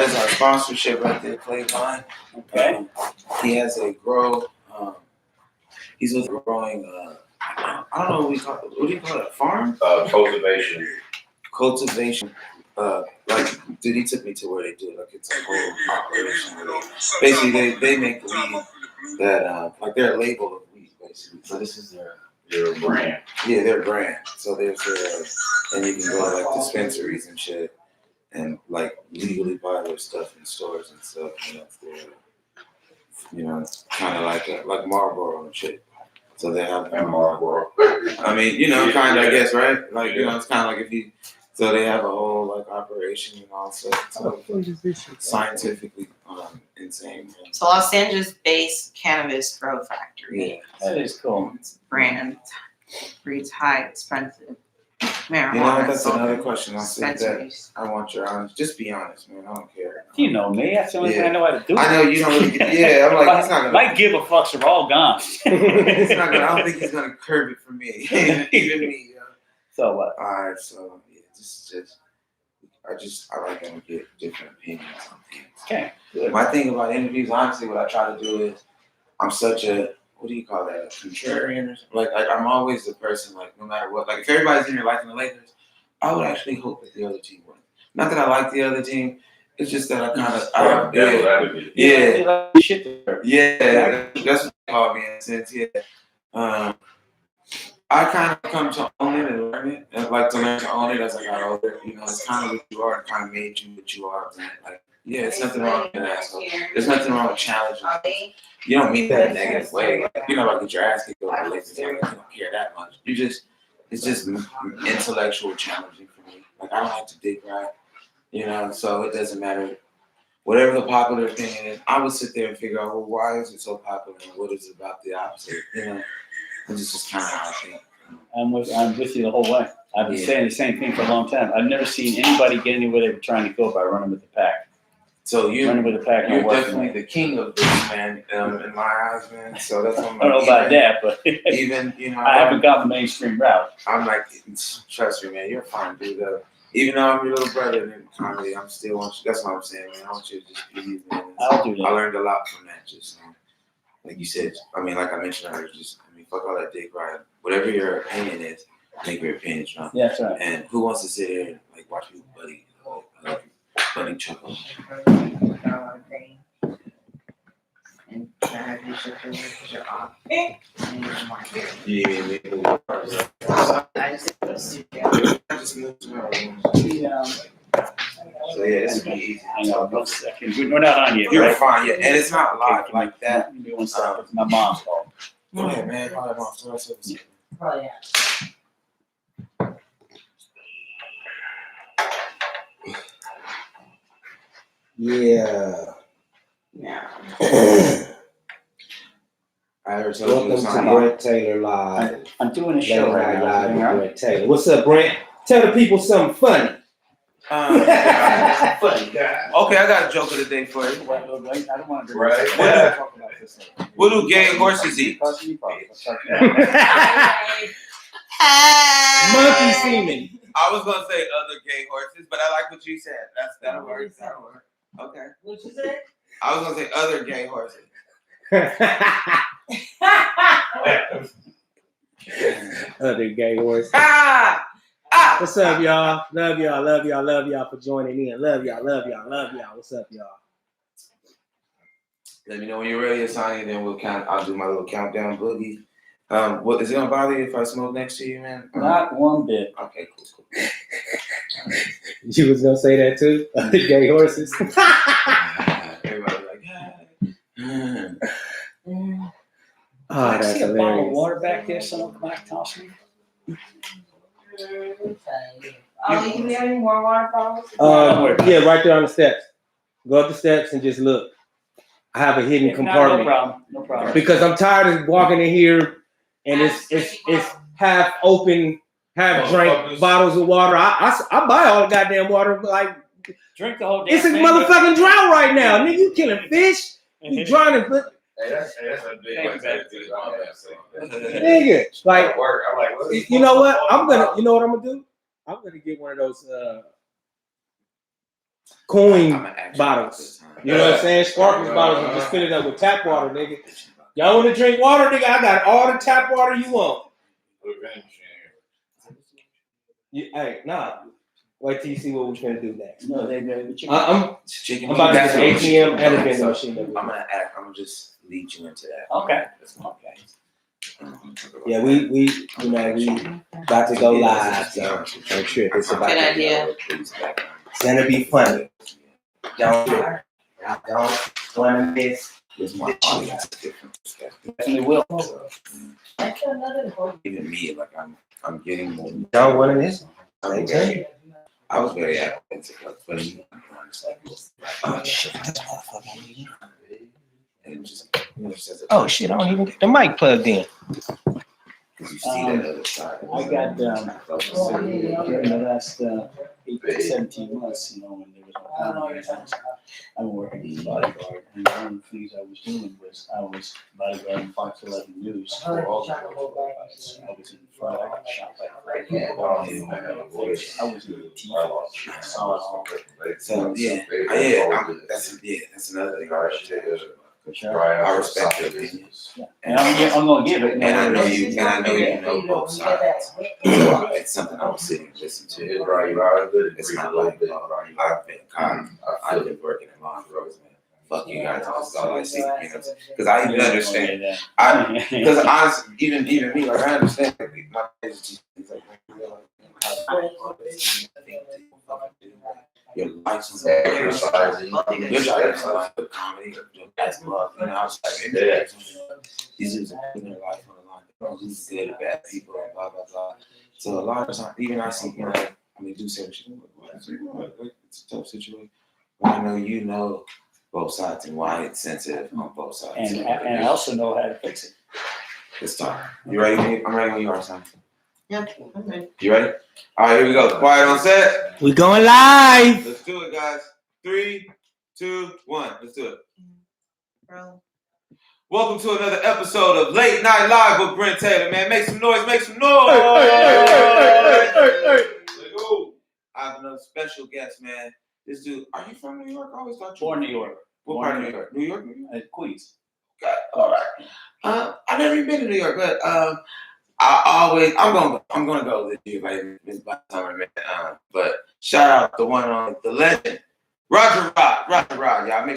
That is our sponsorship right there, Clayvon. Okay. He has a grow. He's with growing. I don't know what do you call it? A farm? Cultivation. Cultivation. Like, dude, he took me to where they do it. Like, it's a whole operation. Basically, they make weed that, like, they're a label of weed, basically. So this is their brand. Yeah, their brand. So there's and you can go to like dispensaries and shit, and like legally buy their stuff in stores and stuff. It's kind of like Marlboro and shit. So they have Marlboro. I mean, kind of, I guess, right? Like, it's kind of like if you. So they have a whole like operation and all sorts of scientifically insane. So Los Angeles-based cannabis grow factory. Yeah, That is cool. It's brand breeds high expensive marijuana. That's another question. I said that dispensaries. I want your honest. Just be honest, man. I don't care. You know me. That's the only thing I know how to do. I know you don't really get. Yeah, I'm like, he's not gonna. Might give a fucks are all gone. He's not gonna. I don't think he's gonna curb it for me. Even me. So what? All right, so yeah, I like to get different opinions on things. Okay. Good. My thing about interviews, honestly, what I try to do is, I'm such a, what do you call that, a contrarian or something? Like I'm always the person, like, no matter what, like, if everybody's in here liking the Lakers, I would actually hope that the other team wins. Not that I like the other team, it's just that I kind of, that's what they call me in a sense, yeah. I kind of come to own it and learn it. And like to learn to own it as I got older. It's kind of what you are. It kind of made you what you are. Like, yeah, it's nothing wrong with that. So there's nothing wrong with challenging. You don't mean that in a negative way. Like, you're not about to get your ass kicked over the Lakers. You don't care that much. It's just intellectual challenging for me. Like, I don't like to dig right. So it doesn't matter. Whatever the popular opinion is, I would sit there and figure out, well, why is it so popular and what is it about the opposite? This is just kind of how I think. I'm with you the whole way. I've been saying the same thing for a long time. I've never seen anybody get anywhere they were trying to go by running with the pack. So running with the pack. You're definitely the king of this, man, in my eyes, man. So that's what I'm like. I don't know about that, but even I haven't got the mainstream route. I'm like, trust me, man, you're fine, dude. Even though I'm your little brother in comedy, I'm still want you. That's what I'm saying, man. I want you to just be you, man. I'll do that. I learned a lot from that. Just like you said, like I mentioned earlier, fuck all that dick ride. Whatever your opinion is, make your opinion strong. Yeah, that's right. And who wants to sit here and like watch people buddy chuckle? And have you should because you're off. I just moved to my room. So yeah, this would be easy. I know. 1 second. We're not on yet. You're right? fine, yeah, and it's not live like that. Give me 1 second. It's my mom's fault. Go ahead, man. All right, Mom. So that's what Probably yeah. yeah. I heard something. Welcome to Brent Taylor Live. I'm doing a show right now. Live with Brent Taylor. What's up, Brent? Tell the people something funny. Funny guy. Okay, I got a joke of the day for you. I don't want to Right. What do gay horses eat? Monkey semen. I was gonna say other gay horses, but I like what you said. That'll work. Okay. What you say? I was gonna say other gay horses. Other gay horse. Ah! What's up, y'all? Love y'all for joining in. Love y'all. What's up, y'all? Let me know when you're ready, Asani, then I'll do my little countdown boogie. What is it gonna bother you if I smoke next to you, man? Not one bit. Okay, cool. You was gonna say that too? Other gay horses. Everybody like, Oh, I that's see a bottle of hilarious. water back there. Someone come back toss me. Oh, you have any more water bottles? Yeah, right there on the steps. Go up the steps and just look. I have a hidden compartment. No problem. Because I'm tired of walking in here and it's half open, half drank bottles of water. I buy all the goddamn water. Like, Drink the whole damn it's a thing, motherfucking drought right now. Nigga, you killing fish. You drowning. Hey, that's a big one. Nigga, like, Work. I'm like, what is you know what? You know what I'm gonna do? I'm gonna get one of those coin I'ma ask you bottles. about this time. You know what I'm saying? Sparkles bottles and just fill it up with tap water, nigga. Y'all want to drink water, nigga? I got all the tap water you want. Hey, nah. Wait till you see what we're gonna do next. No, they the chicken. I'm Chicken about to get that's the what ATM chicken and a is. vending machine. That we I'm got. gonna just lead you into that. Okay. Okay. Yeah, we about to go live, so don't trip. It's about Good to idea. It's gonna be funny. Don't want to miss. This my audience is different. Definitely will. Even me, like I'm getting more. Don't want to miss. I was very apprehensive, but oh shit, that's motherfucker. And just Oh shit! I don't even get the mic plugged in. because you see that other side. I got during the last 8 to 17 months, you know, when there was no comedy, I'm working as a bodyguard, and one of the things I was doing was I was bodyguarding Fox 11 News for all the political fights. I was in front, I got shot by a I was in the teeth. So yeah, that's another thing. I respect your opinions. Yeah. And I'm gonna give it. And I know you know both sides. So it's something I'm sitting and listen to. It's not like I've been caught. I've been working in law enforcement. Fuck you guys. That's all I see. Because I even understand. Because honestly, even me, like I understand. My is just like your license, exercising, your life, the comedy, your basketball. You know, I was like, these are putting their life on the line. These good or bad people, and blah blah blah. So a lot of times, even I see, you know, do say shit. It's a tough situation. But I know you know both sides and why it's sensitive on both sides. And I also know how to fix it. Let's talk. You ready? I'm ready when you are, son. Yep, I'm ready. You ready? All right, here we go. Quiet on set. We going live. Let's do it, guys. 3, 2, 1. Let's do it. Bro. Welcome to another episode of Late Night Live with Brent Taylor, man. Make some noise, make some noise. Let's go. I have another special guest, man. This dude, are you from New York? I always thought you were. Born New York. What part of New York? New York? Queens. Okay, all right. I've never even been to New York, but I'm gonna go with you, like Miss Summer, man. But shout out the one on the legend, Roger Rod, y'all. Make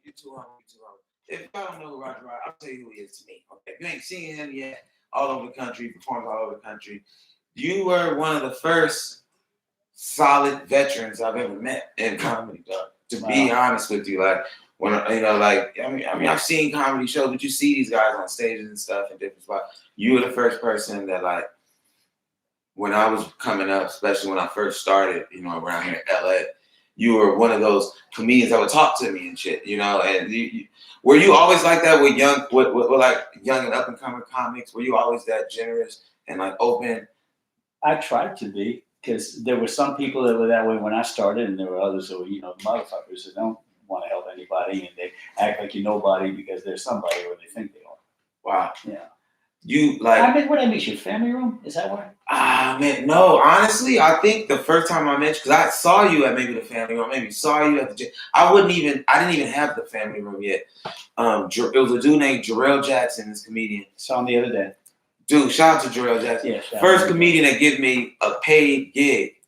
You too humble. If y'all don't know who Roger Rod, I'll tell you who he is to me. Okay, if you ain't seen him yet, all over the country, performs all over the country. You were one of the first solid veterans I've ever met in comedy, dog. To be honest with you, like when you know, like I mean, I've seen comedy shows, but you see these guys on stages and stuff in different spots. You were the first person that, like, when I was coming up, especially when I first started, you know, around here in LA, you were one of those comedians that would talk to me and shit, you know. And were you always like that with young and up and coming comics? Were you always that generous and like open? I tried to be, because there were some people that were that way when I started, and there were others that were, you know, motherfuckers that don't want to help anybody, and they act like you're nobody because they're somebody or they think they are. Wow. Yeah. You like? I mean, what I mean, your family room? Is that what? Man, no. Honestly, I think the first time I met you, because I saw you at maybe the family room, maybe saw you at the gym. I didn't even have the family room yet. It was a dude named Jarrell Jackson, this comedian. Saw him the other day. Dude, shout out to Jarrell Jackson. Yeah, first comedian that gave me a paid gig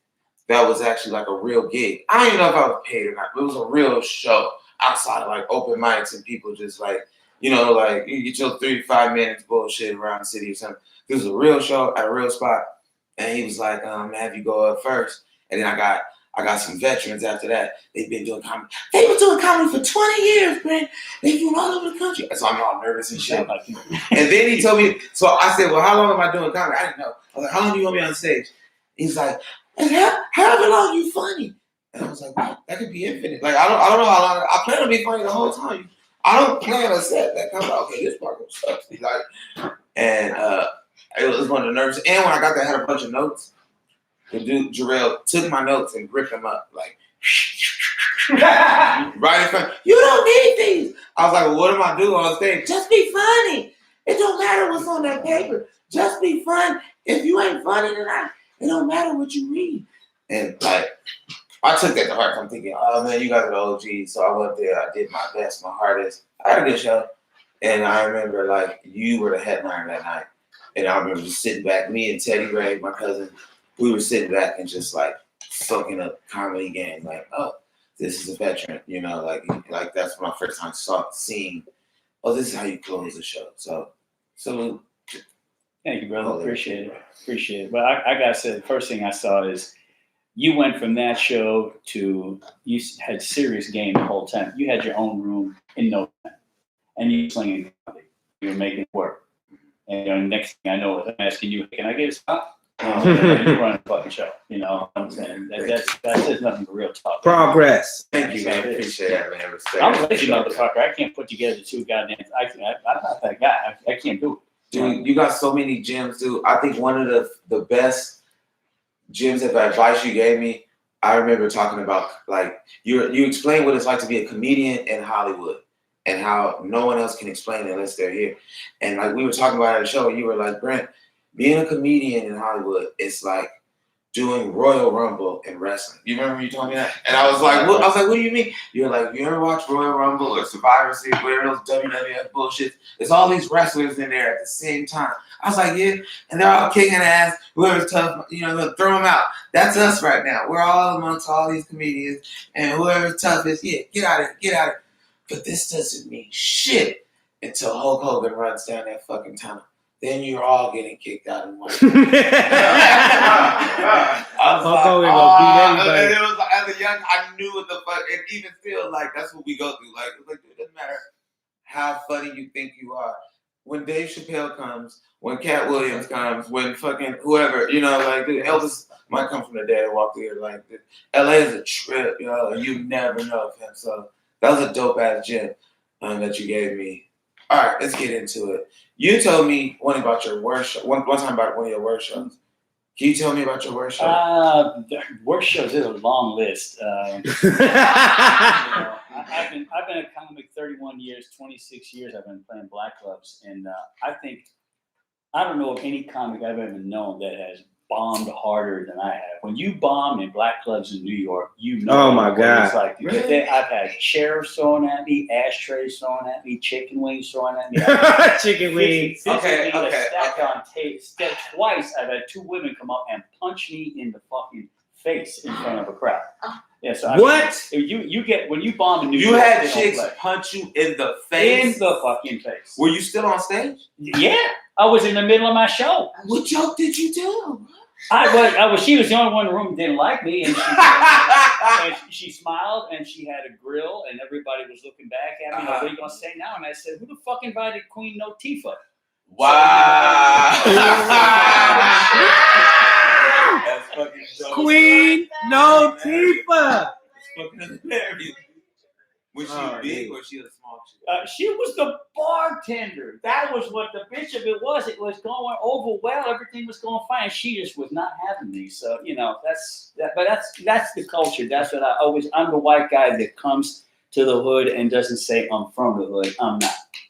that was actually like a real gig. I don't even know if I was paid or not, but it was a real show outside of like open mics and people just like, you know, like you get your 3 to 5 minutes bullshit around the city or something. This was a real show at a real spot. And he was like, have you go up first. And then I got some veterans after that. They've been doing comedy. They've been doing comedy for 20 years, man. They've been all over the country. So I'm all nervous and shit. And then he told me, so I said, well, how long am I doing comedy? I didn't know. I was like, how long do you want me on stage? He's like, however long you funny. And I was like, wow, that could be infinite. Like, I don't know how long. I plan to be funny the whole time. I don't plan a set that comes out, okay, this part sucks. Like, and it was one of the nerves. And when I got there, I had a bunch of notes. The dude, Jarrell, took my notes and ripped them up. Like, right in front. You don't need these. I was like, well, what am I doing on stage? Just be funny. It don't matter what's on that paper. Just be fun. If you ain't funny tonight, It don't matter what you read. And like, I took that to heart. I'm thinking, oh man, you guys are the OGs. So I went there. I did my best, my hardest. I had a good show. And I remember like you were the headliner that night. And I remember just sitting back, me and Teddy Ray, my cousin, we were sitting back and just like soaking up comedy game. Like, oh, this is a veteran, like that's my first time seeing, oh, this is how you close the show. So salute. Thank you, brother. Appreciate it. But I gotta say, the first thing I saw is you went from that show to you had serious game the whole time. You had your own room in no time, and you were slinging comedy. You were making it work. And next thing I know, I'm asking you, can I get a spot? And you run a fucking show. You know what I'm saying? That says nothing but real talk. Progress. Thank you, man. Appreciate that, man. Respect. I'm a lazy motherfucker. I can't put together two goddamn. I'm not that guy. I can't do it. Dude, you got so many gems, dude. I think one of the best gems of advice you gave me, I remember talking about, like, you explained what it's like to be a comedian in Hollywood and how no one else can explain it unless they're here. And like we were talking about at the show, you were like, Brent, being a comedian in Hollywood, it's like doing Royal Rumble in wrestling. You remember you told me that? And I was like, what? I was like, what do you mean? You're like, you ever watch Royal Rumble or Survivor Series, whatever those WWF bullshit? There's all these wrestlers in there at the same time. I was like, yeah, and they're all kicking ass. Whoever's tough, they'll throw them out. That's us right now. We're all amongst all these comedians, and whoever's toughest, yeah, get out of it. But this doesn't mean shit until Hulk Hogan runs down that fucking tunnel. Then you're all getting kicked out and watching. I was Hulk Hogan gonna beat everybody. And it was like, as a young, I knew what the fuck, and even still, like, that's what we go through. Like, it doesn't matter how funny you think you are. When Dave Chappelle comes, when Cat Williams comes, when fucking whoever, dude, Elvis might come from the dead and walk through here. Like, LA is a trip, and you never know of him. So that was a dope ass gem that you gave me. All right, let's get into it. You told me one about your worst show. One time about one of your worst shows. Can you tell me about your worst show? Worst shows is a long list. I've been a comic 31 years, 26 years. I've been playing black clubs, and I don't know of any comic I've ever known that has bombed harder than I have. When you bomb in black clubs in New York, Oh my God. It's like. Really? I've had chairs thrown at me, ashtrays thrown at me, chicken wings thrown at me. Chicken wings. Okay. Stacked on tape. Twice I've had two women come up and punch me in the fucking face in front of a crowd. Yeah, so What? You get when you bomb in New You York, had they don't chicks play. punch you in the face? In the fucking face. Were you still on stage? Yeah, I was in the middle of my show. What joke did you do? I was. She was the only one in the room who didn't like me, and she smiled, and she had a grill, and everybody was looking back at me. Like, what are you gonna say now? And I said, "Who the fuck invited Queen Latifah?" Wow. That's fucking dope. Queen No Tifa. It's fucking hilarious. Was she big or was she a small chick? She was the bartender. That was what the bitch of it was. It was going over well. Everything was going fine. She just was not having me. So that's that. But that's the culture. That's what I'm the white guy that comes to the hood and doesn't say I'm from the hood.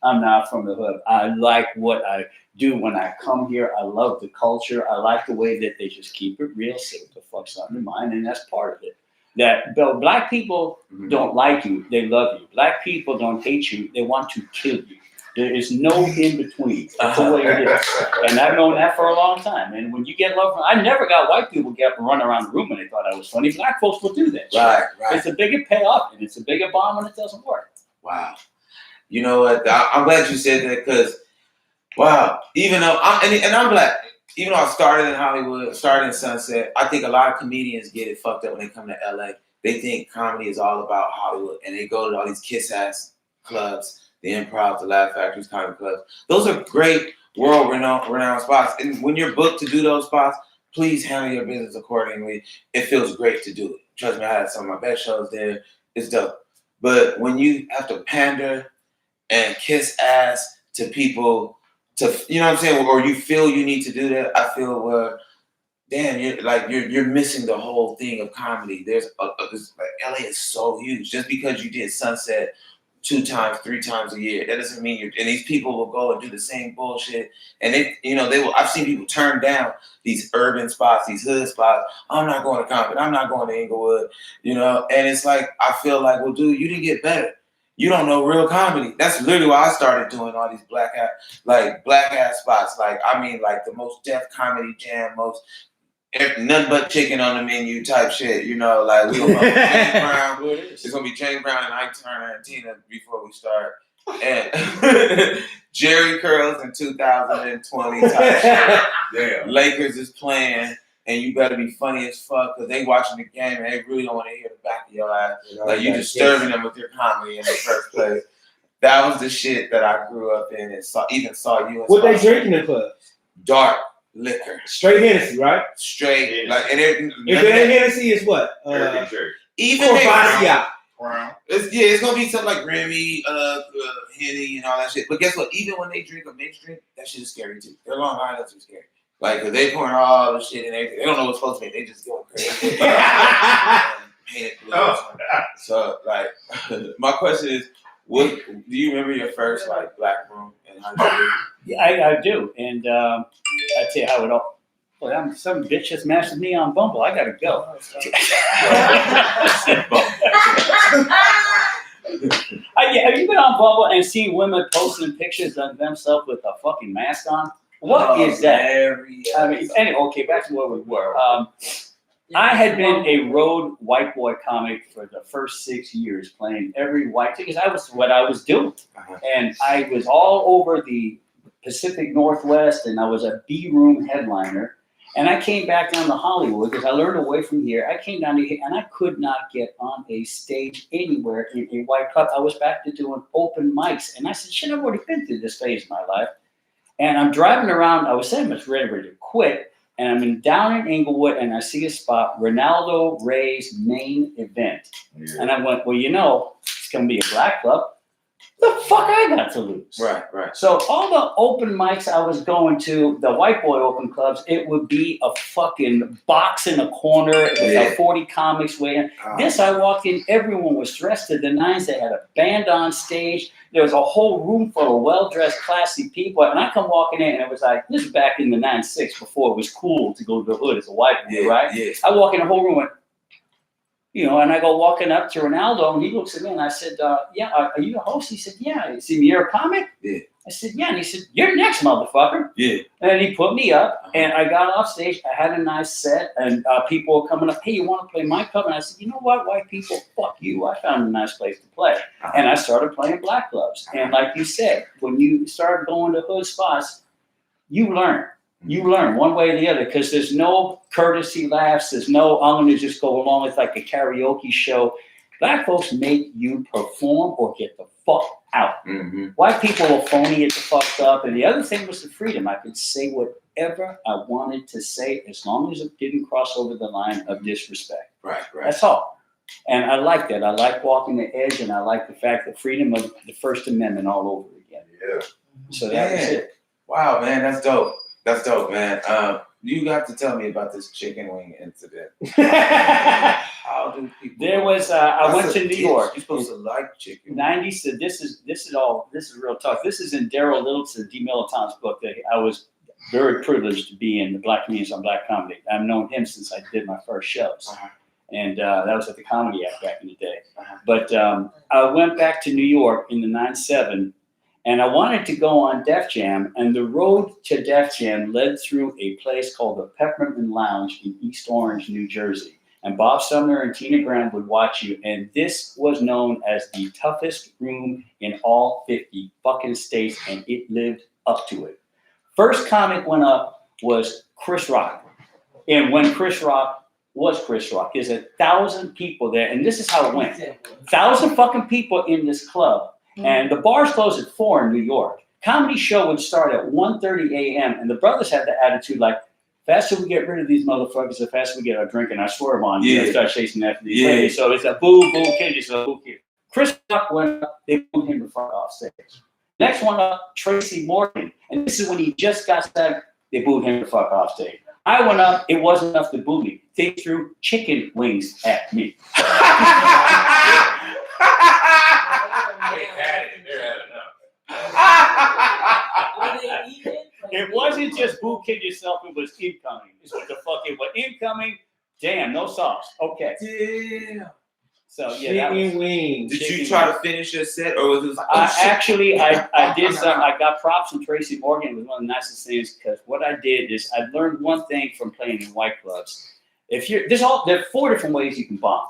I'm not from the hood. I like what I do when I come here. I love the culture. I like the way that they just keep it real. Say what the fuck's on their mind, and that's part of it. That black people don't like you, they love you. Black people don't hate you, they want to kill you. There is no in between. That's the way it is. And I've known that for a long time. And when you get love, I never got white people get up and run around the room and they thought I was funny. Black folks will do that. Right. It's a bigger payoff and it's a bigger bomb when it doesn't work. Wow. You know what? I'm glad you said that because, wow, even though I'm black. Even though I started in Hollywood, started in Sunset, I think a lot of comedians get it fucked up when they come to LA. They think comedy is all about Hollywood, and they go to all these kiss-ass clubs, the Improv, the Laugh Factories, comedy clubs. Those are great world-renowned spots. And when you're booked to do those spots, please handle your business accordingly. It feels great to do it. Trust me, I had some of my best shows there. It's dope. But when you have to pander and kiss ass to people, you know what I'm saying, or you feel you need to do that, I feel damn, you're missing the whole thing of comedy. There's LA is so huge. Just because you did Sunset 2 times, 3 times a year. That doesn't mean and these people will go and do the same bullshit. And I've seen people turn down these urban spots, these hood spots. I'm not going to Compton. I'm not going to Inglewood, and it's like, I feel like, well, dude, you didn't get better. You don't know real comedy. That's literally why I started doing all these black ass spots. Like, I mean, like the most Def Comedy Jam, nothing but chicken on the menu type shit, like we gonna James Brown. It's gonna be James Brown and Ike Turner and Tina before we start. And Jerry Curls in 2020 type shit. Damn. Lakers is playing, and you better be funny as fuck because they watching the game and they really don't want to hear the back of your ass. Like, you disturbing them with your comedy in the first place. That was the shit that I grew up in and saw you. What they drinking in the club? Dark liquor. Straight Hennessy, right? Straight, Yeah. like, and If it ain't Hennessy, it's what? American church. even Corvasia. Crown. it's gonna be something like Remy, Henny, and all that shit. But guess what? Even when they drink a mixed drink, that shit is scary too. Their Long Island's are scary. Like, 'cause they pouring all the shit in everything. They don't know what's supposed to be. They just going crazy. Paint it blue. Oh. So, like, my question is, do you remember your first like black room and how you did? Yeah, I do, and I tell you how it all. Well, some bitch just matched me on Bumble. I gotta go. Have you been on Bumble and seen women posting pictures of themselves with a fucking mask on? What is that? I mean, anyway, okay, back to where we were. I had been a road white boy comic for the first 6 years, playing every white because that was what I was doing, and I was all over the Pacific Northwest, and I was a B-room headliner. And I came back down to Hollywood because I learned away from here. I came down to here, and I could not get on a stage anywhere in a white club. I was back to doing open mics, and I said, "Shit, I've already been through this phase of my life." And I'm driving around. I was saying I was ready to quit, and I'm down in Inglewood, and I see a spot, Ronaldo Ray's main event, and I went, "Well, it's gonna be a black club. The fuck I got to lose?" Right. So all the open mics I was going to, the white boy open clubs, it would be a fucking box in a corner with 40 comics waiting. This I walked in, everyone was dressed to the nines. They had a band on stage. There was a whole room full of well-dressed, classy people. And I come walking in, and it was like, this is back in the 96 before it was cool to go to the hood as a white boy, right? Yeah. I walk in the whole room and and I go walking up to Ronaldo, and he looks at me, and I said, "Yeah, are you the host?" He said, "Yeah." He said, "You're a comic?" Yeah. I said, "Yeah." And he said, "You're next, motherfucker." Yeah. And he put me up, and I got off stage. I had a nice set, and people were coming up, "Hey, you want to play my club?" And I said, "You know what, white people, fuck you. I found a nice place to play." And I started playing black clubs. And like you said, when you start going to hood spots, you learn. You learn one way or the other because there's no courtesy laughs. There's no, I'm going to just go along with like a karaoke show. Black folks make you perform or get the fuck out. Mm-hmm. White people will phony it the fuck up. And the other thing was the freedom. I could say whatever I wanted to say as long as it didn't cross over the line of disrespect. Right. That's all. And I like that. I like walking the edge, and I like the fact that freedom of the First Amendment all over again. Yeah. So that was it. Wow, man, that's dope. That's dope, man. You got to tell me about this chicken wing incident. How do people? There was I went to New York. You're supposed to like chicken. 90. So this is real talk. This is in Daryl Littleton, D. Militante's book that I was very privileged to be in the Black Communities on Black Comedy. I've known him since I did my first shows, and that was at the Comedy Act back in the day. But I went back to New York in the 97. And I wanted to go on Def Jam, and the road to Def Jam led through a place called the Peppermint Lounge in East Orange, New Jersey. And Bob Sumner and Tina Graham would watch you, and this was known as the toughest room in all 50 fucking states, and it lived up to it. First comic went up was Chris Rock. And when Chris Rock was Chris Rock, there's 1,000 people there, and this is how it went. 1,000 fucking people in this club. And the bars closed at 4 in New York. Comedy show would start at 1:30 a.m. And the brothers had the attitude like, faster we get rid of these motherfuckers, the faster we get our drink and our swerve on. Yeah. Start chasing after these ladies. So it's a boo, boo, kid, so boo, kid. Chris Rock went up, they booed him the fuck off stage. Next one up, Tracy Morgan. And this is when he just got stuck, they booed him the fuck off stage. I went up, it wasn't enough to boo me. They threw chicken wings at me. It wasn't just boo kid yourself, it was incoming. It's what the fuck it was. Incoming, damn, no sauce. Okay. Damn. So yeah, that was, Chicken wings. Did you Chicken try wings. to finish your set, or was it like, oh, shit? Actually, I did some. I got props from Tracy Morgan. It was one of the nicest things because what I did is I learned one thing from playing in white clubs. If you're there are 4 different ways you can bomb.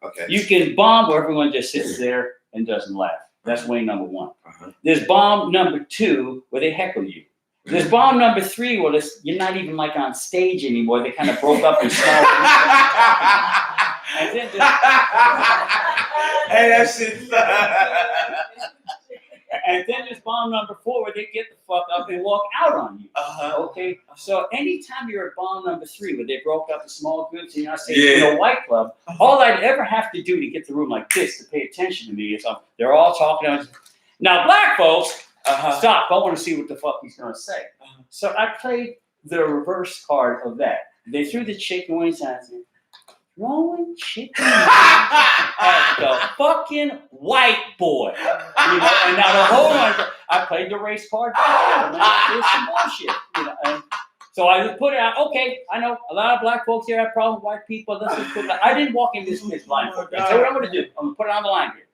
Okay. You can bomb where everyone just sits there and doesn't laugh. That's way number 1. Uh-huh. There's bomb number 2 where they heckle you. There's bomb number 3 where you're not even like on stage anymore. They kind of broke up in small groups. And then Hey, that shit. And then there's bomb number 4 where they get the fuck up and walk out on you. Okay, so anytime you're at bomb number 3 where they broke up in small groups, and I say in a white club, all I'd ever have to do to get the room like this to pay attention to me is they're all talking. Now, black folks, stop! I want to see what the fuck he's gonna say. So I played the reverse card of that. They threw the chicken wings at me. Throwing chicken wings at the fucking white boy. You know, and now the whole one, I played the race card. It's some bullshit. You know, and so I just put it out. Okay, I know a lot of black folks here have problems with white people. Let's just put it out. I didn't walk in this bitch blindfolded. That's what I'm going to do. I'm going to put it on the line here.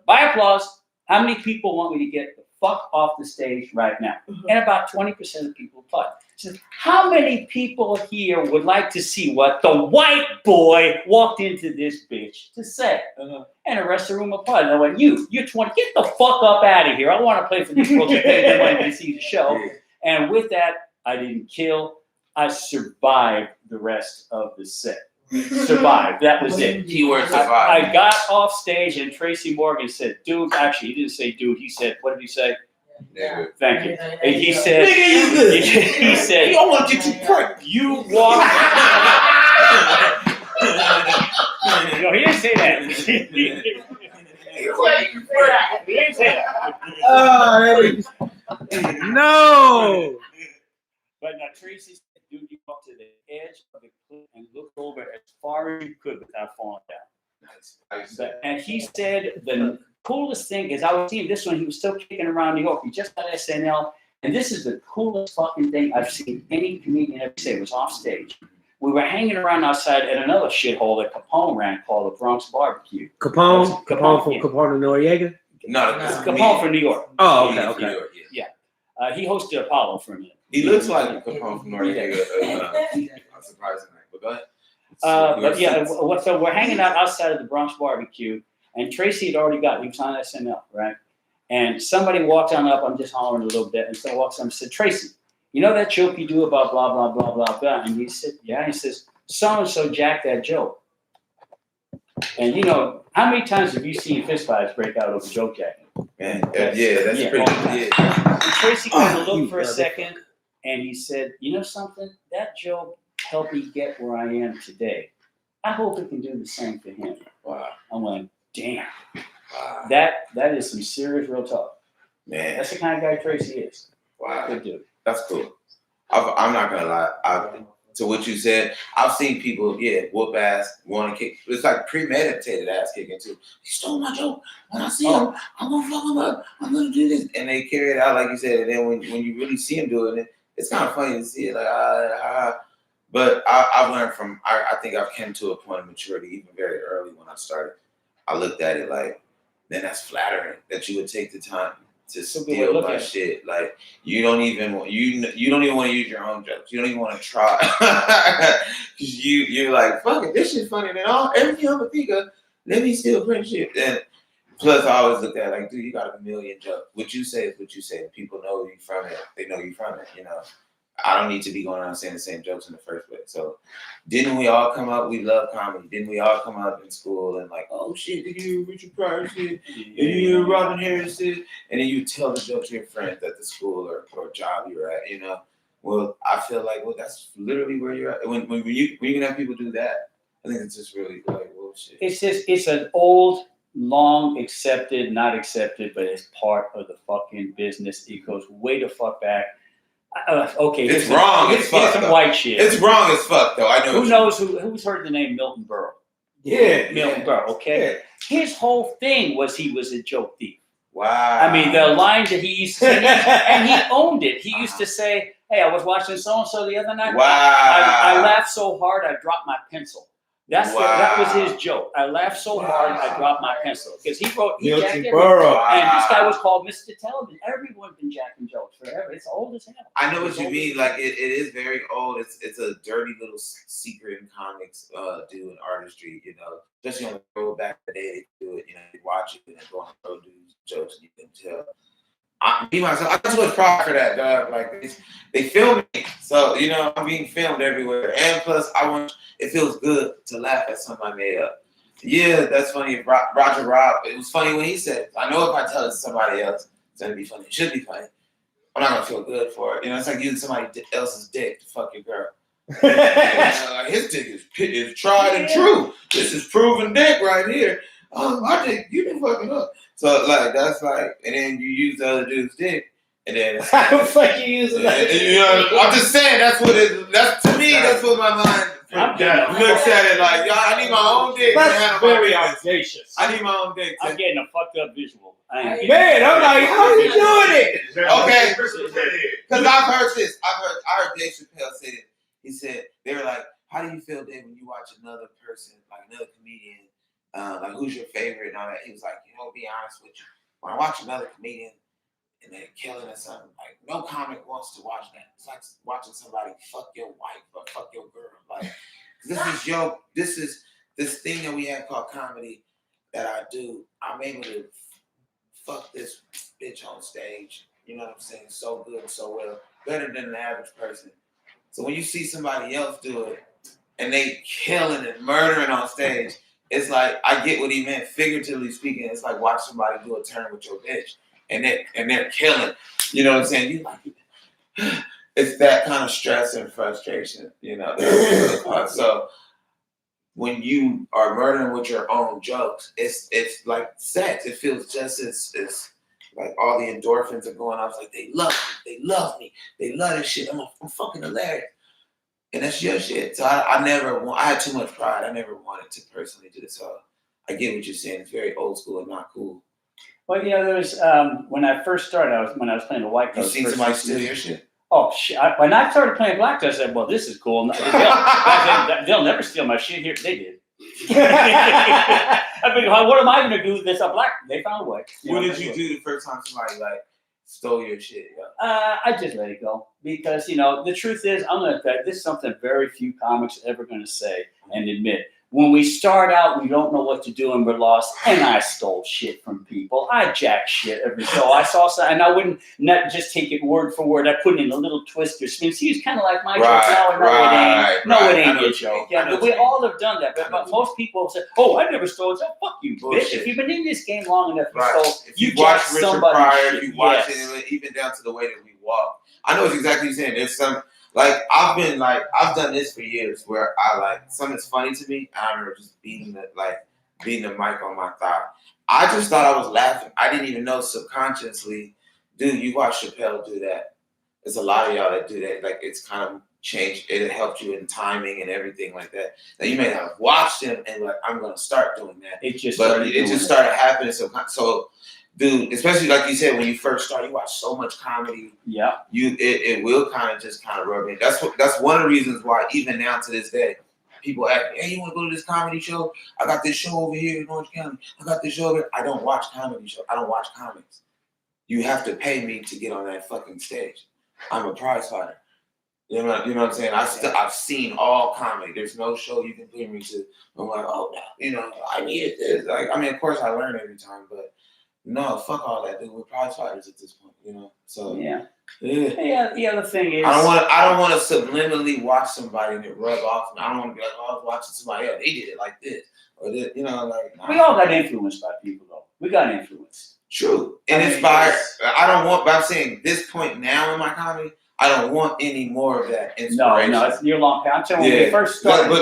By applause, how many people want me to get the fuck off the stage right now? And about 20% of people applaud. So how many people here would like to see what the white boy walked into this bitch to say? And the rest of the room applauded. I went, you're 20, get the fuck up out of here. I want to play for these folks who pay their money to see the show. And with that, I didn't kill. I survived the rest of the set. Survived. That was it. Keyword survive. I got off stage and Tracy Morgan said, dude, actually, he didn't say dude. He said, what did he say? Nigga. Thank you. And he said, he said, You don't want to get you prick. you walk. No, he didn't say that. He didn't say that. No. But now Tracy said, dude, you walked to the edge of the cliff and looked over as far as you could without falling down. Nice. And he said the coolest thing is I was seeing this one, he was still kicking around New York. He just got SNL. And this is the coolest fucking thing I've seen any comedian ever say. It was off stage. We were hanging around outside at another shithole that Capone ran called the Bronx Barbecue. Capone from yeah. Capone and Noriega. No, Capone from New York. Oh, okay. He hosted Apollo for a minute. He looks like Capone from Noriega. I'm surprised. But go ahead. But yeah, so we're hanging out outside of the Bronx Barbecue, and Tracy had already he was on SNL, right? And somebody walked on up, I'm just hollering a little bit, and someone walks up and said, Tracy, you know that joke you do about blah, blah, blah, blah, blah? And he said, yeah. He says, so-and-so jacked that joke. And you know, how many times have you seen fistfights break out over joke jacking? Man, that's pretty good. And Tracy kind of looked for a second, and he said, you know something? That joke helped me get where I am today. I hope it can do the same for him. Wow. I'm like, damn. Wow. That is some serious real talk. Man. That's the kind of guy Tracy is. Wow. Good dude. That's cool. I'm not gonna lie. To what you said, I've seen people, whoop ass, want to kick. It's like premeditated ass kicking too. He stole my joke. When I see him, I'm gonna fuck him up. I'm gonna do this, and they carry it out like you said. And then when you really see him doing it, it's kind of funny to see it. Like but I've learned from. I think I've came to a point of maturity even very early when I started. I looked at it like, then that's flattering that you would take the time to steal my shit. Like you don't even want to use your own jokes. You don't even want to try because you're like, fuck it, this shit's funny. Then everything I'm gonna think of, let me steal print shit. And plus, I always look at it like, dude, you got a million jokes. What you say is what you say. People know you from it. They know you from it. You know, I don't need to be going around saying the same jokes in the first place. So, didn't we all come up? We love comedy. Didn't we all come up in school and like, oh shit, did you Richard Pryor shit? And you Robin Harris shit? And then you tell the joke to your friends at the school or job you're at. You know, well, I feel like, well, that's literally where you're at. When you can have people do that, I think it's just really like, well, shit. It's an old, long accepted, not accepted, but it's part of the fucking business. It goes way the fuck back. Okay, it's wrong as fuck. Some white shit. It's wrong as fuck, though. I know. Who knows who's heard the name Milton Berle? Yeah, Milton Berle. Okay, his whole thing was he was a joke thief. Wow. I mean, the lines that he used to say, and he owned it. He used to say, "Hey, I was watching so and so the other night. Wow. I laughed so hard I dropped my pencil." That was his joke. I laughed so hard I dropped my pencil because he Milton jacked everything. Berle. And this guy was called Mr. Television. Everyone's been jacking jokes forever. It's old as hell. I know what you mean. Like it is very old. It's a dirty little secret in comics, doing artistry. You know, especially on the road back in the day, they do it. You know, they watch it and they go on the road, do jokes, and you can tell. Me myself, I got too much pride for that, dog. Like they film me, so you know I'm being filmed everywhere. And plus, it feels good to laugh at something I made up. Yeah, that's funny. Roger Rob, it was funny when he said it. I know if I tell it to somebody else, it's gonna be funny. It should be funny. I'm not gonna feel good for it. You know, it's like using somebody else's dick to fuck your girl. You know, like his dick is tried and true. This is proven dick right here. Oh, my dick, you been fucking up. So like that's like, and then you use the other dude's dick, and then How the fuck you using that? you know, I'm just saying that's what it. That's to me. That's what my mind looks at it like. Yo, I need my own dick. That's very audacious. I need my own dick. I'm getting a fucked up visual. Man, I'm like, how you doing it? Okay. Because I've heard this. I heard Dave Chappelle say it. He said they were like, "How do you feel, Dave, when you watch another person, like another comedian, like who's your favorite and all that?" He was like, "You know, be honest with you. When I watch another comedian and they're killing or something, like no comic wants to watch that. It's like watching somebody fuck your wife or fuck your girl. Like this is this thing that we have called comedy that I do. I'm able to fuck this bitch on stage. You know what I'm saying? So good, so well, better than the average person. So when you see somebody else do it and they killing and murdering on stage, it's like I get what he meant. Figuratively speaking, it's like watch somebody do a turn with your bitch and they're killing. You know what I'm saying? You like it's that kind of stress and frustration. You know. So when you are murdering with your own jokes, it's like sex. It feels just as like all the endorphins are going off. It's like they love me, they love this shit. I'm fucking hilarious, and that's your shit. So I had too much pride. I never wanted to personally do this. So I get what you're saying. It's very old school and not cool. Well, yeah, there was when I first started. When I was playing the white You coats. seen somebody steal your shit? Oh shit! When I started playing black, I said, "Well, this is cool. They'll never steal my shit here." They did. I mean, what am I going to do with this? I'm black. They found a way. What did you do the first time somebody like stole your shit? Yo? I just let it go because the truth is, this is something very few comics are ever going to say and admit. When we start out, we don't know what to do and we're lost. And I stole shit from people. I jacked shit every so I saw something, and I wouldn't not just take it word for word. I put in a little twist or spin. See, it's kind of like my joke. It ain't your joke. Yeah, we all have done that. But most people say, "Oh, I never stole it." So fuck you, bitch. If you've been in this game long enough, you watch jacked Richard somebody's Pryor, shit. if you watch it, even down to the way that we walk. I know it's exactly what you're saying. There's some. Like I've done this for years where something's funny to me. I remember just beating the mic on my thigh. I just thought I was laughing. I didn't even know subconsciously, dude. You watch Chappelle do that. There's a lot of y'all that do that. Like it's kind of changed. It helped you in timing and everything like that. Now you may not have watched him and like I'm gonna start doing that. It just started happening. So. Dude, especially like you said, when you first start, you watch so much comedy. Yeah. It will kind of rub in. That's one of the reasons why even now to this day, people ask me, "Hey, you want to go to this comedy show? I got this show over here in Orange County. I got this show over here." I don't watch comedy shows. I don't watch comics. You have to pay me to get on that fucking stage. I'm a prize fighter. You know what I'm saying? I've seen all comedy. There's no show you can pay me to. I'm like, oh no, I needed this. Like, I mean, of course I learn every time, but. No, fuck all that, dude. We're prize fighters at this point, So yeah. The other thing is, I don't want to subliminally watch somebody and it rub off. And I don't want to be like, I was watching somebody else. They did it like this, or this, like. We all got influenced by people, though. We got influenced. True, and inspired. But I'm saying this point now in my comedy, I don't want any more of that inspiration. No, it's your long path. I'm telling you, when we first started, we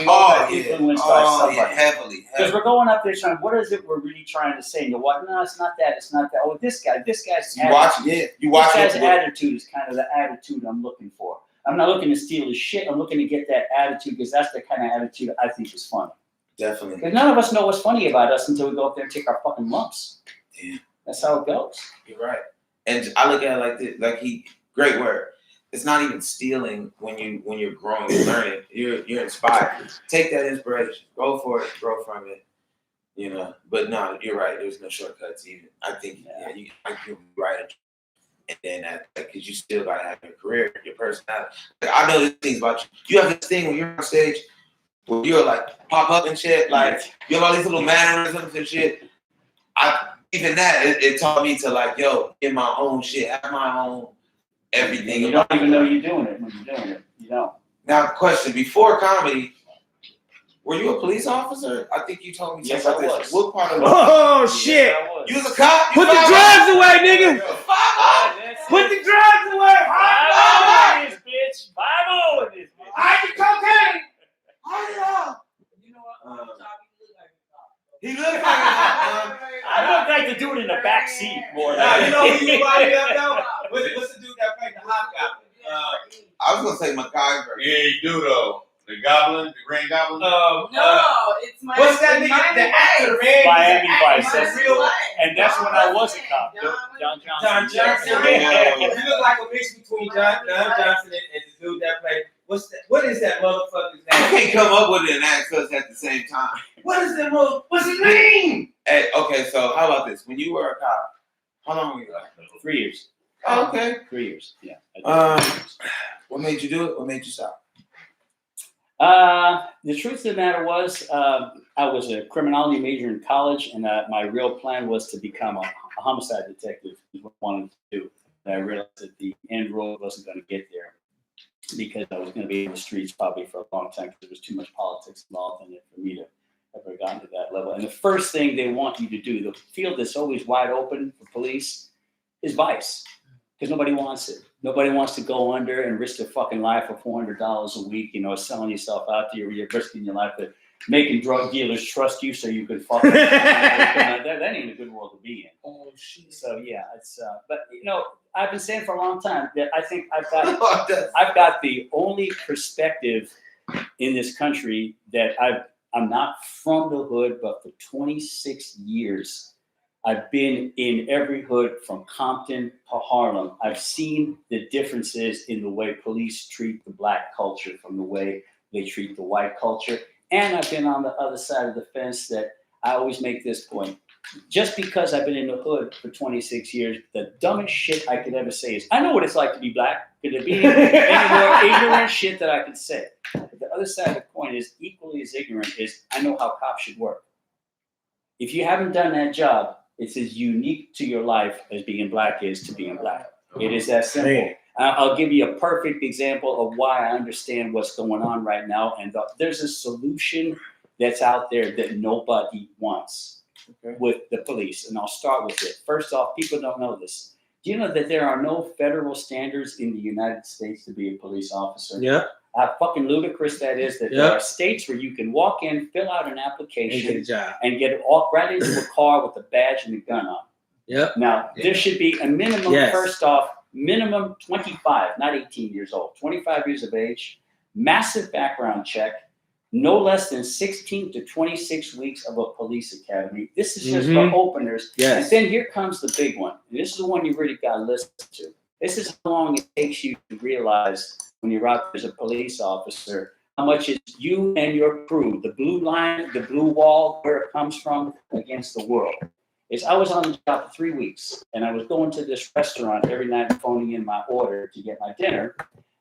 all got influenced by somebody. Heavily. Because we're going up there trying, what is it we're really trying to say? And you're like, no, it's not that, it's not that. Oh, this guy's attitude is kind of the attitude I'm looking for. I'm not looking to steal his shit. I'm looking to get that attitude because that's the kind of attitude I think is funny. Definitely. Because none of us know what's funny about us until we go up there and take our fucking lumps. Yeah. That's how it goes. You're right. And I look at it like this, great word. It's not even stealing when you're growing and learning. You're inspired. Take that inspiration. Go for it. Grow from it. You know. But no, you're right. There's no shortcuts even. I think you're right. And then that, because you still gotta have your career, your personality. Like, I know these things about you. You have this thing when you're on stage where you're like pop up and shit. Like you have all these little mannerisms and shit. It taught me to like, get my own shit, have my own everything. You don't even know you're doing it when you're doing it. You don't. Now, question: before comedy, were you a police officer? I think you told me Yes, something I about was. this. What part of Oh shit! Yeah, I was. You was a cop? Put the drugs away, nigga. Put the drugs away. 5-0 in this bitch. 5-0 in this bitch. Hide the cocaine. You know what? He looked like a cop. I look like the dude in the back seat more. Nah, than you know who you might up though? What's the dude that played the hobgoblin? I was gonna say MacGyver. Yeah, you do though. The Goblin, the Green Goblin. No, it's my. What's that nigga? The actor, man. Miami He's Vice. an actor, real. And that's when I was a cop. John John Johnson. Johnson. Yeah. You look like a mix between John Johnson and the dude that played. What is that motherfucker's I name? can't come up with it and ask us at the same time. What is that mother? What's his name? Hey, okay, so how about this? When you were a cop, how long were you like? 3 years. Oh, okay. 3 years. Yeah. I did 3 years. What made you do it? What made you stop? The truth of the matter was, I was a criminology major in college, and my real plan was to become a homicide detective. Is what I wanted to do. And I realized that the end road wasn't going to get there because I was going to be in the streets probably for a long time because there was too much politics involved in it for me to ever gotten to that level. And the first thing they want you to do, the field that's always wide open for police, is vice. Because nobody wants it. Nobody wants to go under and risk their fucking life for $400 a week, selling yourself out there. You're risking your life, but making drug dealers trust you so you can fucking. that ain't a good world to be in. Oh shit. So yeah, it's. But I've been saying for a long time that I think I've got the only perspective in this country that I'm not from the hood, but for 26 years. I've been in every hood from Compton to Harlem. I've seen the differences in the way police treat the black culture from the way they treat the white culture. And I've been on the other side of the fence that I always make this point. Just because I've been in the hood for 26 years, the dumbest shit I could ever say is, I know what it's like to be black. Could there be any more ignorant shit that I could say? But the other side of the coin is equally as ignorant is, I know how cops should work. If you haven't done that job, it's as unique to your life as being black is to being black. It is that simple. Man. I'll give you a perfect example of why I understand what's going on right now. And there's a solution that's out there that nobody wants with the police. And I'll start with it. First off, people don't know this. Do you know that there are no federal standards in the United States to be a police officer? Yeah. How fucking ludicrous that is that there are states where you can walk in, fill out an application, and get walk right into a car with a badge and a gun on. Yep. Now, there should be a minimum, first off, minimum 25, not 18 years old, 25 years of age, massive background check, no less than 16 to 26 weeks of a police academy. This is just for openers. Yes. And then here comes the big one. And this is the one you really got to listen to. This is how long it takes you to realize when you're out there as a police officer, how much is you and your crew, the blue line, the blue wall, where it comes from against the world. I was on the job for 3 weeks, and I was going to this restaurant every night and phoning in my order to get my dinner.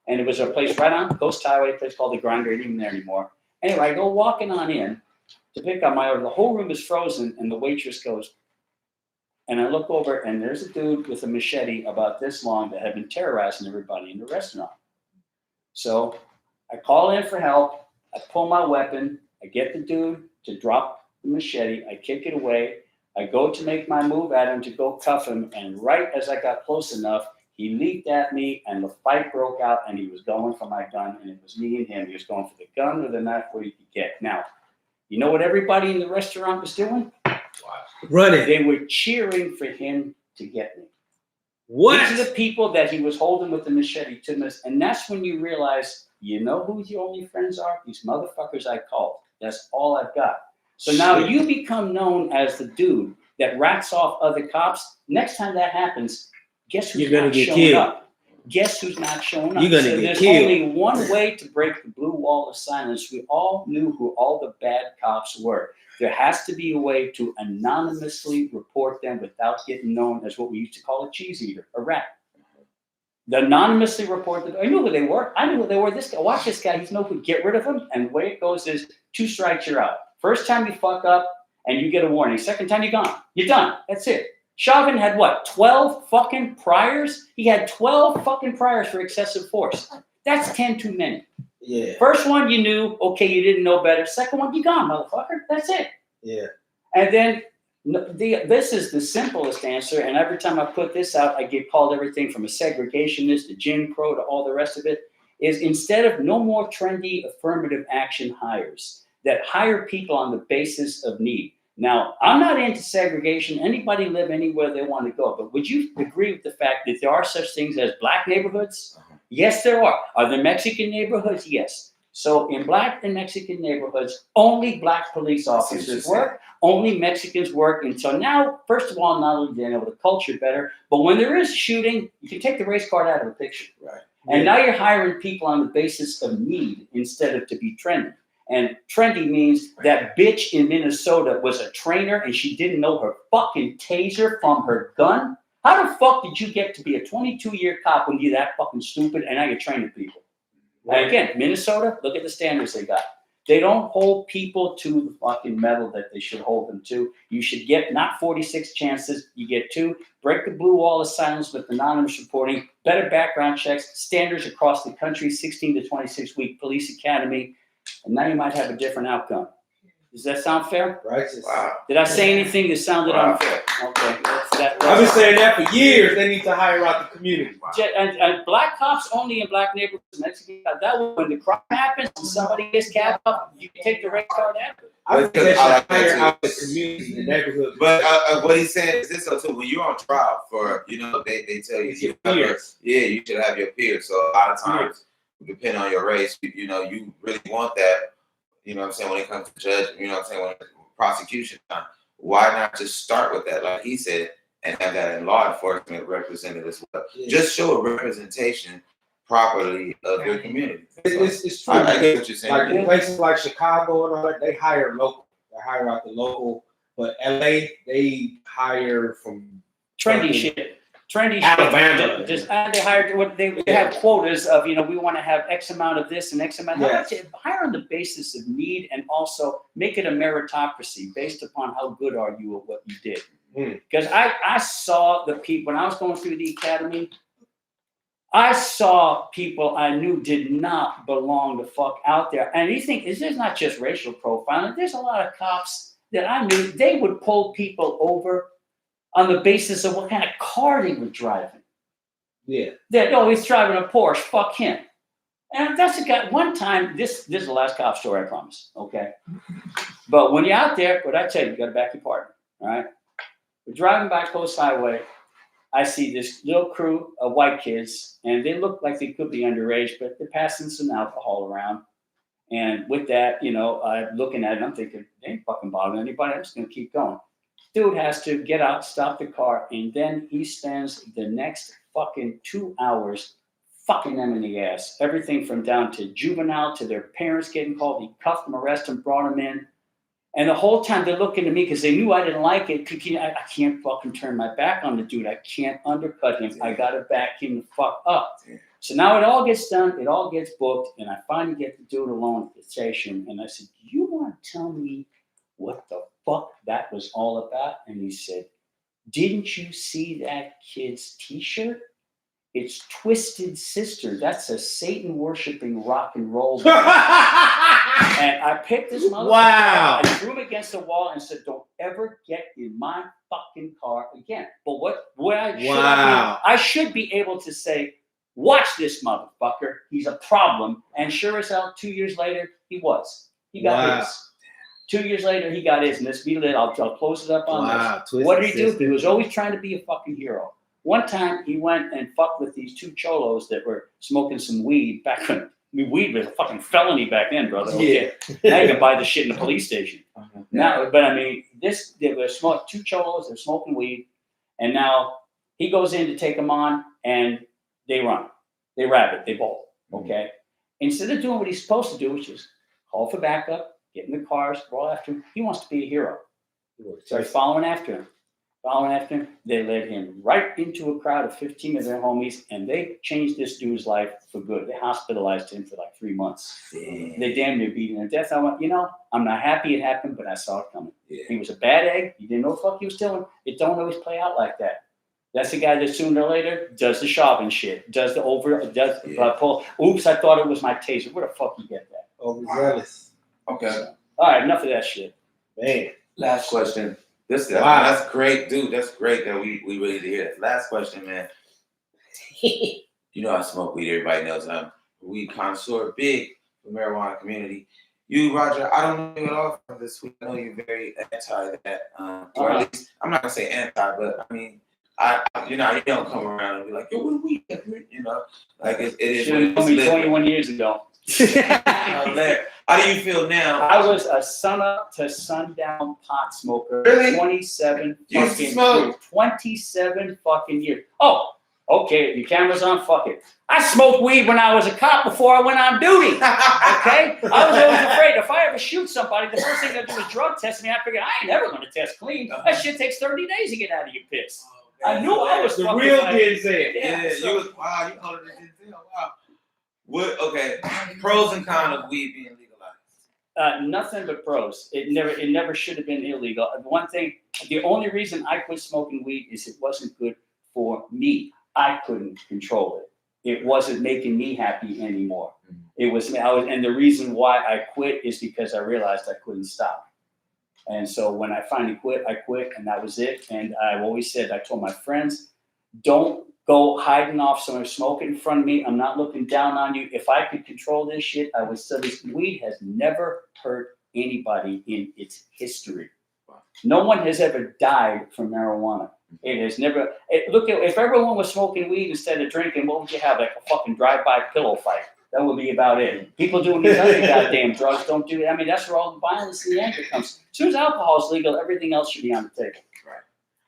And it was a place right on Coast Highway, a place called the Grinder, ain't even there anymore. Anyway, I go walking on in to pick up my order. The whole room is frozen, and the waitress goes, and I look over, and there's a dude with a machete about this long that had been terrorizing everybody in the restaurant. So I call in for help. I pull my weapon. I get the dude to drop the machete. I kick it away. I go to make my move at him to go cuff him. And right as I got close enough, he leaped at me and the fight broke out and he was going for my gun. And it was me and him. He was going for the gun or the knife where he could get. Now, you know what everybody in the restaurant was doing? Running. They were cheering for him to get me. What? These are the people that he was holding with the machete to us. And that's when you realize, you know who your only friends are? These motherfuckers I called. That's all I've got. So now you become known as the dude that rats off other cops, next time that happens, guess who's You're gonna not get showing killed. up? Guess who's not showing up? You're gonna So get there's killed. only one way to break the blue wall of silence. We all knew who all the bad cops were. There has to be a way to anonymously report them without getting known as what we used to call a cheese eater, a rat. The anonymously report them. I knew who they were. I knew who they were. This guy, watch this guy. He's no good. Get rid of him. And the way it goes is 2 strikes, you're out. First time you fuck up and you get a warning. Second time you're gone. You're done. That's it. Chauvin had what? 12 fucking priors? He had 12 fucking priors for excessive force. That's 10 too many. Yeah. First one you knew, okay, you didn't know better. Second one, you gone, motherfucker. That's it. Yeah. And then this is the simplest answer. And every time I put this out, I get called everything from a segregationist to Jim Crow to all the rest of it. Is instead of no more trendy affirmative action hires that hire people on the basis of need. Now, I'm not into segregation. Anybody live anywhere they want to go. But would you agree with the fact that there are such things as black neighborhoods? Yes, there are. Are there Mexican neighborhoods? Yes. So in black and Mexican neighborhoods, only black police officers work. Only Mexicans work. And so now, first of all, not only do they know the culture better, but when there is shooting, you can take the race card out of the picture. Right. And now you're hiring people on the basis of need instead of to be trendy. And trendy means that bitch in Minnesota was a trainer and she didn't know her fucking taser from her gun. How the fuck did you get to be a 22-year cop when you're that fucking stupid and now you're training people? Right. And again, Minnesota, look at the standards they got. They don't hold people to the fucking metal that they should hold them to. You should get not 46 chances, you get 2. Break the blue wall of silence with anonymous reporting, better background checks, standards across the country, 16 to 26 week police academy. And now you might have a different outcome. Does that sound fair? Righteous. Wow. Did I say anything that sounded unfair? Okay. I've been saying that for years. They need to hire out the community. And black cops only in black neighborhoods, Mexican. That way, when the crime happens and somebody gets capped up, you can take the red card after. I think they should I like that hire too. out the community, the neighborhood. But what he's saying is this though too. When you're on trial for, they tell you, Your peers. you should have your peers. So a lot of times, depending on your race, you really want that. You know what I'm saying? When it comes to judge, when it's prosecution time, why not just start with that, like he said, and have that in law enforcement represented as well? Yeah. Just show a representation properly of your community. It's true. I get what you're saying. Like in places like Chicago and all that, they hire local. They hire out the local. But LA, they hire from trendy shit. Trendy Alabama. Just they hired what they have quotas of, we want to have X amount of this and X amount. Yes. Hire on the basis of need and also make it a meritocracy based upon how good are you at what you did. Because I saw the people when I was going through the academy. I saw people I knew did not belong the fuck out there. And you think this is not just racial profiling. There's a lot of cops that I knew they would pull people over on the basis of what kind of car they were driving. Yeah. He's driving a Porsche, fuck him. And that's a guy, one time, this is the last cop story, I promise, okay? But when you're out there, what I tell you, you gotta back your partner, all right? We're driving by Coast Highway. I see this little crew of white kids, and they look like they could be underage, but they're passing some alcohol around. And with that, I'm looking at it, I'm thinking, they ain't fucking bothering anybody, I'm just gonna keep going. Dude has to get out, stop the car, and then he spends the next fucking 2 hours fucking them in the ass. Everything from down to juvenile to their parents getting called. He cuffed them, arrested them, brought them in. And the whole time they're looking at me because they knew I didn't like it. I can't fucking turn my back on the dude. I can't undercut him. I got to back him the fuck up. So now it all gets done. It all gets booked. And I finally get the dude alone at the station. And I said, you want to tell me what the fuck that was all about? And he said, didn't you see that kid's t-shirt? It's Twisted Sister. That's a Satan worshiping rock and roll band. And I picked this motherfucker. Wow. I threw him against the wall and said, don't ever get in my fucking car again. But I should be able to say, watch this motherfucker. He's a problem. And sure as hell, 2 years later, he was. He got his. 2 years later, he got his. And this be lit. I'll close it up on this. What did he do? He was always trying to be a fucking hero. One time, he went and fucked with these 2 cholos that were smoking some weed back when weed was a fucking felony back then, brother. Okay. Now you can buy the shit in the police station. Now, but I mean, they were two cholos, they're smoking weed, and now he goes in to take them on, and they run, they rabbit, they bolt. Okay, instead of doing what he's supposed to do, which is call for backup, get in the cars, roll after him, he wants to be a hero. So he's following after him. They led him right into a crowd of 15 of their homies, and they changed this dude's life for good. They hospitalized him for like 3 months. Damn. They damn near beat him to death. I went, I'm not happy it happened, but I saw it coming. Yeah. He was a bad egg. He didn't know what the fuck he was doing. It don't always play out like that. That's the guy that sooner or later does the shopping shit, does the pull. Oops, I thought it was my taser. Where the fuck you get that? Overzealous. Okay. All right, enough of that shit. Man. Last question. Wow. That's great, dude. That's great that we ready to hear that. Last question, man. You know I smoke weed. Everybody knows I'm a weed connoisseur, big for the marijuana community. You, Roger, I don't know you at all from this week. I know you're very anti that. Or at least, I'm not gonna say anti, but I mean, you don't come around and be like, yo, what do we get? Like it is. Should have told me 21 years ago. How do you feel now? I was a sun-up to sundown pot smoker. Really? 27 You used to fucking smoke? years. 27 fucking years. Oh, okay, your camera's on, fuck it. I smoked weed when I was a cop before I went on duty, okay? I was always afraid if I ever shoot somebody, the first thing they'll do is drug test me. I figured I ain't never gonna test clean. That shit takes 30 days to get out of your piss. I knew I was The fucking real like- Denzel. Yeah, so- you was wow. You older than Denzel. Wow. What? Okay. Pros and cons of weed being legalized. Nothing but pros. It never should have been illegal. One thing, the only reason I quit smoking weed is it wasn't good for me. I couldn't control it. It wasn't making me happy anymore. It was, and the reason why I quit is because I realized I couldn't stop. And so when I finally quit, I quit, and that was it. And I've always said, I told my friends, don't go hiding off somewhere, smoking in front of me. I'm not looking down on you. If I could control this shit, I would still. This weed has never hurt anybody in its history. No one has ever died from marijuana. It has never. Look at if everyone was smoking weed instead of drinking, what would you have? Like a fucking drive-by pillow fight. That would be about it. People doing these other goddamn drugs don't do it. I mean, that's where all the violence and the anger comes. As soon as alcohol is legal, everything else should be on the table.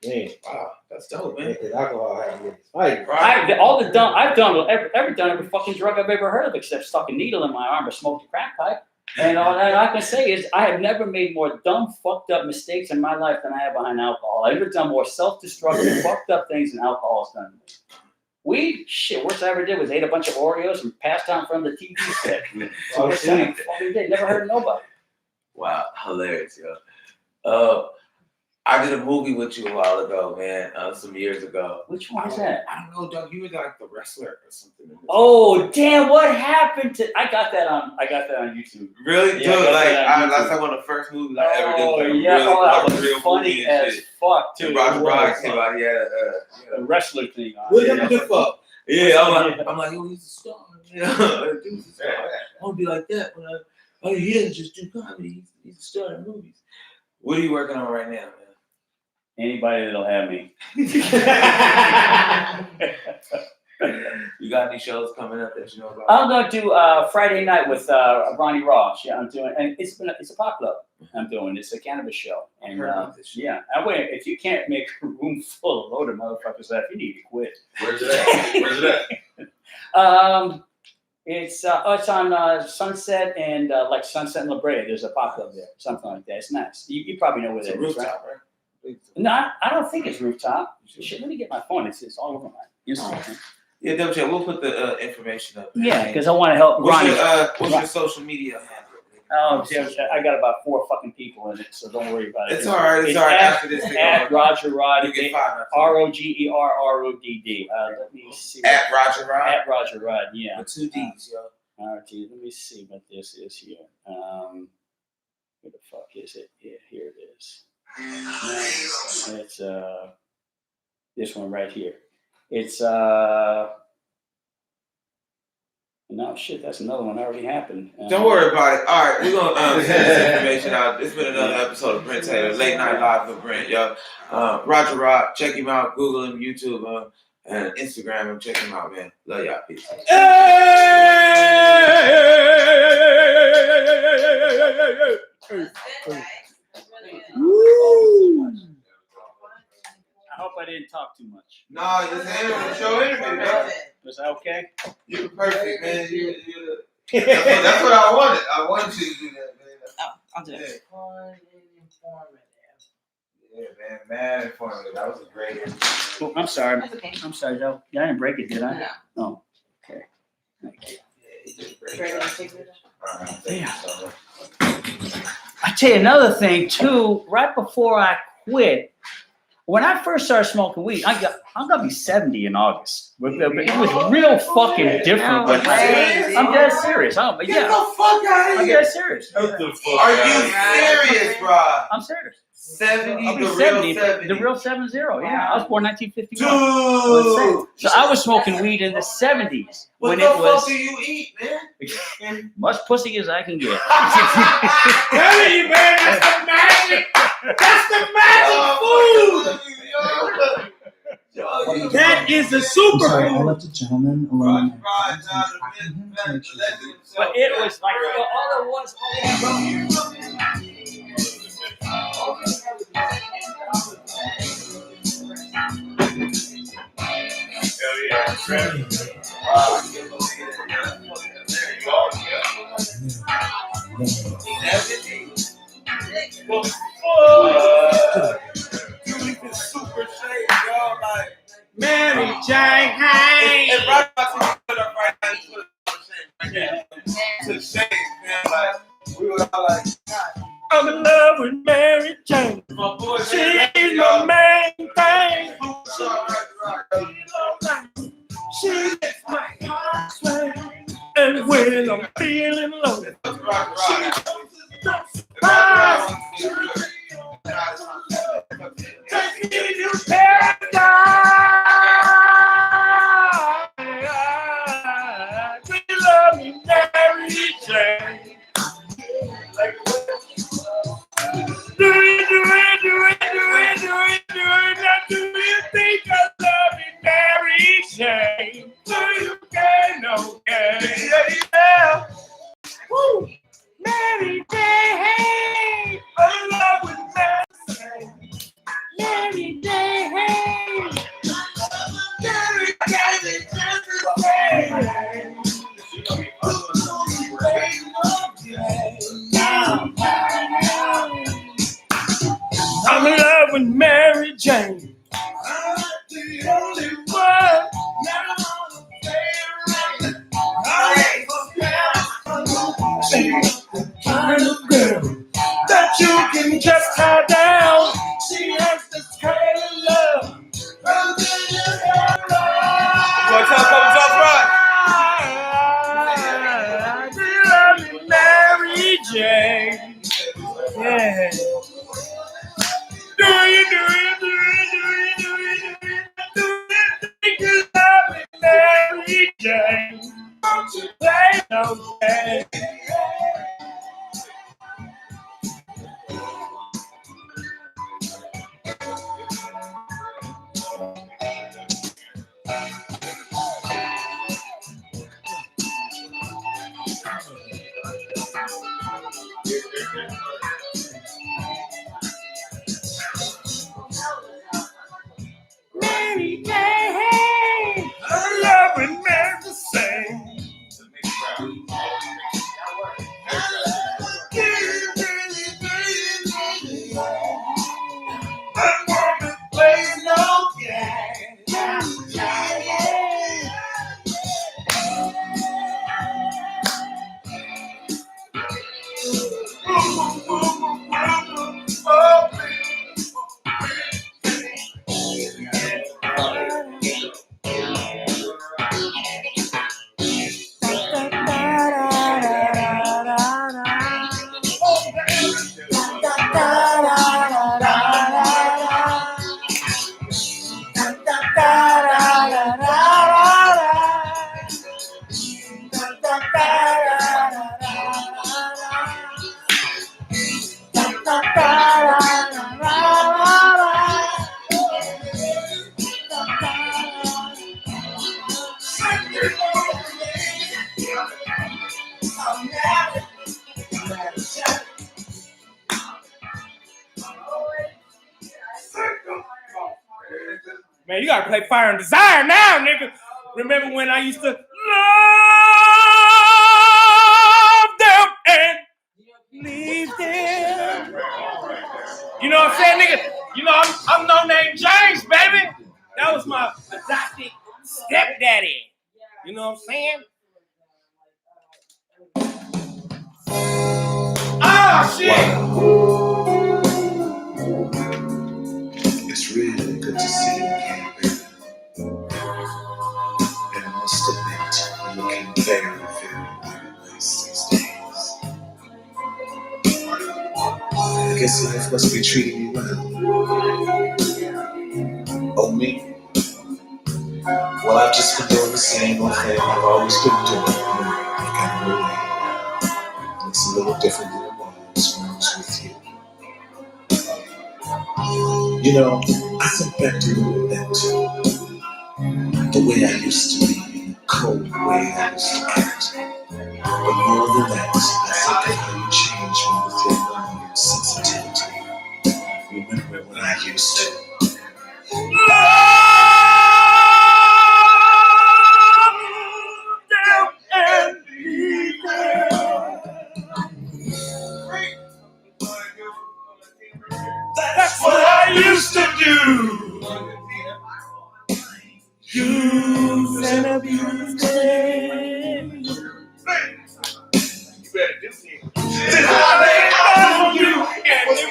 Man, Wow, that's dope, man. because alcohol has been fighting. Right. I've done every fucking drug I've ever heard of except stuck a needle in my arm or smoked a crack pipe. And all that I can say is I have never made more dumb, fucked up mistakes in my life than I have behind alcohol. I've never done more self-destructive, fucked up things than alcohol has done. Weed, shit, worst I ever did was ate a bunch of Oreos and passed out in front of the TV set. Oh, Worst shit. time I fucking did. Never heard of nobody. Wow, hilarious, yo. I did a movie with you a while ago, man. Some years ago. Which one is that? I don't know, Doug. You were like the wrestler or something. Oh damn! What happened to? I got that on YouTube. Really? Yeah, Dude, I got like that on that's YouTube. like one of the first movies I ever did. Oh Like, yeah, real, that like, was real funny movie and as shit. fuck too. And Roger It was Brock fun. came out. He had The wrestler thing on. William Defoe. yeah. I'm like, yo, he's a star. You know, dude's a star. I want to be like that. When he doesn't just do comedy. He's a star in movies. What are you working on right now, man? Anybody that'll have me. You got any shows coming up that you know about? I'm gonna do Friday night with Ronnie Ross. Yeah, I'm doing, and it's a pop club. I'm doing. It's a cannabis show, and Heard about this shit. yeah. I wait. If you can't make a room full of loaded motherfuckers left, you need to quit. Where's it at? Where's it at? It's on Sunset and like Sunset and La Brea. There's a pop club there, something like that. It's nice. You probably know where It's a that is, right? rooftop, right? No, I don't think it's rooftop. Shit, let me get my phone. It's all over my Instagram. Yeah, double check. We'll put the information up. Yeah, because I want to help What's Ronnie. what's your social media handle? Oh, yeah, I got about 4 fucking people in it, so don't worry about it. It's all right. It's all right. After this, thing At Roger Rod, you get 5 after. ROGERRODD. Let me see. At Roger Rod. At Roger Rod, yeah. With 2 D's, yo. Let me see what this is here. Where the fuck is it? Yeah, here it is. It's this one right here. It's no shit, that's another one that already happened. Don't worry about it. All right, we're gonna send this information out. It's been another episode of Brent Taylor, Late Night Live with Brent, yo. Roger Rod, check him out. Google him, YouTube, and Instagram him. Check him out, man. Love y'all. Peace. Hey! didn't talk too much. No, this ain't a show interview, bro. Was that okay? You're perfect, man. That's what I wanted. I wanted you to do that, man. Oh, I'll do it. Yeah. Fun and informative. Yeah, man, mad informative. That was a great interview. Oh, I'm sorry. That's okay. I'm sorry, Joe. Yeah, I didn't break it, did I? No. Oh, okay. Thank you. Yeah, you did great. Ready to take it? All right, thank you so much. I tell you another thing too. Right before I quit, when I first started smoking weed, I'm gonna be 70 in August. It was real fucking different. No way, I'm dead serious. But Get yeah, the fuck out of I'm here. dead serious. Are you serious, bro? I'm serious. 70, I'll be the 70, real 70. the real 70. Yeah, I was born 1951. Dude. So I was smoking weed in the 70s What when the it fuck was do you eat, man? much pussy as I can get. Telling you, man, that's the magic. That's the magic food. That is the I'm sorry, I superfood. left a gentleman alone and I was tracking him to make sure that he was But it was like all it was. Mary Jane, hey. If Rock Bottom put up right now, you put up right there. To shame, man. Like, we were all like, I'm in love with Mary Jane. my boy, She's my main thing. She makes my heart sway. And when I'm feeling low, take me to paradise. We love me, Mary Jane. Do it. Now do you think I love you, Mary Jane? Do you get okay? Yeah. Woo. Mary Jane. I'm in love with Mary Jane. Mary Jane. Mary Jane. I'm in love with Mary Jane. I'm the only one. Kind of girl that you can just tie down. She has this kind of love. Mary Jane. Yeah. Do you think you love me, Mary Jane? Don't you play no game? Man, you gotta play Fire and Desire now, nigga. Remember when I used to love them and leave them? You know what I'm saying, nigga? You know, I'm No Name James, baby. That was my adopted stepdaddy. You know what I'm saying? Oh, shit. It's really good to see you again, baby. And I must admit, you're looking very, very nice these days. I guess life must be treating you well. Oh, me? Well, I've just been doing the same old thing I've always been doing. I've gotten away. It's a little different than it was when I was with you. You know, I think back to the way I used to be, and the cold way I used to act. But more than that, I think of how you changed me with your love and sensitivity. Remember when I used to That's what I used to do. Use and abuse them. You better do it. Then I lay on you and you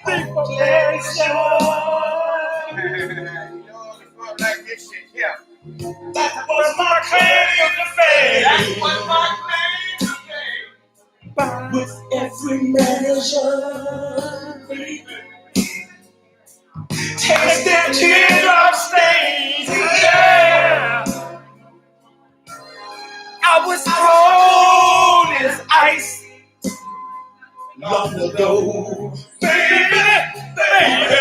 pray for pleasure. Like this shit, yeah. That was my claim to fame. That was my claim to fame. With every measure, taste their teardrop stains. Yeah, I was cold as ice long ago, baby, baby.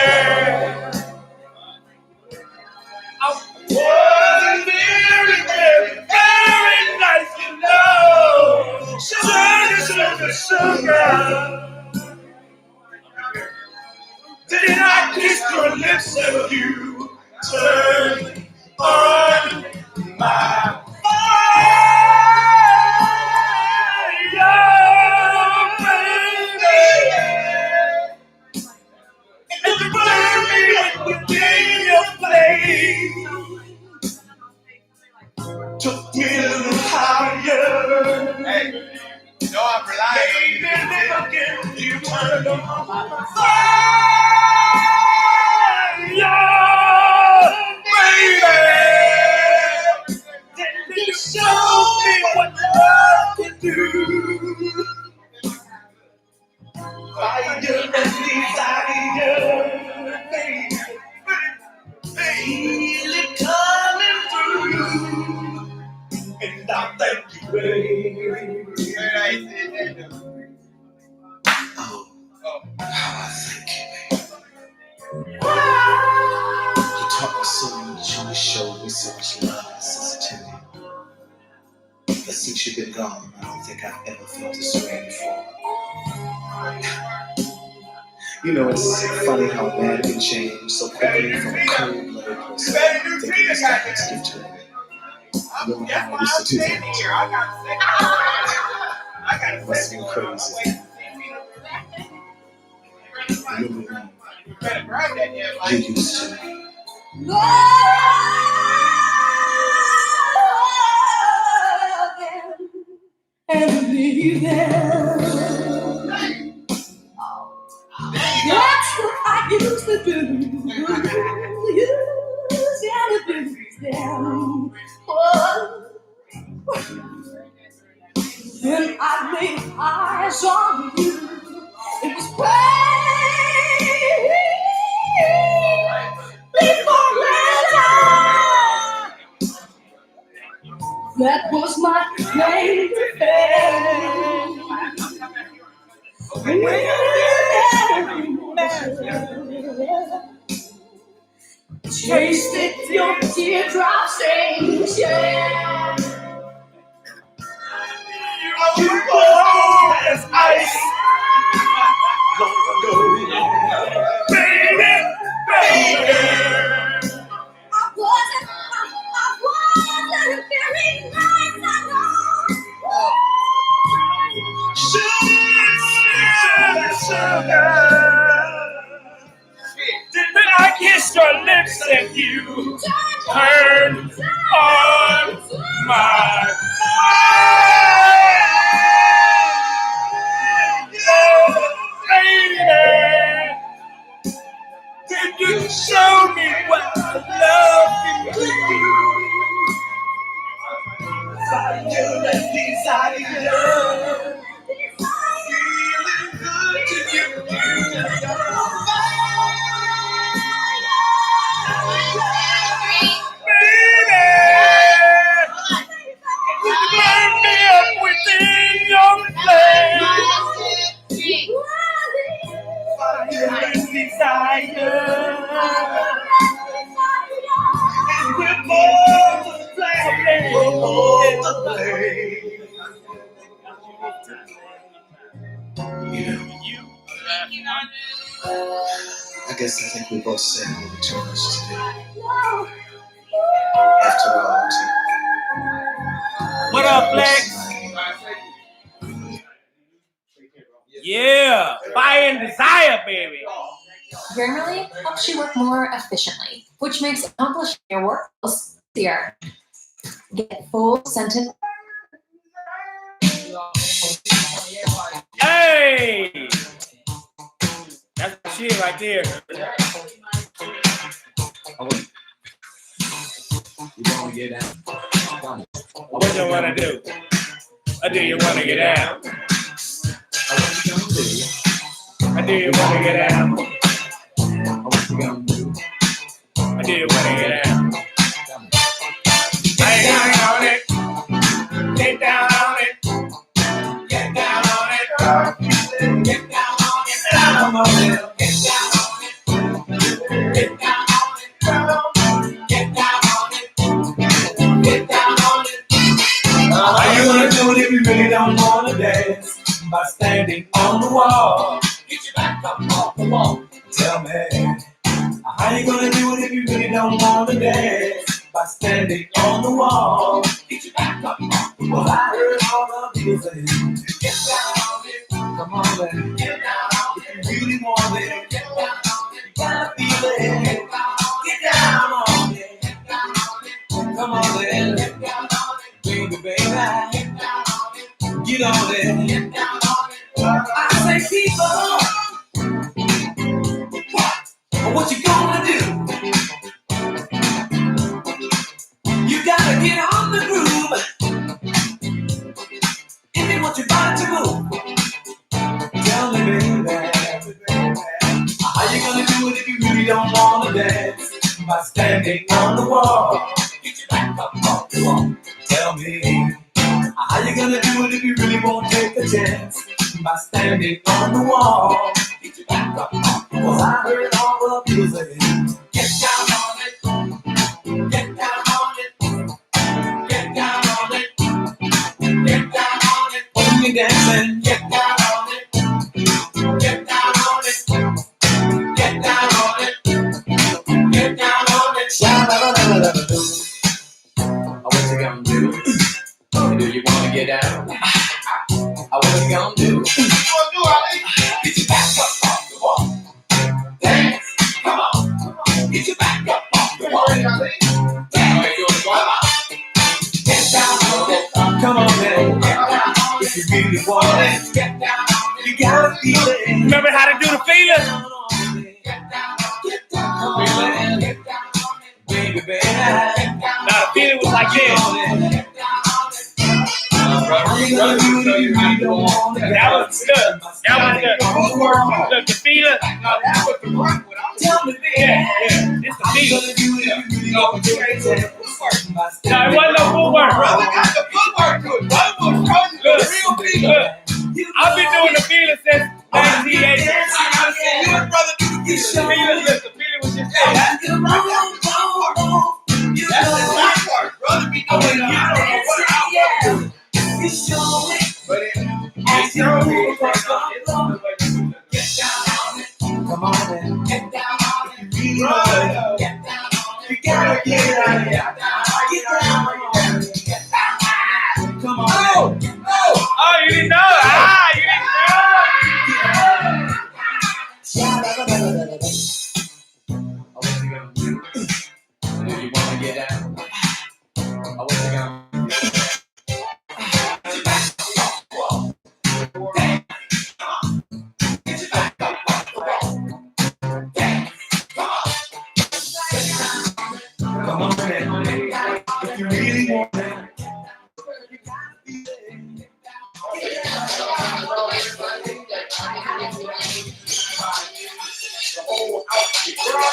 I was very, very, very nice, you know. Sugar, sugar, sugar. Did I kiss your lips and you turned on my fire, baby? And you burned me within your flame. Took me a little higher. Hey, you know I'm relying on you. Again, you turned on my fire, baby. Then you showed me what love can do. Fire and desire, baby. Feel it coming through, and I thank you, baby. oh, how I thank you, baby. You taught me so much, and you showed me so much love and sensitivity. But since you've been gone, I don't think I've ever felt this way before. You know, it's funny how a man can change so quickly from a cold-blooded person thinking he's got next gift to him. I don't know how I used to do that. It must have been crazy. Remember when you used to. And leave them. That's what I used to do. Use and abuse them. Oh. Then I laid eyes on you. It was pain forever. That was my claim to fame. Tasted your teardrop stains, yeah. You were cold as ice long ago, baby, sugar. Then I kissed your lips and you turned on my mind. Lady, did you show me what love can do? Fire and desire, feeling good to you. Baby, burn me up within your flame. Fire and desire, and we're both the I guess I think we both said what we told us to do. After all, What up, Flex? Yeah, fire and desire, baby. Grammarly helps you work more efficiently, which makes accomplishing your work easier. Get full sentence. Hey! That's the shit right there. you want to get out. What you want to do? Or do you want to get out? What you gonna do? Or do you want to get out? What you gonna do? Or do you want to get out? Lay down on it. Get down on it. Get down on it. Get down on it. Down on it. Get down on it. Get down on it. Get down on it. Get down on it. How you gonna do it if you really don't wanna dance? By standing on the wall. Get your back up off the wall. Tell me, how you gonna do it if you really don't wanna dance? By standing on the wall. Get your back up off the wall. I heard all of you say, get down on it. Come on, then. Get down on it. If you really want it, get down on it. You gotta feel it. Get down on it. Get down on it. Come on, then. Get down on it. Baby, baby. Get down on it. Get on it. Get down on it. I say, people, what you gonna do? You gotta get on the groove if you want your body to move. Tell me, baby, how you gonna do it if you really don't wanna dance? By standing on the wall. Get your back up off the wall. Tell me, how you gonna do it if you really won't take a chance? By standing on the wall. Get your back up off the wall. I heard all of you say, get down on it. Get down on it. Get down on it. Get down on it. When you're dancing, get down on it. Get down on it. Get down on it. Get down on it. Sha-la-la-la-la-la-la. What you gonna do? Do you wanna get down? What you gonna do? What you gonna do, Ali? Get your back up off the wall. Dance, come on. Get your back up off the wall. Dance, come on. Get down on it. Come on, man. If you really want it, get down on it. You gotta feel it. Remember how to do the feeling? Get down on it. Get down on it. Baby, baby. Now the feeling was like this. That was good. That was good. Look, the feeler. Tell me, yeah. It's the feeler. No, it wasn't no footwork. Brother got the footwork good. Brother was talking to the real feeler. I've been doing the feeler since 1980. You and brother do the feeler. Look, the feeler was just there. That's the right part. Brother be doing it. You show it, but as you get down on it. Come on, man. Get down on it. You really want it. Get down on it. You gotta get it out of here. Get down on it. Get down on it. Come on, man. Oh, you didn't know? You didn't know?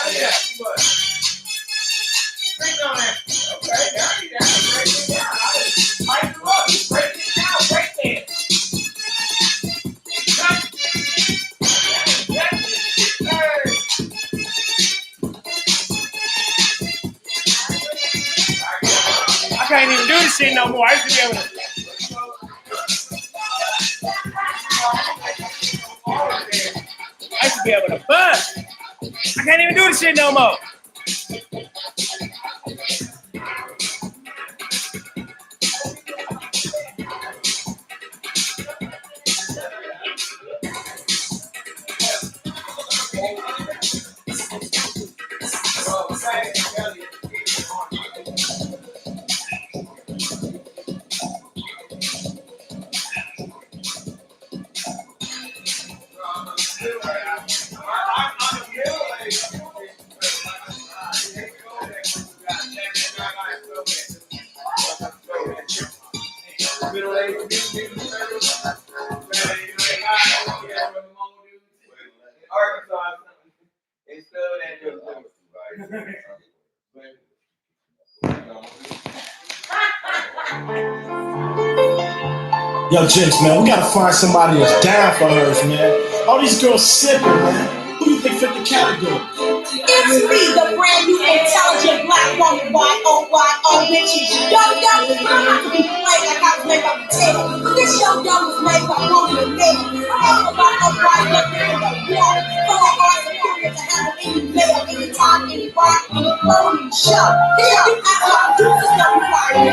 I can't even do this shit no more. I used to be able to. I used to be able to bust. I can't even do this shit no more. Yo, Jinx, man, we gotta find somebody that's down for hers, man. All these girls sipping, man. Who do you think fit the category? It's me, the brand new intelligent black woman, Y-O-Y-O, bitches. Yo, I'm not to be played like I was made by the tail. This show was made by woman and me. I'm all about a white looking in the wall. Full of hearts and curious to have any male, any time, any rock, any flow, any show. Yeah, I do this stuff before I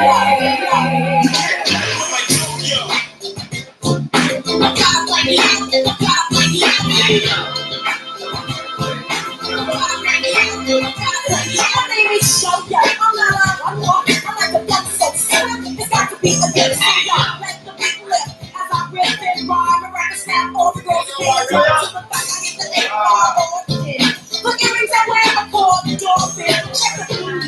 my name is Shoya. I'm not a one-walk. I like the blood so slim. It's got to be a good thing. Let the big lip as I rip and rhyme. A record snap all the girls get to the back. I get the name all the look earrings I wear, I call the dolphin. Check the food.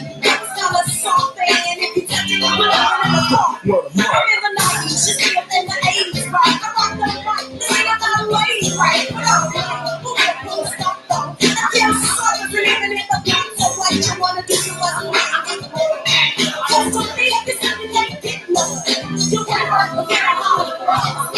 Smell a salt fan. If you touch it, I'm in the car. I'm in the 90s, just be up in the 80s, right? I rock the mic. This ain't about a lady, right? But I'm who can pull a stop though? I can't suck if you're living in the block. So what you wanna do to us? Just to me, this is the day to get love. You can't hurt me, get a holler for us.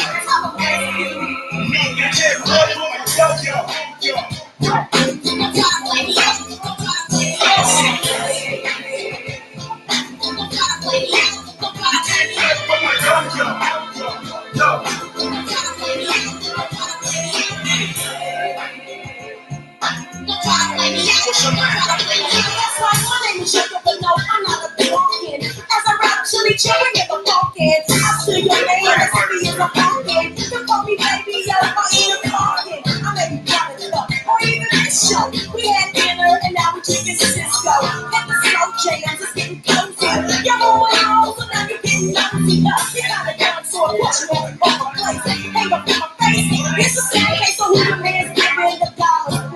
Chili chili in the pumpkin. I still your name, recipe in the pumpkin. You call me baby, yo, I eat a pumpkin. I may be proud of stuff, or even this show. We had dinner and now we drinking Cisco. Got the slow jams, it's getting cozy. You're going home, so now you're getting nosy. Get out of town, so I put you on my place. Hang up in my face. It's the same case, so who the man's giving the dollars?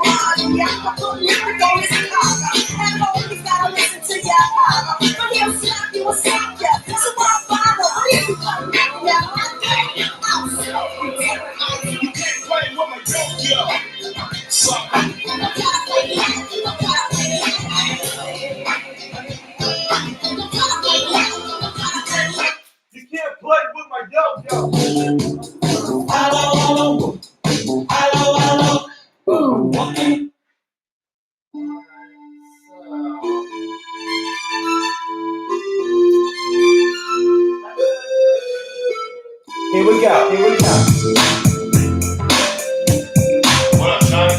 Yeah, I put lipstick on his collar. And always gotta listen to your father. But he'll slap you or slap you. So why bother? But if you come back now, I'll slap you. You can't play with my dope, yo. You can't play with my yo-yo. Hello, hello, hello. Here we go. What up, Johnny?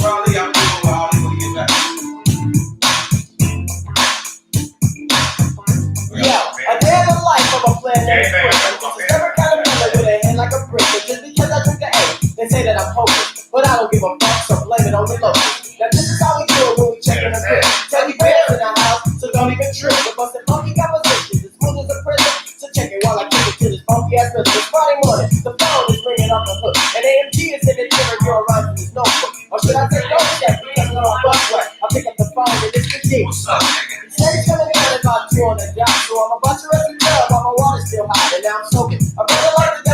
Raleigh, I'm doing Raleigh when you get back. Yo, a day in the life of a player named Chris. Never kind of miller with a hand like a brick. But just because I drink the A, they say that I'm hopeless. But I don't give a fuck, so blame it on the local. Now this is how we do it when we check in the crib. Teddy bears in the house, so don't even trip. The busted funky compositions, as smooth as a prison. So check it while I kick it to this funky ass rhythm. It's Friday morning, the phone is ringing off the hook. And AMG is in the gym if you're around in this notebook. Or should I say don't check because I'm on bus right. I'll pick up the phone and it's the G. What's up, nigga? He said he's coming in at about 2 on the dot. So I'm about to rest the club while my water's still hot and now I'm soaking. I better like the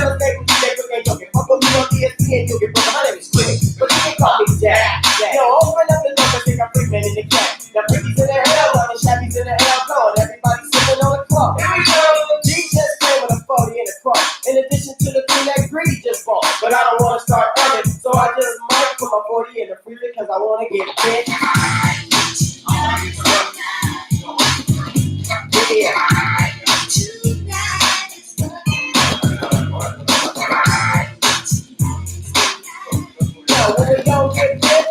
G just came with a 40 in the car. In addition to the thing that Greedy just bought. But I don't want to start earning, so I just might put my 40 in the freezer because I want to get big. Yeah. Yo, when we gon' get big?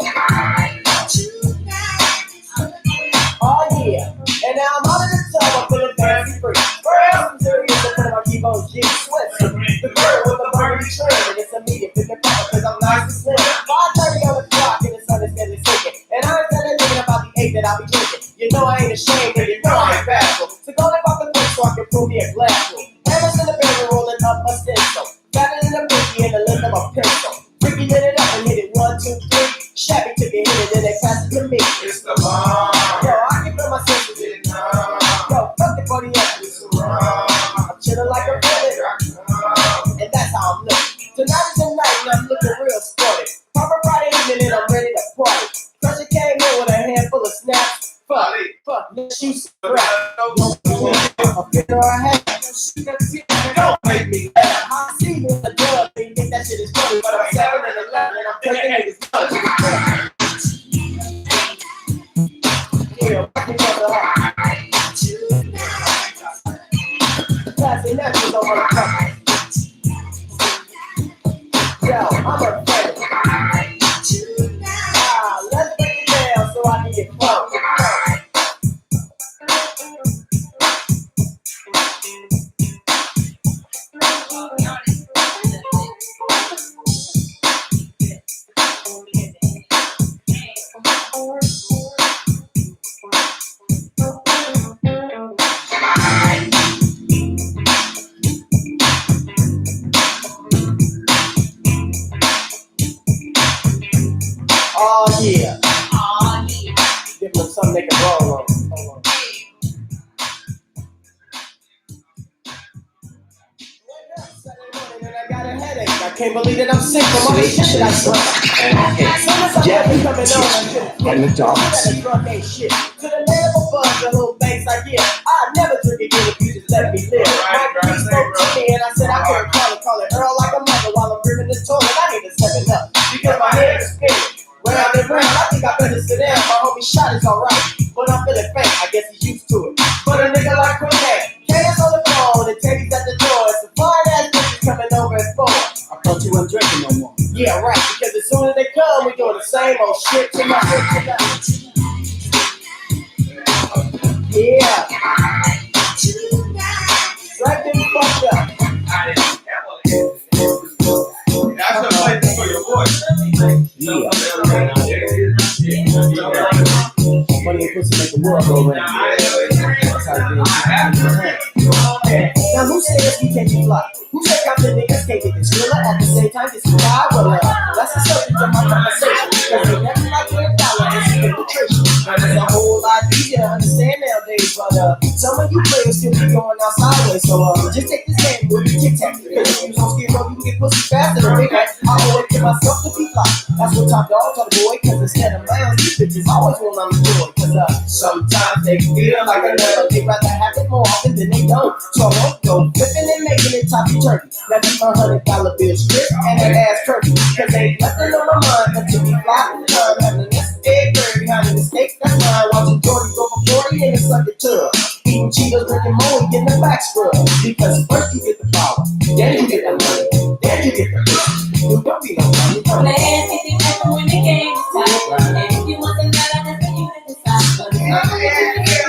Oh yeah. And now I'm out of the tub, I'm feeling fancy free. First, I'm serious, I'm putting my keep on G Swift. The girl with the burgundy trim, and it's immediate, picking up because I'm nice and slim. 5:30 on the clock, and the sun is steadily sinking. And I ain't telling nigga about the 8 that I'll be drinking. You know I ain't ashamed, and you know I ain't bashful. So go and pop the thing so I can prove me a glassful. Hammers in the bedroom, rolling up a stencil. Got it in a Mickey and the lip of a pencil. Ricky lit it up and hit it 1, 2, 3. Shabby took a hit and then they passed it to me. It's the bomb. Yo, I can feel my senses. Yo, fuck the 40 I'm chilling like a rabbit. And that's how I'm looking. Tonight is the night and I'm looking real sporty. Papa Friday evening and I'm ready to party. Cause it came in with a handful of snaps. Fuck, let's shoot some rap. A fit or a hat. Don't make me laugh. I see you in the club and you think that shit is funny. But I'm 7 and 11 and I'm taking niggas nuts. Yeah, fucking up the heart. Passing that shit on my cup. Yo, I'm a fan. Let's break it down so I can get fucked. Oh yeah. Give them something they can roll on. Hold on. And I got a headache. I can't believe that I'm sick from all the shit that I drank. Jackie, and the dogs. Shit. To the man of a buzz, the little things I get. I'd never drink again if you just let me live. My priest spoke to me and I said I couldn't call it Earl like a mother while I'm gripping the toilet. I need to 7 up because my head is spinning. Round and round, I think I better sit down. My homie shot is alright, but I'm feeling faint. I guess he's used to it. But a nigga like Quinette, K's on the phone and Teddy's at the door. It's a fine ass bitch coming over at 4. I thought you weren't drinking no more. Yeah, right, because as soon as they come, we doing the same old shit to my yeah. Right then fucked up. That's the place for your voice. Yeah. Money and pussy make the world go round. That's how it is. Now who says we can't be fly? Who said the niggas can't get this real at the same time? It's fly. Well, that's the subject of my conversation. Cause they never like $1 is penetration. And it's a whole lot easier to understand nowadays. But some of you players still be going out sideways. So just take this game with your tic-tac. Cause if you don't skip up, you can get pussy faster than big man. I owe it to myself to be fly. That's what top dogs are, boy. Cause instead of males, these bitches always want to enjoy. Cause sometimes they feel like a nut. They rather have it more often than they don't. So I won't go flipping and making it topsy-turvy. Now keep my $100 bill strip and that ass curvy. Cause ain't nothing on my mind but to be fly from the club. Having the next egg curvy, having the steak, that's mine. Watching Jordan go for 40 in the Sunday tub. Eating Cheetos, drinking more and getting the back scrub. Because first you get the power, then you get the money, then you get the pussy. You don't be no money. Players get together when the game is tight. And if you want the night, I just you to decide. But it's not the way you get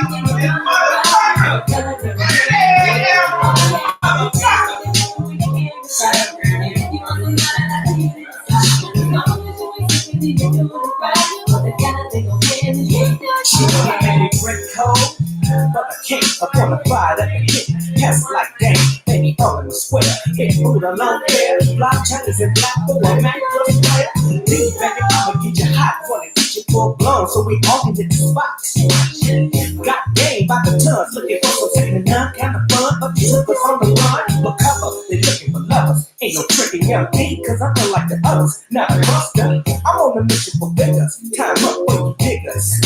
she don't make me break cold, but I can't. I'm on the fire that can hit. Pass like that, baby, all in the square. Hit food alone there. Block challenge and block the one man just player. Lean back and I'ma get you hot. Wanna get you full blown so we all can hit the spots. Got game by the tons, looking for some second none. Kind of fun, but you took us on the run. But cover, they looking for lovers. Ain't no tricking young me, cause I'm not like the others. Not a buster, I'm on a mission for figures. Time up when you dig us.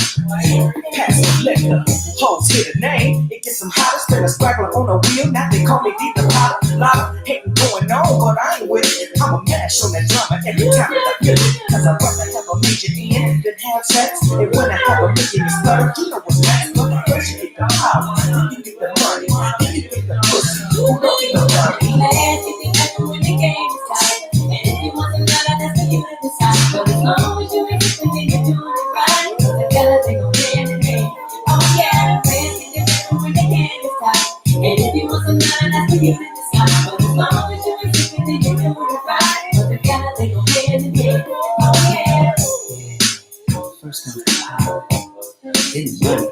Pass the liquor, hoes hit a name. It gets some hotter, spin a scraggler on a wheel. Now they call me Deep the Potter. Lot of hating going on, but I ain't with it. I'm a mash on that drama every time that I feel it. Cause I'd rather have a major in than have sex. And when I have a million to stutter, you know what's next. But first you get the power, then you get the money, then you get the pussy. Who don't get no money? Last, if you ever win the game, it's tight. And if you want some love, that's for you to decide. But as long as you ain't different, then you're doing it right. Together they go hand in hand. Oh yeah, friends, if you ever win the game, it's tight. And if you want some love, that's for you to decide. But as long as you ain't different, then you're doing it right. Together they go hand in hand. Oh yeah. First comes the power, then the money.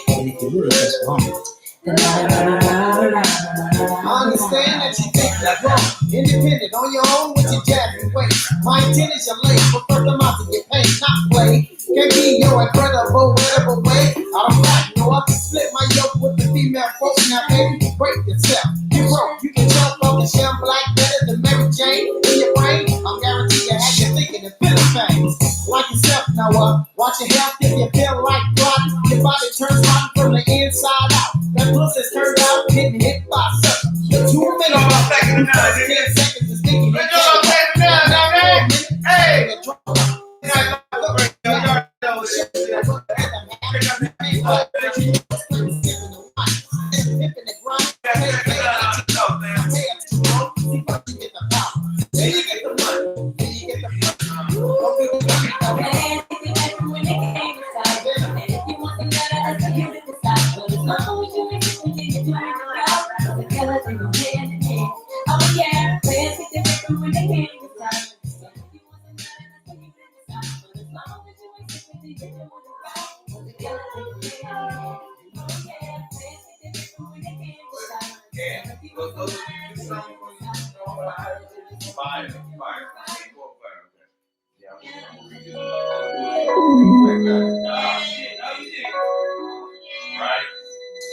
And if you really just want it, then I understand that you think you're wrong. Independent on your own with your jazzy ways. My intent is your lane, but first I'm out to get paid, not play. Can't be your incredible, whatever way. I don't rap, no, I can split my yoke with the female folks. Now, baby, break yourself. You broke, you can jump off the shell black better than Mary Jane. In your brain, I'm guaranteed to have you thinking and feeling things. Like yourself, now watch your health if you feel like blood. Your body turns rotten from the inside out. That pussy's turned out, getting hit by sucker. The 2 minutes, 10 seconds is thinking. Hey!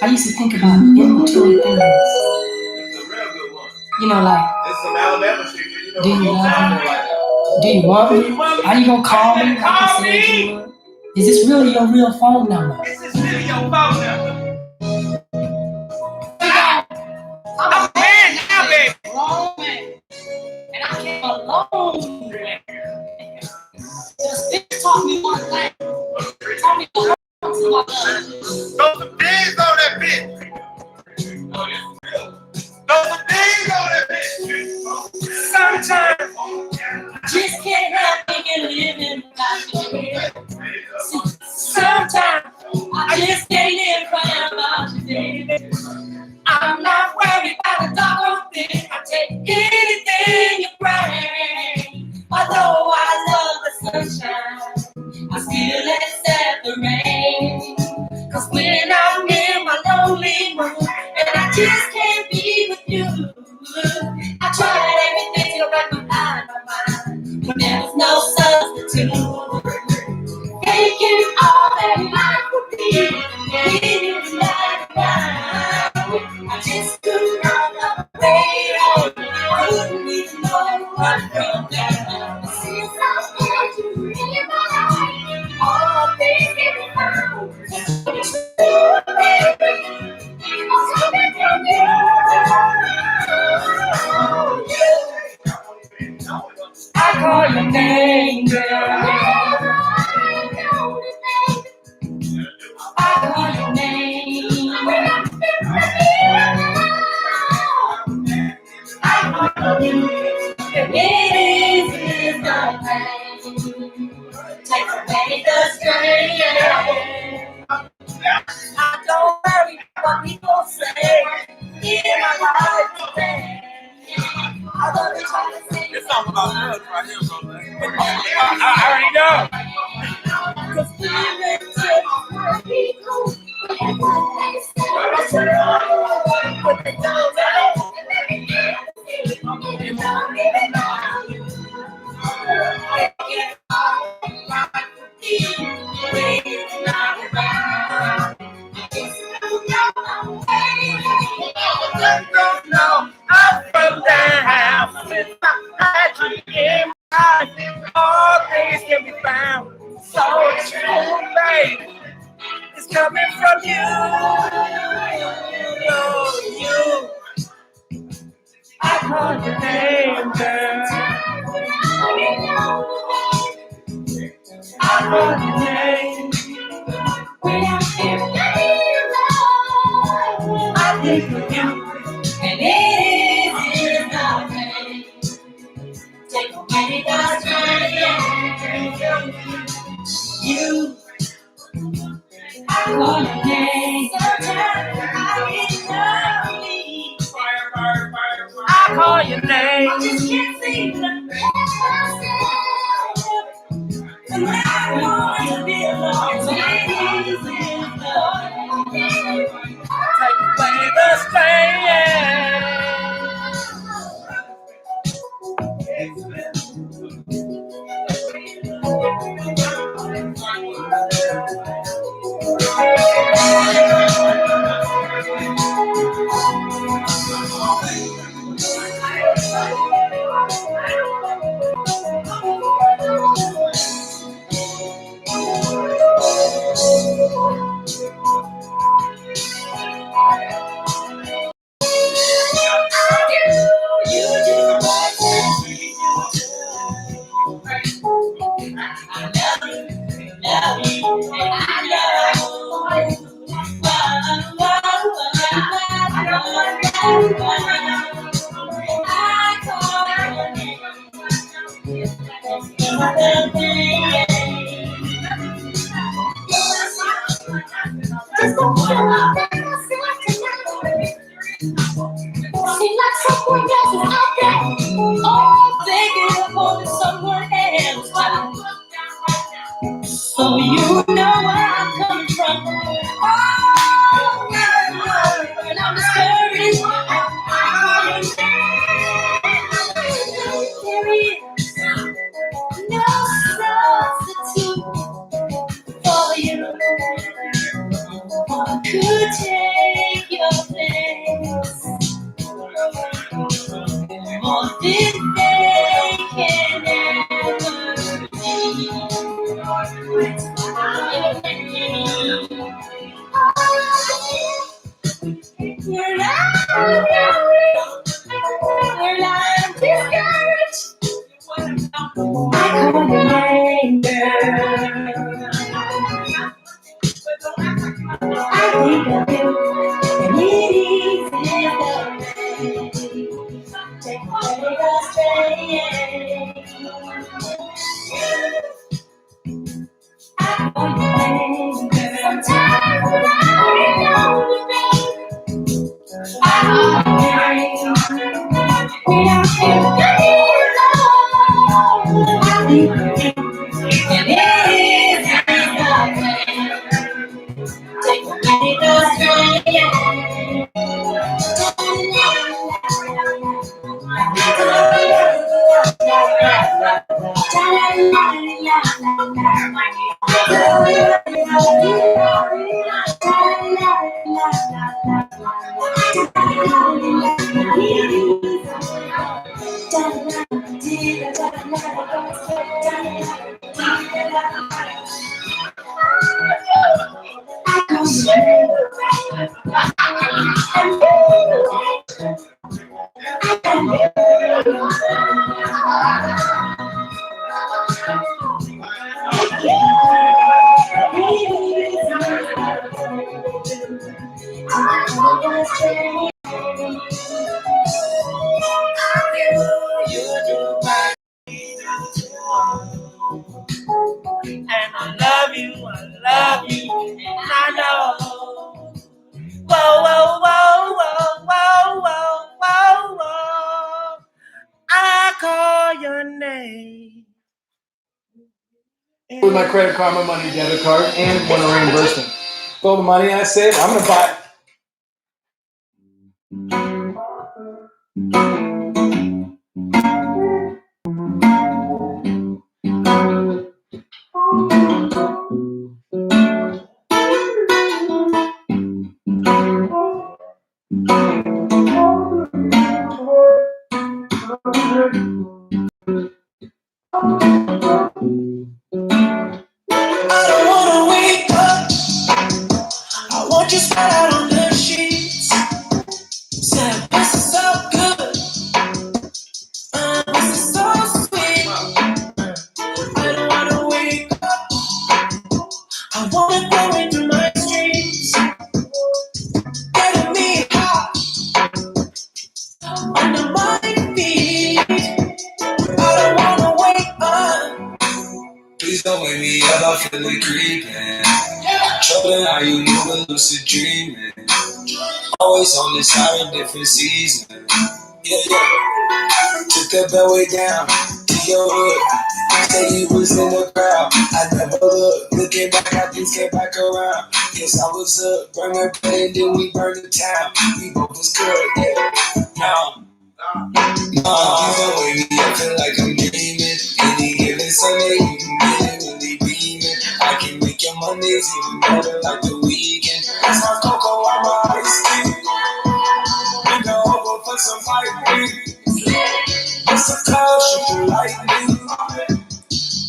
I used to think about in between things. You know, like, do you love me? Do you want me? Are you gonna call me like you said you would? Is this really your real phone number? Is this really your phone number? I'm a man now, baby. Grown man. And I came alone. Just bitch taught me one thing. Taught me to hold on to my love. Throw some D's on that bitch. Throw some D's on that bitch. Sometimes I just can't help thinking living without you. See, sometimes I just can't live without you, baby. I'm not worried about a dog thing. I take anything you bring. Although I love the sunshine, I still accept the rain. Cause when I'm in my lonely mood and I just can't be with you, I tried everything to wrap my mind, but there was no substitute. Taking all that life would be, living life now. I just couldn't run away, couldn't even know what from there. Since I had you in my life, all things can be found. I call your name, girl. I call your name. I call you. It is the pain. Take away the strain. I don't worry what people say in my life today. I love it trying to say this song about love right here, bro. I already know. cause we're just people. But they don't know. They don't even know. I'm from down since I had you in my life. All things can be found. So true, baby. coming from you. Oh, you. I call your name, girl. I call your name. I think of you. And it is nothing. Take away the strain. You, I call your name. Sometimes I get lonely. I call your name. I just can't seem to help myself. And I want to be alone. So it is nothing. Take away the strain. Seems like someone else is out there. Oh, thinking of holding someone else down. So you know where I'm coming from. Oh, and I'm discouraged. There is no substitute for you. Or could take your place. More than they can ever be. You're not discouraged. I call your name, girl. I think of you, and it is take away the strain. I call your name, girl. Sometimes I know the name. I call your name. Without you, I think of you, and it is nothing. Take away the strain. And I love you, and I know. Whoa, whoa, whoa, whoa, whoa, whoa, whoa, whoa. I call your name. With my Credit Karma Money debit card and want a reimbursement. With all the money I saved, I'm gonna buy. I don't wanna wake up I feel it creeping. Trouble how you move a lucid dreaming. Always on this side of different seasons. Yeah, yeah. Took that beltway down to your hood. Said you was in the crowd. I never looked. Looking back, I just came back around. Guess I was up. Burn her bed, then we burned the town. We both was good, yeah. No. Baby, I feel like I'm dreaming. Any given Sunday, you can get it really beaming. I can make your Mondays even better like the weekend. That's my cocoa, I'm a iced tea. We go over for some fighting. It's a cloud, shoot lightning.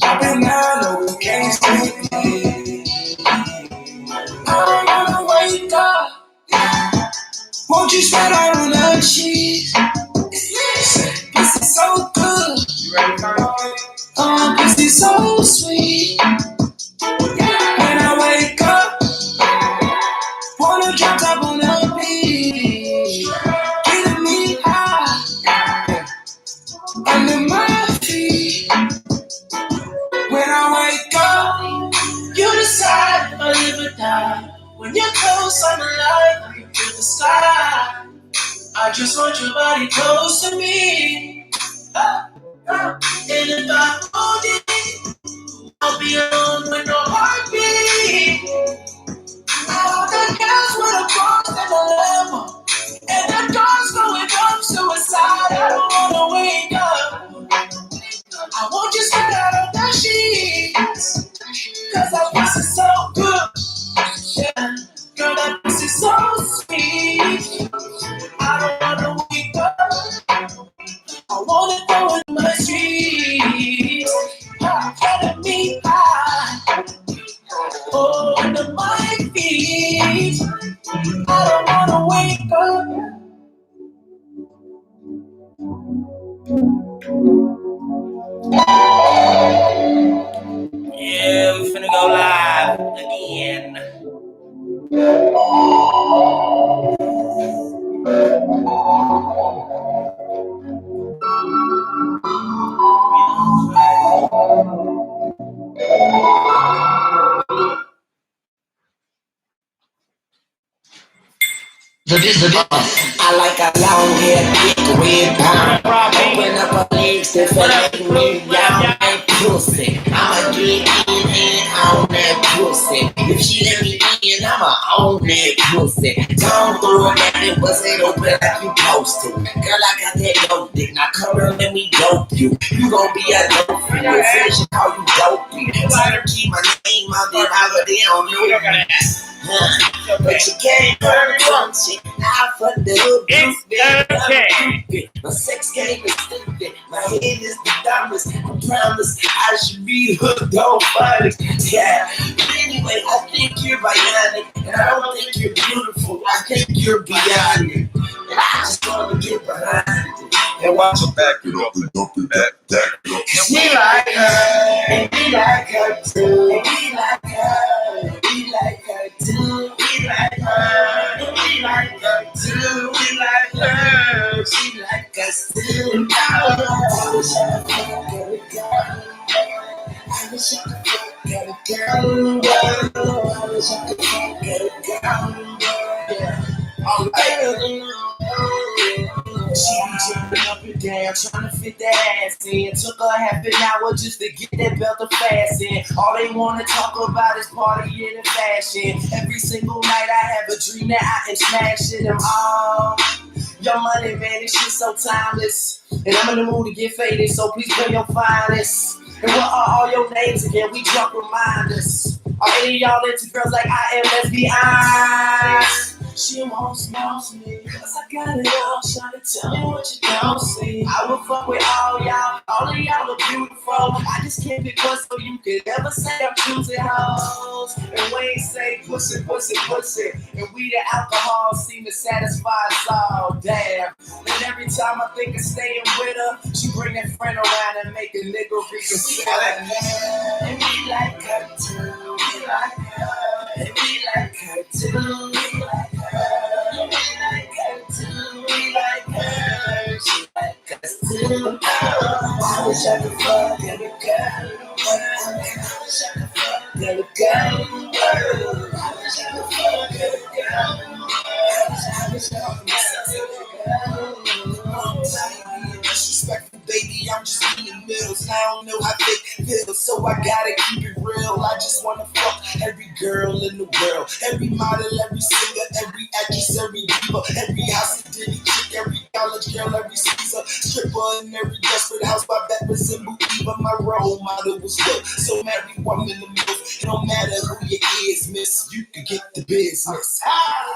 I've been down, no, we can't sleep. I don't wanna wake up. Won't you spread out on the sheets? This is so good. Oh, this is so sweet. When I wake up, wanna drop top on the beat. Getting me high under my feet. When I wake up, you decide if I live or die. When you're close, I'm alive. I can feel the sky. I just want your body close to me. And if I hold it, I'll be alone with no heartbeat. All the girls with a cross and a level, and the doors going up suicide. I don't wanna wake up. I want you straight out of the sheets, 'cause that pussy is so good. Yeah, girl, that pussy is so sweet. I don't wanna wake up. I wanna go in my streets. Telling me high. Oh, under my feet. I don't wanna wake up. Yeah, we finna go live again. I like a long hair, thick red pound. Open up her legs and make me down that pussy. I'ma get in on that pussy. If she let me in, I'ma own that pussy. Don't throw it at me, bust it open like you supposed to. Girl, I got that dope dick. Now come here, let me dope you. You gon' be a dope freak. We'll finish it, call you dopey. Try to keep my name out there, but they don't know me. But you can't burn the function. I fuck the hood. It's okay. My sex game is stupid. My head is the dumbest. I promise I should be hooked on fighters. Yeah. But anyway, I think you're bionic. And I don't think you're beautiful. I think you're beyond it. And I just wanna get behind it. And watch her back it up and dump it back it up. And we like her. And we like her too. And we like her. We like her too. We like her. And we like her too. We like her. She like us too. I wish I could fuck every girl. I wish I could fuck every girl. I wish I could fuck every girl. Yeah. She be jumping up and down, trying to fit that ass in. Took her half an hour just to get that belt to fasten. All they wanna talk about is partying and fashion. Every single night I have a dream that I am smashing them all. Your money, man, this shit so timeless. And I'm in the mood to get faded, so please bring your finest. And what are all your names again? We drunk reminders. Are any of y'all into girls like I am? Let's be honest. She won't smoke me, 'cause I got it all. Trying to tell me what you don't see. I will fuck with all y'all. All of y'all are beautiful. I just can't pick one so you can never say I'm choosing hoes. And Wayne say pussy, pussy, pussy. And we the alcohol seem to satisfy us all. Damn. And every time I think of staying with her, she bring that friend around and make a nigga reconsider. And we like her too. We like her. And we like her too. We like her. We like her too. We like her. She like us too. I wish I could fuck every girl. I wish I could fuck I don't know how they feel, so I gotta keep it real. I just wanna fuck every girl in the world, every model, every singer, every actress, every diva, every house and ditty chick, every college girl, every Caesar, stripper, in every desperate house by that resemble even my role model was good. So marry woman in the middle, it don't matter who you is, miss, you can get the business.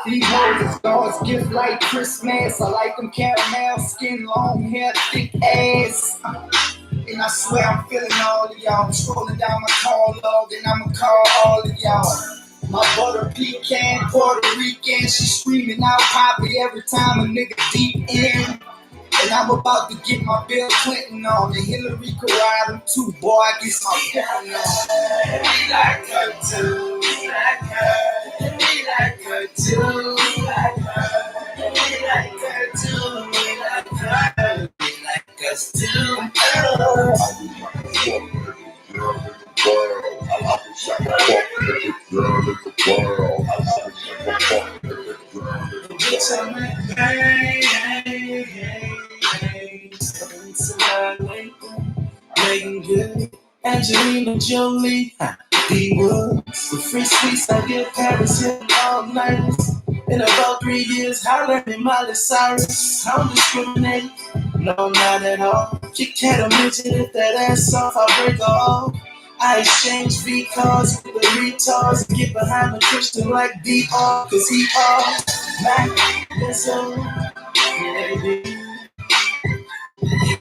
These hoes is God's gift like Christmas. I like them caramel skin, long hair, thick ass. And I swear I'm feeling all of y'all. I'm scrolling down my call log and I'ma call all of y'all. My butter pecan, Puerto Rican, she screaming out Poppy every time a nigga deep in. And I'm about to get my Bill Clinton on, and Hillary could ride him too, boy. I get my pen on. We like her too, we like her. We like her too, we like her. We like her too, we like her. We like us too. Megan Good, Angelina Jolie, D-Woods, the free sweets I get Paris hitting all night. In about 3 years, holler at me, Miley Cyrus. I don't discriminate, no, not at all. Kick cat a midget, if that ass off, I break her off. I exchange V-cars with the retards and get behind the Christian like D.R. Cause he all Mac, Lizzo, baby.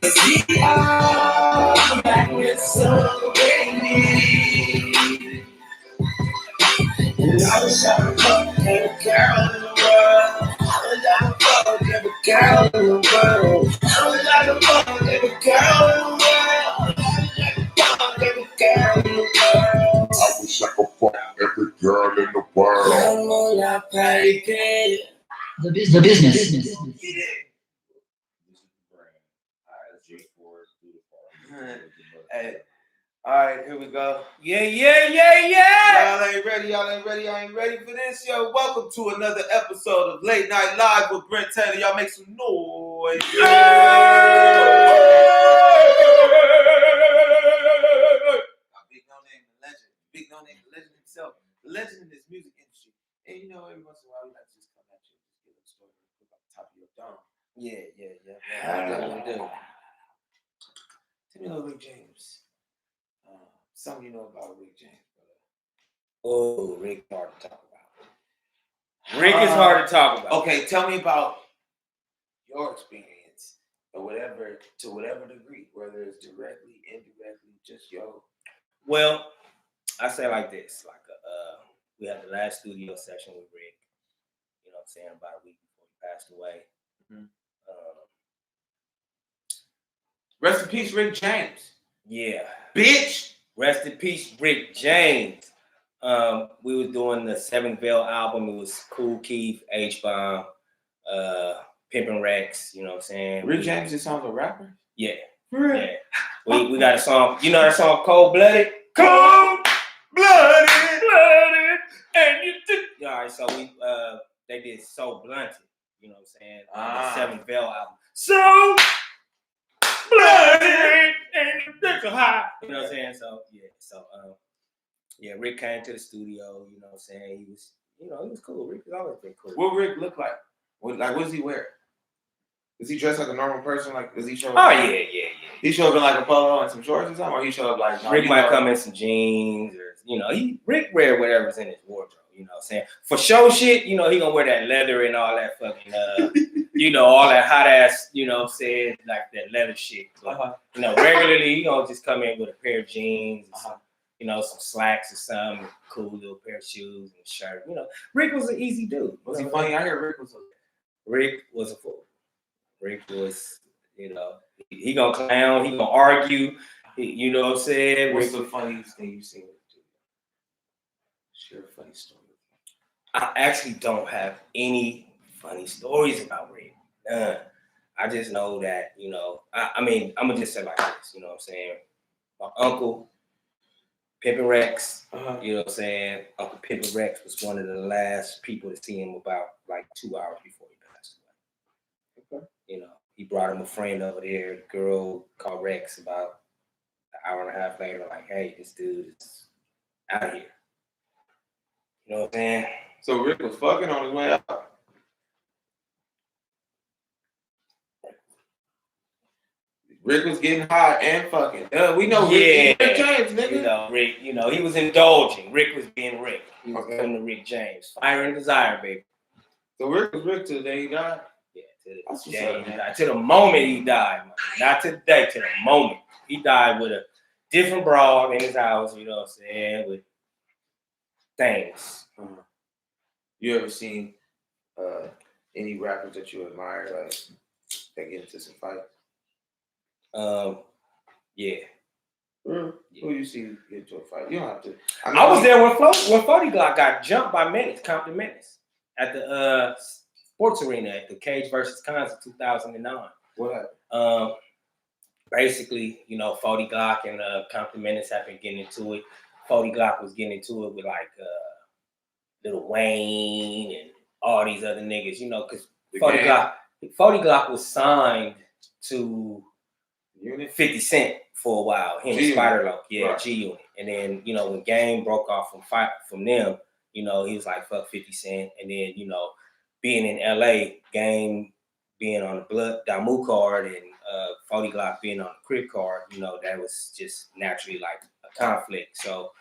Cause he all Mac, Lizzo, baby. And I wish I could fuck every girl in the world. I wish I could fuck every girl in the world. I wish I could fuck every girl in the world. Fuck every girl in the world. I wish I could fuck every girl in the world. Vamos la pared. The business. Hey, all right, here we go. Yeah. Y'all ain't ready. I ain't ready for this, yo. Welcome to another episode of Late Night Live with Brent Taylor. Y'all make some noise. Big no name, the legend himself, the legend in this music industry. And you know, every once in a while, we like to just come at you and just get a story put on the top of your dome. Yeah. How do we do? Tell me a little Rick James. Something you know about Rick James, brother. Oh, Rick hard to talk about. Rick is hard to talk about. Okay, tell me about your experience, or whatever, to whatever degree, whether it's directly, indirectly, just yo. Well, I say like this, we had the last studio session with Rick, you know what I'm saying, about a week before he passed away. Mm-hmm. Rest in peace, Rick James. Yeah. Bitch. Rest in peace, Rick James. We were doing the Seventh Veil album. It was Kool Keith, H-Bomb, Pimpin' Rex, you know what I'm saying? Rick James is a rapper? Yeah. Yeah. We got a song, you know that song Cold-Blooded? Cold-Blooded, and you did. All right, so they did So Blunted, you know what I'm saying? The Seventh Veil album. So Blooded, and you did so high. You know what I'm saying? So, Rick came to the studio, you know what I'm saying? He was cool. Rick has always been cool. What Rick look like? What does he wear? Is he dressed like a normal person? Like, does he show up? Oh, yeah. He show up in like a polo and some shorts or something? Or he show up like... Rick might come in some jeans or, Rick wear whatever's in his wardrobe, you know what I'm saying? For show shit, he gonna wear that leather and all that fucking, all that hot ass, you know what I'm saying? Like that leather shit. But, regularly, he gonna just come in with a pair of jeans, some slacks or something, a cool little pair of shoes and a shirt. Rick was an easy dude. Was he funny? I hear Rick was a fool. Rick was, he gonna clown, he gonna argue, you know what I'm saying? What's the funniest thing you've seen him do? Share a funny story. I actually don't have any funny stories about Rick. None. I just know that, I'm gonna just say like this, you know what I'm saying? My uncle, Pimpin' Rex, you know what I'm saying? Uncle Pimpin' Rex was one of the last people to see him about like 2 hours before he passed away. Okay. He brought him a friend over there, a girl called Rex, about hour and a half later, like, hey, this dude is out of here. You know what I'm saying? So Rick was fucking on his way out. Rick was getting high and fucking. We know Rick James, nigga. Rick, he was indulging. Rick was being Rick. He was going to Rick James. Fire and desire, baby. So Rick was Rick till the day he died? Yeah, to the day he died. To the moment he died, man. Not to the day, to the moment. He died with a different broad in his house, you know what I'm saying, with things. You ever seen any rappers that you admire, like, that get into some fights? Yeah. Who you see get into a fight? You don't have to. I was there when 40 Glock got jumped by Menace, Compton Menace, at the sports arena at the Cage versus Cons in 2009. What happened? Basically, 40 Glock and Compton Menace have been getting into it. 40 Glock was getting into it with like Lil Wayne and all these other niggas, because 40 Glock was signed to 50 Cent for a while. Him and Spider Loc, G Unit. And then, when Game broke off from them, he was like, fuck 50 Cent. And then, being in LA, Game being on the Damu card and 40 Glock being on the Crip card, that was just naturally like a conflict. So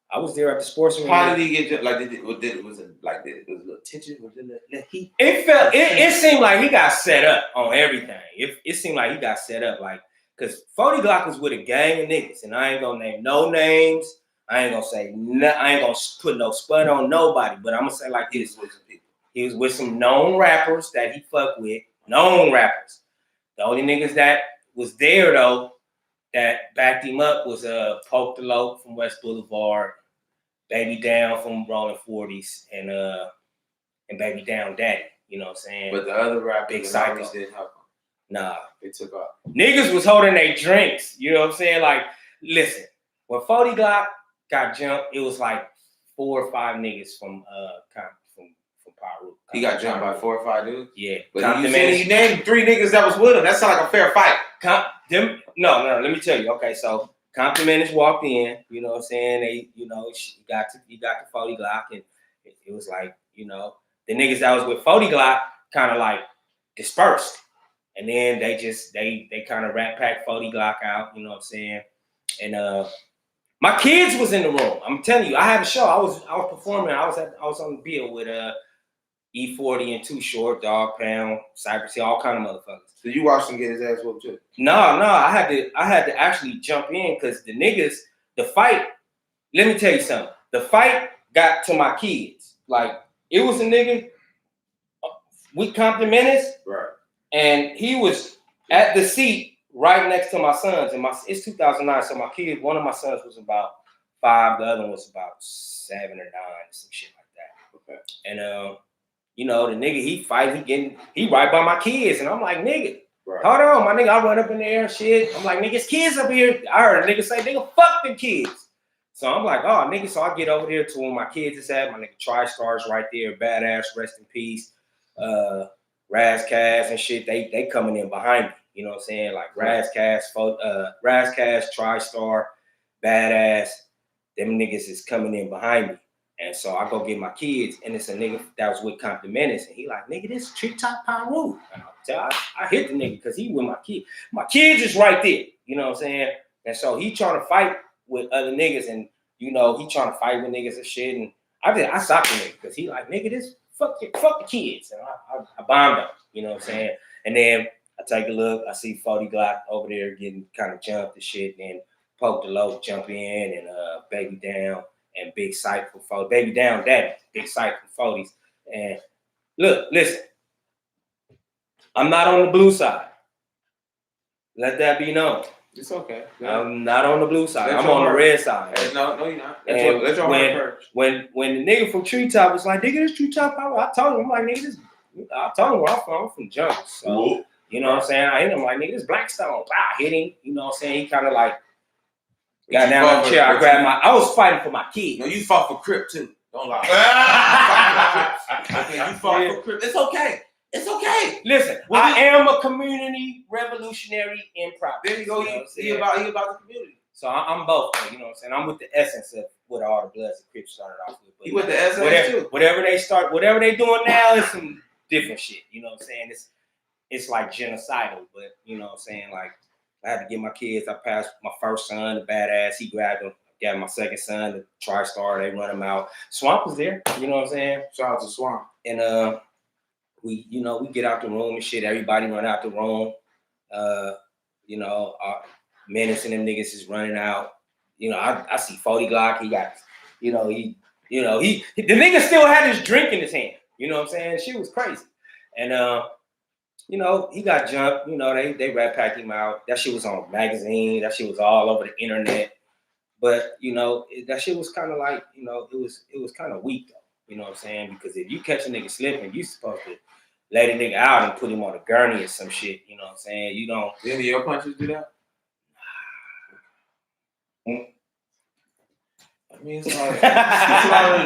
I was there at the sports arena. How did he get like? Was it a little tension? Was it a little heat? It seemed like he got set up on everything. It seemed like he got set up, like, because 40 Glock was with a gang of niggas, and I ain't gonna name no names. I ain't gonna say I ain't gonna put no spud on nobody, but I'm gonna say like this: he was with some known rappers that he fucked with, known rappers. The only niggas that was there though that backed him up was Poke the Loc from West Boulevard, Baby Down from Rolling 40s, and Baby Down Daddy. You know what I'm saying? But the other rappers, Big Psycho, didn't help him. Nah, they took off. Niggas was holding their drinks. You know what I'm saying? Like, listen, when 40 Glock got jumped, it was like 4 or 5 niggas from THRU. He got jumped by 4 or 5 dudes? Yeah. But you named 3 niggas that was with him. That sounded like a fair fight. No, let me tell you. Okay, so Compton Menace walked in, you know what I'm saying? They, he got to 40 Glock, and it was like, the niggas that was with 40 Glock kind of like dispersed. And then they kind of rat packed 40 Glock out, you know what I'm saying? And my kids was in the room. I'm telling you, I had a show. I was performing. I was on the bill with E40 and Too Short, Dog Pound, Cypress Hill, all kind of motherfuckers. So you watched him get his ass whooped too? No, I had to actually jump in because the fight, let me tell you something. The fight got to my kids. Like, it was a nigga with Compton Menace. Right. And he was at the seat right next to my sons. And it's 2009, so my kid, one of my sons was about 5, the other one was about 7 or 9, some shit like that. Okay. And the nigga he right by my kids, and I'm like, nigga, hold on, my nigga. I run up in there and shit. I'm like, nigga, it's kids up here. I heard a nigga say, nigga, fuck them kids. So I'm like, oh, nigga. So I get over there to where my kids is at. My nigga TriStar's right there, badass, rest in peace. Razcast and shit, they coming in behind me. You know what I'm saying? Like Razcast, TriStar, badass. Them niggas is coming in behind me. And so I go get my kids, and it's a nigga that was with Compton Menace, and he like, nigga, this Treetop THRU. And I hit the nigga because he with my kid. My kids is right there. You know what I'm saying? And so he trying to fight with other niggas, and he trying to fight with niggas and shit. And I stopped the nigga because he like, nigga, this fuck the kids. And I bombed him. You know what I'm saying? And then I take a look, I see 40 Glock over there getting kind of jumped and shit, and then Poke the Loc jump in, and Baby Down and Big Sight for 40. Baby Down Daddy, Big Sight for 40s. And look, listen, I'm not on the blue side. Let that be known. It's okay. I'm not on the blue side. I'm on the red side. No, you're not. When the nigga from Treetop was like, nigga, this Treetop power, I told him, I'm like, nigga, I told him where I'm from Jungle. So, you know what I'm saying? I hit him like, nigga, this Blackstone. I hit him. You know what I'm saying? He kind of like got down on the chair. I was fighting for my kids. No, you fought for Crip too. Don't lie. Okay, you fought for Crip. It's okay. It's okay. Listen, I am a community revolutionary in property. There you go. You know what I'm He saying? about the community. So I'm both. You know what I'm saying? I'm with the essence of what all the Bloods and Crips started off with. But He with the essence too. whatever they doing now is some different shit. You know what I'm saying? It's like genocidal, but you know what I'm saying? Like I had to get my kids. I passed my first son, the badass. He grabbed him. Got my second son, the TriStar. They run him out. Swamp was there. You know what I'm saying? Shout out to Swamp. And we get out the room and shit. Everybody run out the room. Menace and them niggas is running out. You know, I see 40 Glock. He got, the nigga still had his drink in his hand. You know what I'm saying? Shit was crazy. And he got jumped. You know, they rat packed him out. That shit was on magazine. That shit was all over the internet. But that shit was kind of like, it was kind of weak though. You know what I'm saying? Because if you catch a nigga slipping, you supposed to let a nigga out and put him on a gurney or some shit. You know what I'm saying? You don't. Did any of your punches do that? I mean, it's a lot of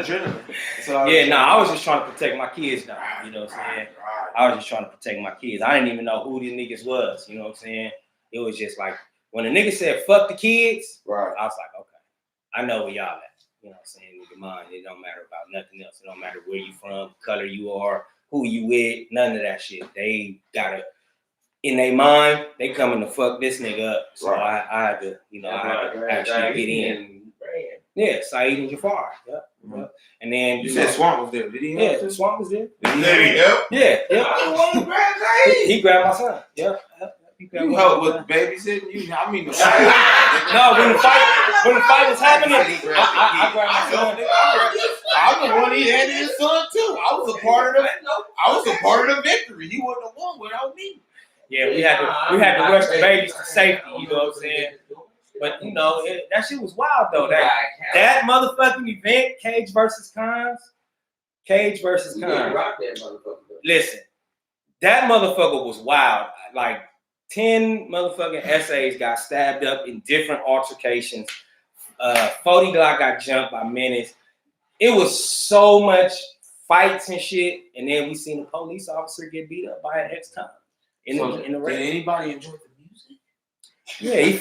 adrenaline. I was just trying to protect my kids now. You know what I'm saying? I was just trying to protect my kids. I didn't even know who these niggas was. You know what I'm saying? It was just like, when a nigga said, fuck the kids, right. I was like, okay, I know where y'all at. You know what I'm saying? Nigga, mind, it don't matter about nothing else. It don't matter where you from, color you are, who you with, none of that shit. They gotta, in their mind, they coming to fuck this nigga up. So right. I had to, I had to actually get in. Yeah, Saeed and Jafar. Yep. Mm-hmm. Yep. And then you said Swamp was there. Did he help? Yeah, Swamp was there. Did he help? Yeah. He grabbed my son. Yep. You helped with babysitting? No, when the fight was happening, I grabbed my son. I was one he had his son too. I was a part of the victory. He wouldn't have won without me. Yeah, we had to rush the babies to safety. You know what I'm saying? But that shit was wild though. That motherfucking event, Cage versus Cons. Listen, that motherfucker was wild. Like 10 motherfucking essays got stabbed up in different altercations. 40 Glock got jumped by Menace. It was so much fights and shit. And then we seen a police officer get beat up by an ex-con in the race. Did anybody enjoy the music? Yeah, he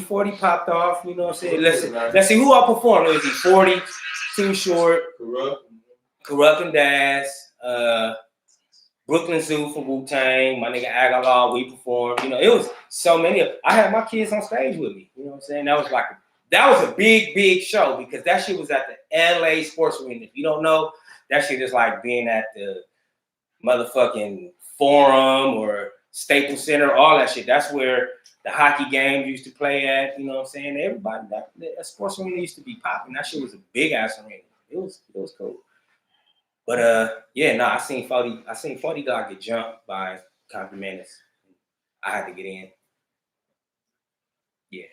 40 popped off. You know what I'm saying? Let's see who all performed. Was he 40, Too Short, Corrupt and Das, Brooklyn Zoo from Wu-Tang, my nigga Agallah, we performed. It was so many. I had my kids on stage with me. You know what I'm saying? That was a big show because that shit was at the LA Sports Arena. If you don't know, that shit is like being at the motherfucking Forum or Staples Center, all that shit. That's where the hockey game used to play at. You know what I'm saying? Everybody, that Sports Arena used to be popping. That shit was a big ass arena. It was cool. But I seen 40 Dog get jumped by Compton Menace. I had to get in. Yeah.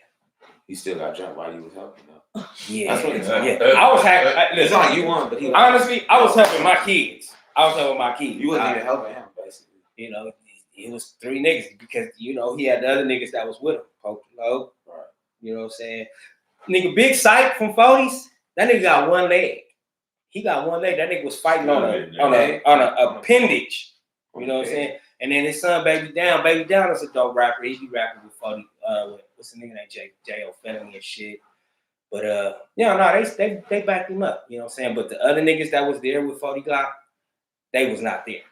He still got jumped while he was helping though. Yeah. That's what it's like. Yeah. I was happy. It's like you won, but honestly, I was helping my kids. You wasn't even helping him, basically. It was 3 niggas because he had the other niggas that was with him. Poke low. Right. You know what I'm saying? Nigga, Big Sight from 40s, that nigga got one leg. He got one leg. That nigga was fighting on a appendage. You know what I'm saying? And then his son, Baby Down. Baby Down is a dope rapper. He be rapping with 40. What's the nigga named J.O. Felony and shit. But they backed him up. You know what I'm saying? But the other niggas that was there with 40 Glock, they was not there.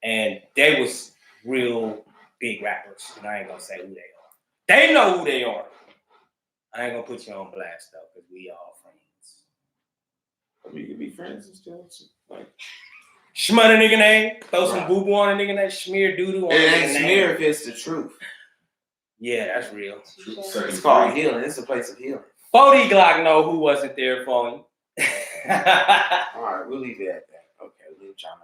And they was real big rappers. And I ain't gonna say who they are. They know who they are. I ain't gonna put you on blast though, because we all friends. I mean, you can be friends and still like Shmut a nigga name, throw some boo boo on a nigga name, smear doo doo on a nigga name. It ain't smear if it's the truth. Yeah, that's real. It's called healing. It's a place of healing. 40 Glock know who wasn't there for him. All right, we'll leave it at that. Okay, we're trying to,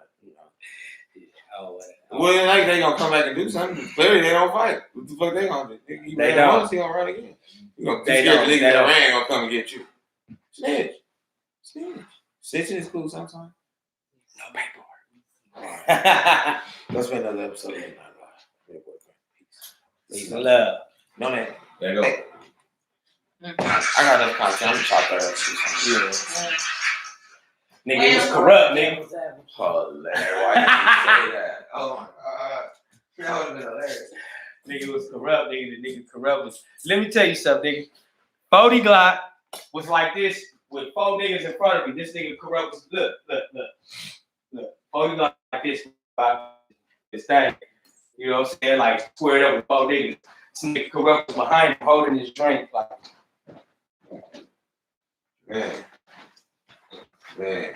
Well, like they gonna come back and do something. Clearly, they don't fight. What the fuck they gonna do? He don't. Once, he gonna run again. You gonna scared the nigga that ran gonna come and get you. Snitch. Snitching is cool sometimes. No paperwork. Let's make another episode. Peace and love. No name. There you go. Hey. I got enough content. I'm gonna chop that up. Yeah. Nigga, it was corrupt, nigga. Hilarious. Why did you say that? Oh my god. That would have been hilarious. Nigga was corrupt, nigga. The nigga corrupt was. Let me tell you something, nigga. 40 Glock was like this with 4 niggas in front of me. This nigga corrupt was look. 40 Glock like this thing. You know what I'm saying? Like squared up with 4 niggas. This nigga corrupt was behind him holding his drink like. Man.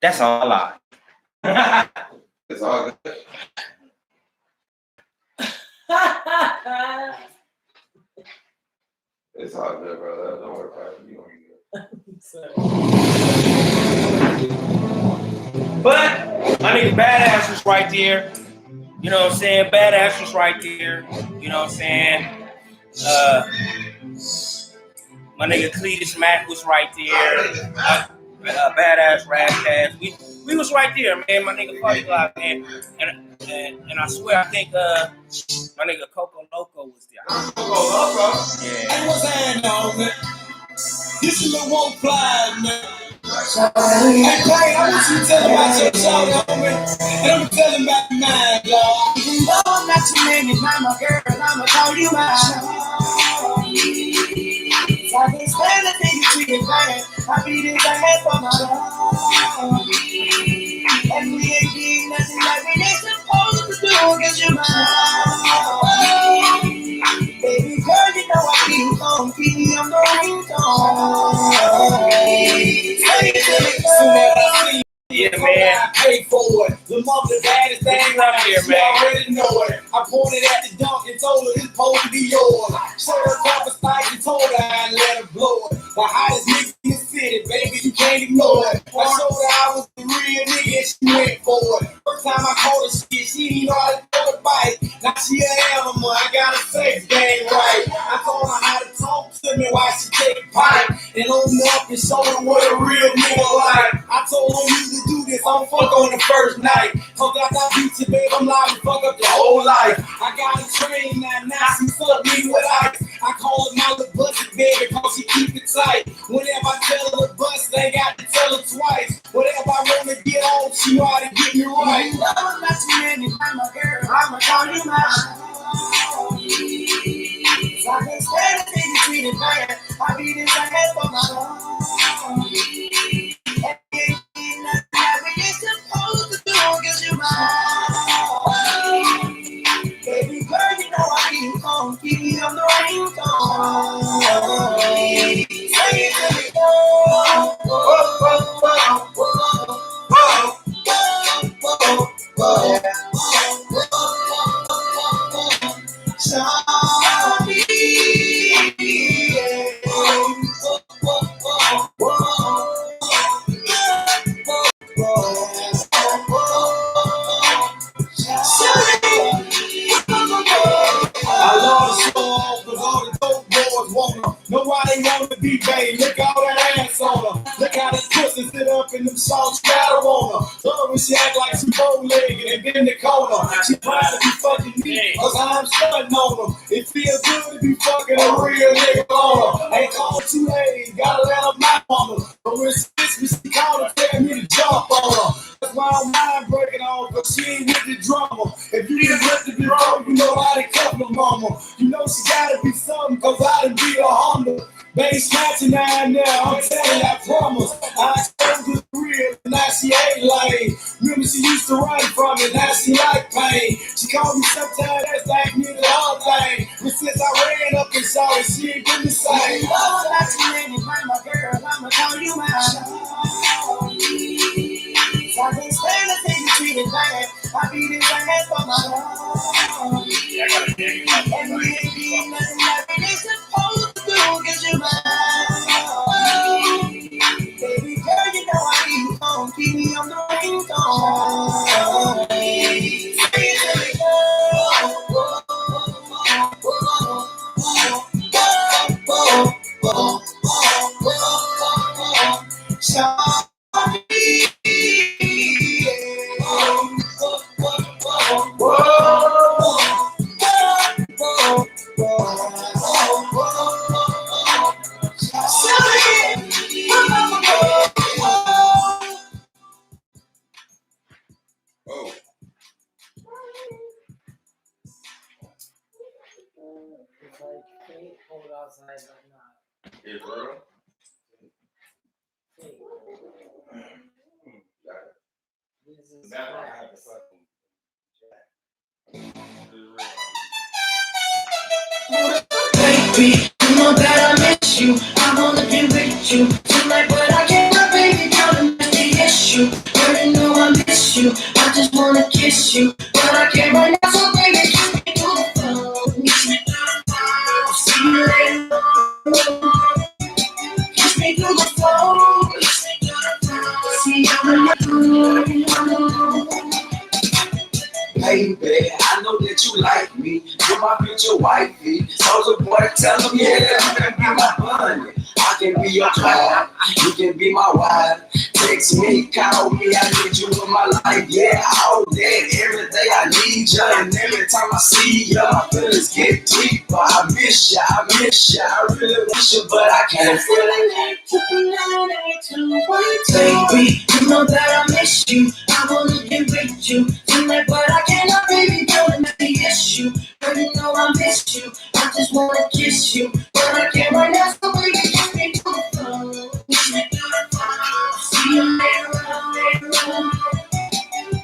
That's all I lie. It's all good. It's all good, bro. Don't worry about it. You gonna be good. But my nigga Badass was right there. You know what I'm saying? Badass was right there. You know what I'm saying? My nigga Cletus Mack was right there. Badass Razzcast. We was right there, man. My nigga 40 Glock, man. And I swear, I think my nigga Coco Loco was there. Coco Loco? Yeah. Hey, what's happening, on man? This is the one fly, man. Hey, Payne, I want you to tell about your show, homie. And I'm telling about mine, y'all. No, not too many, mama girl, I'ma call you my I can't stand the thing you treat it bad. I beat it bad for my love. And we ain't getting nothing like we ain't supposed to do, cause you're mine. Baby girl, you know I keep on keeping on the ringtone. Yeah, man. I paid for it. The mother the baddest thing up here, man. You already know it. I pointed at the dunk and told her it's supposed to be yours. Showed her top of spice and told her I let her blow it. The hottest nigga in the city, baby, you can't ignore it. I showed her I was the real nigga and she went for it. First time I called her shit, she didn't know how to throw a bite. Now she an animal, I got a sex game right. I told her how to talk to me while she take a pipe. And open up and show her what a real nigga like. I told her you to do this, I'm fuck on the first night. Cause after I beat you, babe, I'm liable to fuck up your whole life. I got a train now she fuck me with ice. I call her my little busted baby cause she keep it tight. Whenever I tell her to bust, they got to tell her twice. Whatever I want to get on, she know how to get me right. You know I'm not too many, I'm a girl, I'ma call you mine. I can't stand the thing you treat it bad. I beat it bad for my love. And we ain't getting nothing that we ain't supposed to do, cause you're mine. Baby girl, you know I keep on keeping on the ringtone. Say it to me, oh, oh, oh, oh, oh, oh, oh, oh, I love the song because all the dope boys want her. Nobody want to be paid. Look all that ass on her. Look how the pussy sit up in them songs scatter on her. Love when she act like she bow-legged and bend the corner. She proud to be fucking me because I'm stunting on them. It feels good to be fucking a real nigga on her. Ain't called too late, gotta let her mouth on her. But when she called her, tell me to jump on her. That's why I'm mind breaking on, cause she ain't with the drama. If you didn't let the be wrong, you know how to cover the mama. You know she gotta be something, cause I done beat her Honda. Baby snatching down there, I'm telling you, I promise. I exposed the real, now she ain't lame. Remember she used to run from it, now she like pain. She called me sometimes, that's like me the whole thing. But since I ran up and saw it, she ain't been the same. Oh, not too many, my girl, I'ma call you mine. I can't stand the thing you treated bad. I beat it bad for my love. And we ain't getting nothing like we ain't supposed to do, cause you're mine. Baby girl, you know I keep on keeping on the ringtone. Say it to me, oh, oh, oh, oh, oh, oh, oh, outside, but not. Yeah, bro. This is That's why I facts. have to fucking Baby, you know that I miss you. I wanna be with you tonight, but I can't. My baby girl, that's the issue. Girl, you know I miss you. I just wanna kiss you, but I can't right now. So baby, kiss me through the phone. See you later. Kiss me through the phone. See you later. Baby, I know that you like me. You're my future wifey. Soldier boy, tell them, yeah, you can be my bunny. I can be your cloud. You can be my wife. Text me, call me. I need you in my life. Yeah, all day, every day I need you. And every time I see you, my feelings get deeper. I miss you, I miss you. I really wish you, but I can't. Baby, you know that I miss you. I wanna be with you tonight, but I cannot, baby, don't let me miss you. Girl, you know I miss you. I just wanna kiss you, but I can't right now. So baby, kiss me through the phone. See you later, later.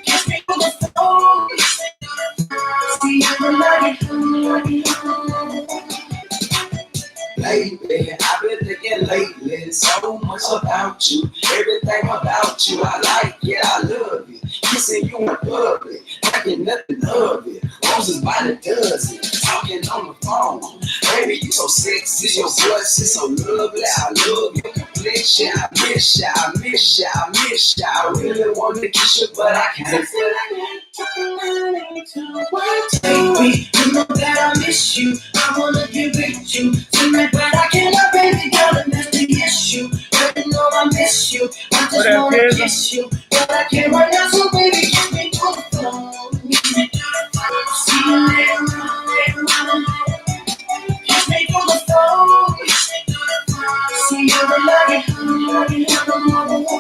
Kiss me through the phone. See you later. Baby, I've been thinking lately so much about you. Everything about you, I like it, I love it. Kissing you in public, thinking nothing of it. Roses by the dozen, talking on the phone. Baby, you so sexy, your voice is so lovely. I love your complexion. I miss you, I miss you, I miss you. I really want to kiss you, but I can't. Baby, you know that I miss you. I wanna be with you tonight, but I cannot, baby, girl, and that's the issue. Girl, you know I miss you. I just wanna kiss you, but I can't right now. So baby, kiss me through the phone. See you later, later. Kiss me through the phone. See you later.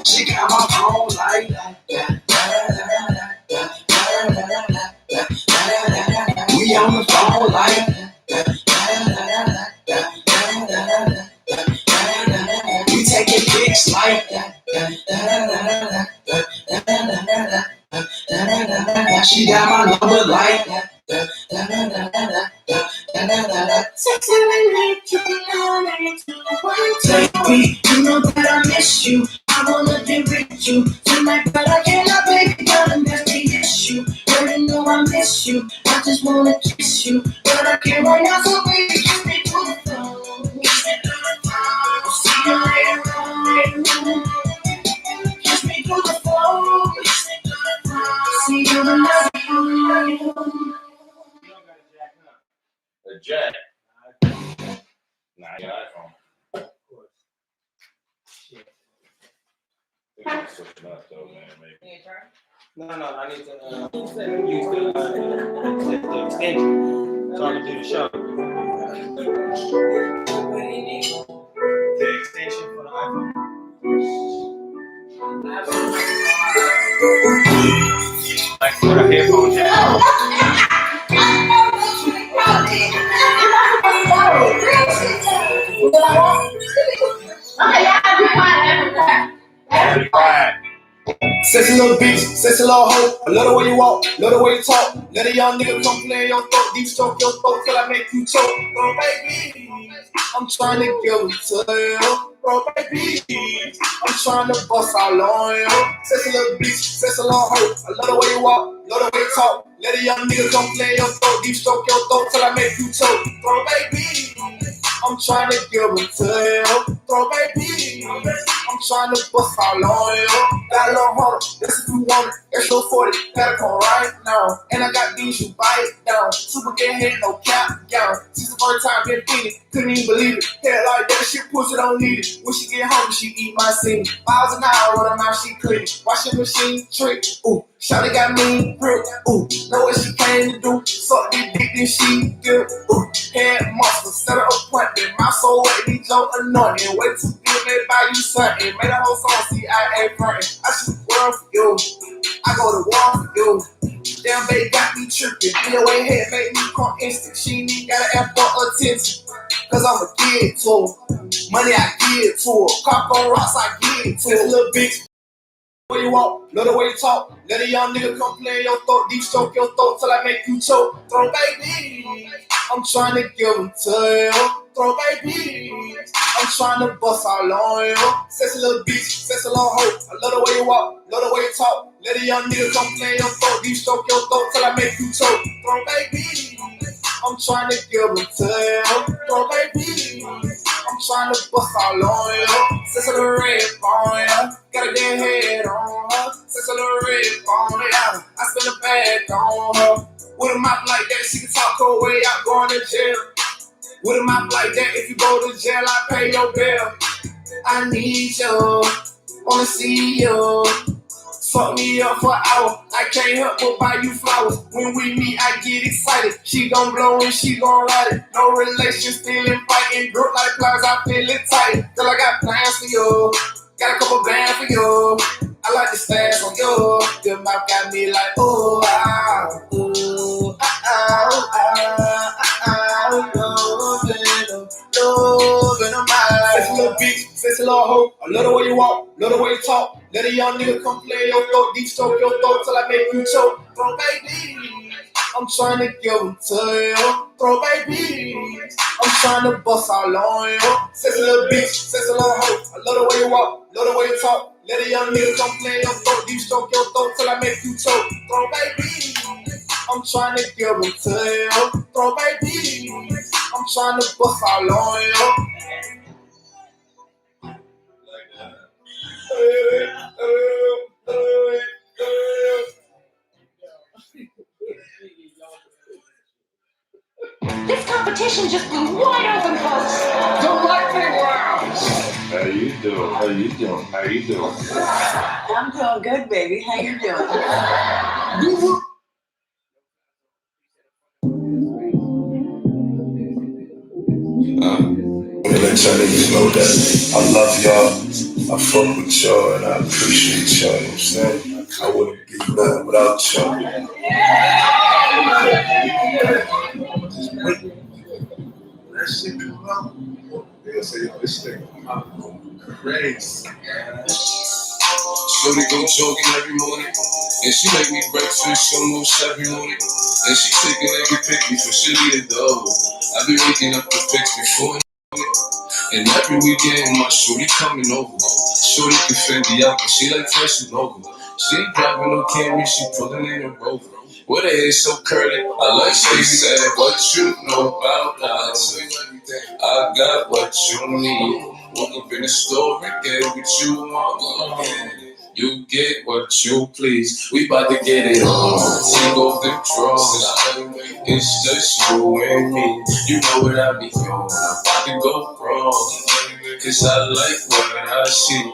She got my phone like that. We on the phone like we taking pics like she got my number like Baby, you know that I miss you. I wanna be with you tonight, but I cannot, baby, girl, and that's the issue. Girl, you know I miss you. I just wanna kiss you, but I can't right now. So baby, kiss me through the phone. See you later, later. Kiss me through the phone. See you later. A jack. Nah, I got iPhone. Of course. Shit. Switch it up though, man. Maybe. No, I need to use the extension so I can do the show. The extension for the iPhone. Like for the headphone jack. Sexy little bitch, sexy little hoe. I love the way you walk, love the way you talk. Let a young nigga come play in your throat, deep stroke your throat till I make you choke. Bro, baby, I'm trying to give it to you. Bro, baby, I'm trying to bust all on you. Sexy little bitch, sexy little hoe. I love the way you walk, love the way you talk. Let a young nigga come play in your throat, deep stroke your throat till I make you choke. Bro, baby, I'm trying to give it to you. Bro, baby, I'm trying to bust all on you. Got a little hunter, that's if you want it. Extra 40, gotta come right now. And I got these, you buy it down. Super get head, no cap down. Since the first time been feeling, couldn't even believe it. Head like that, shit pussy don't need it. When she get home, she eat my scene. Miles an hour, with her mouth, she clean. Washing machine, trick, ooh. Shawty got me, grip, ooh. Know what she came to do. Suck this dick, then she good, ooh. Head muscle, set her appointment. My soul wet, be Joe anointed. Way too good, they buy you something. Made a whole song, CIA frontin'. I shoot the world for you. I go to war for you. Damn, they got me tripping. DOA head made me come instant. She ain't got an F for attention. cause I'ma give it to her. Money I give it to her. Cock on rocks, I give it to her. Little bitch. Way you walk, love the way you talk. Let a young nigga come play in your throat, deep stroke your throat till I make you choke. Throw baby, I'm trying to give them to you. Throw baby, I'm trying to bust all on you. Sexy little bitch, sexy little hoe. I love the way you walk, love the way you talk. Let a young nigga come play in your throat, deep stroke your throat till I make you choke. Throw baby, I'm trying to give them to you. Throw baby, I'm trying to bust all on you. Sexy little red on you. Gotta get head on her. Sexy little red on ya. I spend a bag on her. With a mouth like that, she can talk her way out going to jail. With a mouth like that, if you go to jail, I pay your bill. I need you, wanna see you. Fuck me up for an hour. I can't help but buy you flowers. When we meet, I get excited. She gon' blow and she gon' ride it. No relation, still in fighting. Grip like clouds, I feel it tight. Girl, I got plans for you. Got a couple bands for you. I like the stash on you. Your mouth got me like, ooh, ah, ooh, ah, ah, ah, ah, loving them eyes. Sexy little bitch, sexy little hoe. I love the way you walk, love the way you talk. Let a young nigga come play your throat, deep stroke your throat till I make you choke. Throw baby, I'm trying to give them to you. Throw baby, I'm trying to bust all on you. Sexy little bitch, sexy little hoe. I love the way you walk, love the way you talk. Let a young nigga come play your throat, deep stroke your throat till I make you choke. Throw baby, I'm trying to give them to you. Throw baby, I'm trying to bust all on you. This competition just blew wide open, folks. The lightning round. How you doing? How you doing? How you doing? I'm doing good, baby. How you doing? Let y'all niggas know that I love y'all, I fuck with y'all, and I appreciate y'all, you know what I'm saying? I wouldn't be nothing without y'all. That shit come out. They'll say, yo, this thing crazy. Shorty go jogging every morning, and she make me breakfast almost every morning. And she taking every pic before she leave the door. I be waking up the pics before and every weekend my shorty coming over. Shorty can fend me out, but she like fresh and over. She ain't driving no Camry, she pulling in a Rover. With her hair so curly, I like she said, what you know about us? I got what you need. Woke up in the store and get what you want. You get what you please. We bout to get it on. Take off them drawers. It's just you and me. You know what I be on. I can go wrong. Cause I like what I see.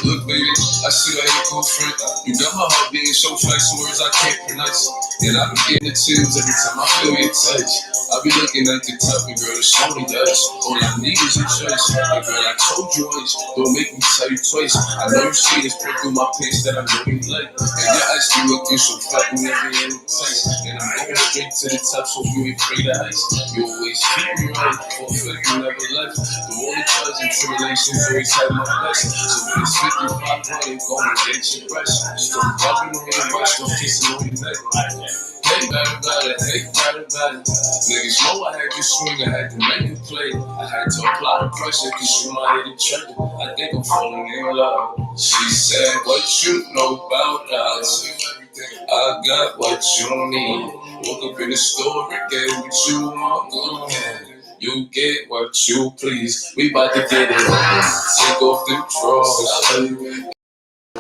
Look, baby, I see how you go friend. You got my heart beating so fast, some words I can't pronounce. And I be getting the chills every time I feel your touch. I be looking at the top, and girl, it's only us. All I need is a choice. And girl, I told you once, don't make me tell you twice. I know you see this print through my pants that I know you like. And your eyes be looking so fat whenever you're in the place. And I'm going straight to the top, so you ain't afraid of heights. You always keep me right, fulfill you never left. The only trials and tribulations always had my best. So when it's 5500, go and get your brush. Stop rubbing on your brush, don't kissing on your neck. Hey, about it, hey, about it. Niggas know I had to swing, I had to make it play. I had to apply the pressure, cause you my hidden treasure. I think I'm falling in love. She said, what you know about us? I got what you need. Woke up in the store and get what you want. You get what you please. We bout to get it on. Take off them drawers.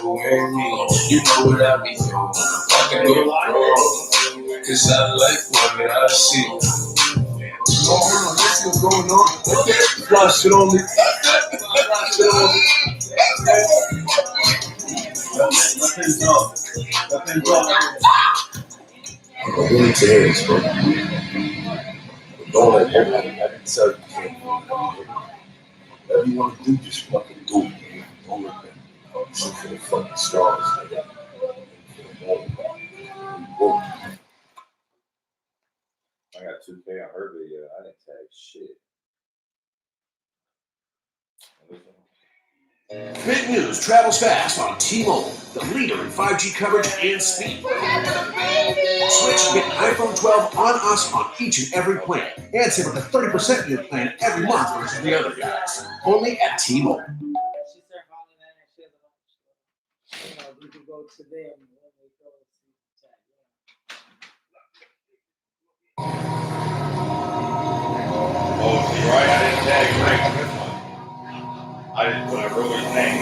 You and me, you know what I be on. I can go wrong. Cause I like what I see. Oh, let's see what's going on. Flash it on me. Flash it on me. Nothing's up. Nothing's up. I'm really serious, bro. Don't let nobody ever tell you can't. Whatever you want to do, just fucking do it. Don't let them shoot for the fucking stars. I got 2K on her video. I didn't tag shit. Big news travels fast on T-Mobile, the leader in 5G coverage and speed. Switch, get iPhone 12 on us on each and every plan, and save up to 30% in your plan every month versus the other guys. Only at T-Mobile. Oh, see, right? I didn't tag Frank on this one. I wrote his name.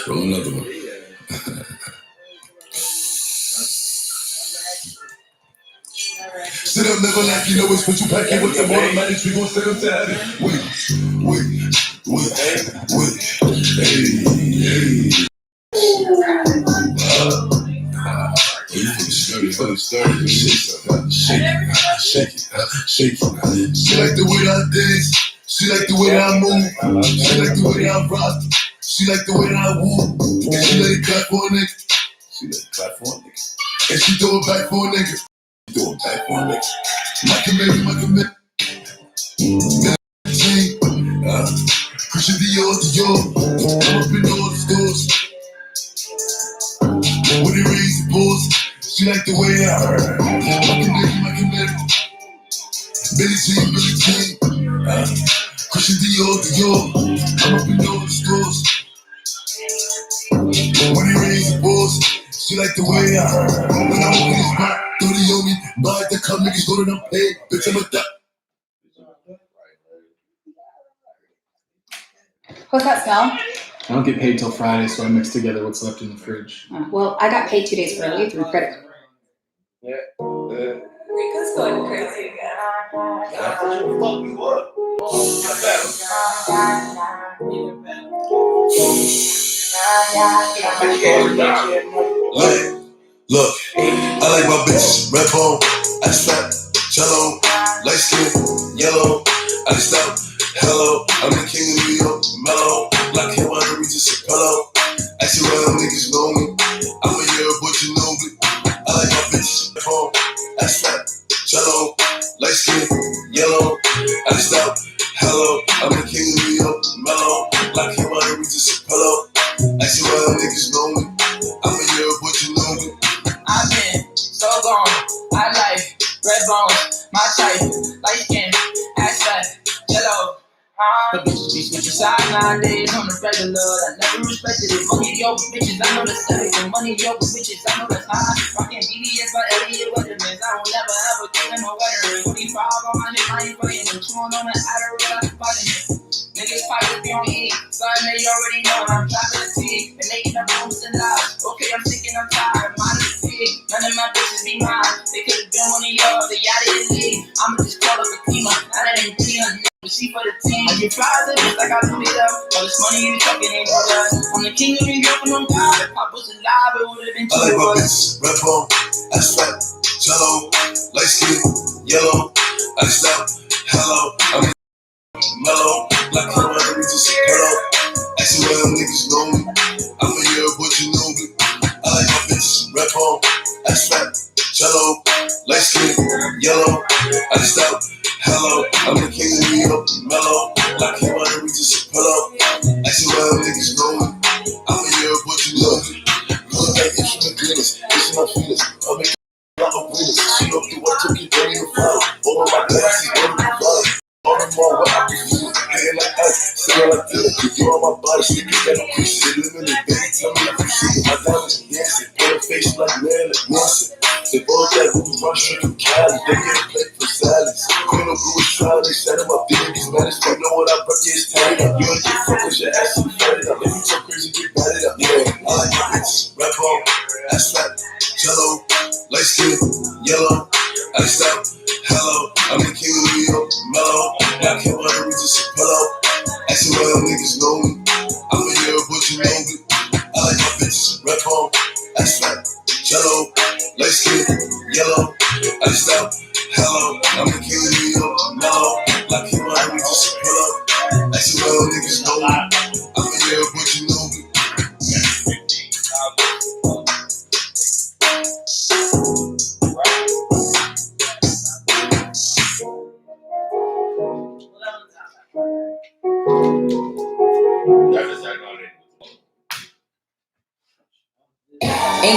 Roll another one. Sit up, never like you know it's what you pack it with some automatics. We gon' sit up to have it. Wait. Hey. Shake it. She like the way I dance. She like the way I move. She like the way I rock. She like the way I woo. And she let it clap for a nigga. And she throw it back for a nigga. My commitment. Christian Dior. I'm up in all the stores. When it rains, it pours. She like the way I heard. My commitment. Billie Jean. Christian Dior. I'm up in all the stores. When it rains, it pours. She like the way I heard. When I walk in this spot, 30 on me. Buy the come, niggas know that I'm paid. Bitch, I'm a thot. What's that smell? I don't get paid till Friday, so I mix together what's left in the fridge. Well, I got paid 2 days early through credit. Rico's going crazy again. That's what you fuck you up. Look, I like my bitches, red bone, ice fat, cello, light skin, yellow, iced out, hello, I'm the king of New York, mellow, black hair, wine, Regis, pillow, ice around, niggas know me, I'm a year, but you know me, I like my bitches, red bone, ice fat, cello, light skin, yellow, iced out, hello, I'm the king of New York, mellow, black hair, wine, Regis, pillow, ice around, niggas know me, I'm a year, but you know me. I've been so gone. I like red bones, my type, light skin, ass fat, yellow. But bitches be switching sides nowadays on the regular. I never respected it. Money yo with bitches, I know the settings. And money yo with bitches, I know the time. Rockin' BBS by Elliot Weatherman. I will never ever kill no veteran. 45 on my hip, I ain't fighting them. Chewing on the Adderall, I'm fighting it. Niggas fight be on E. Son, they already know I'm dropping the T. And making up rooms and lies. Okay, I'm sick and I'm tired. Mine is the T. None of my bitches be mine. They could've been one of y'all. They out of the league. I'ma just call up a team. Now that ain't team. She for the team. I get fries just like I do it up. All this money you talking ain't no dust. I'm the king of New York and I'm God. If I was alive, it would've been I like my bitches, red bone, ice fat, cello, light skin, yellow, iced out, hello, I'm mellow, black hair, wine, Regis, pillow, ice around, niggas know me, I'm a year, but you know me, I like my bitches, red bone, ice fat, cello, light skin, yellow, iced out, hello, I'm the king of New York, mellow, black hair, wine, Regis, pillow, ice around, niggas know me, I'm a year, but you know me. Look like instrument cleaners, it's my feelings. I make a lot of winners. She up the one took it down in the fire. All of my glasses, all of my body. All the more what I be feeling. Hair like ice, singing like this. You on my body, stickers that I'm Christian. Living in bed, tell me if you see it. My diamonds dancing, put a face like Marilyn Manson. They both that Ruby Run straight from Cali. They get a plate for salads. Queen of Blue is trying, they set him up. These matters, you know what I brought you is tied up. You ain't get fucked with your ass and fed it up. If you so crazy, get batted up. Yeah, I like my bitches, red bone, ass fat, cello, light skin, yellow, iced out, hello, I'm the king of New York, mellow, black hair, wine, Regis, pillow, ice around, niggas know me, I'm a year, but you know me, I like my bitches, red bone, ass fat, cello.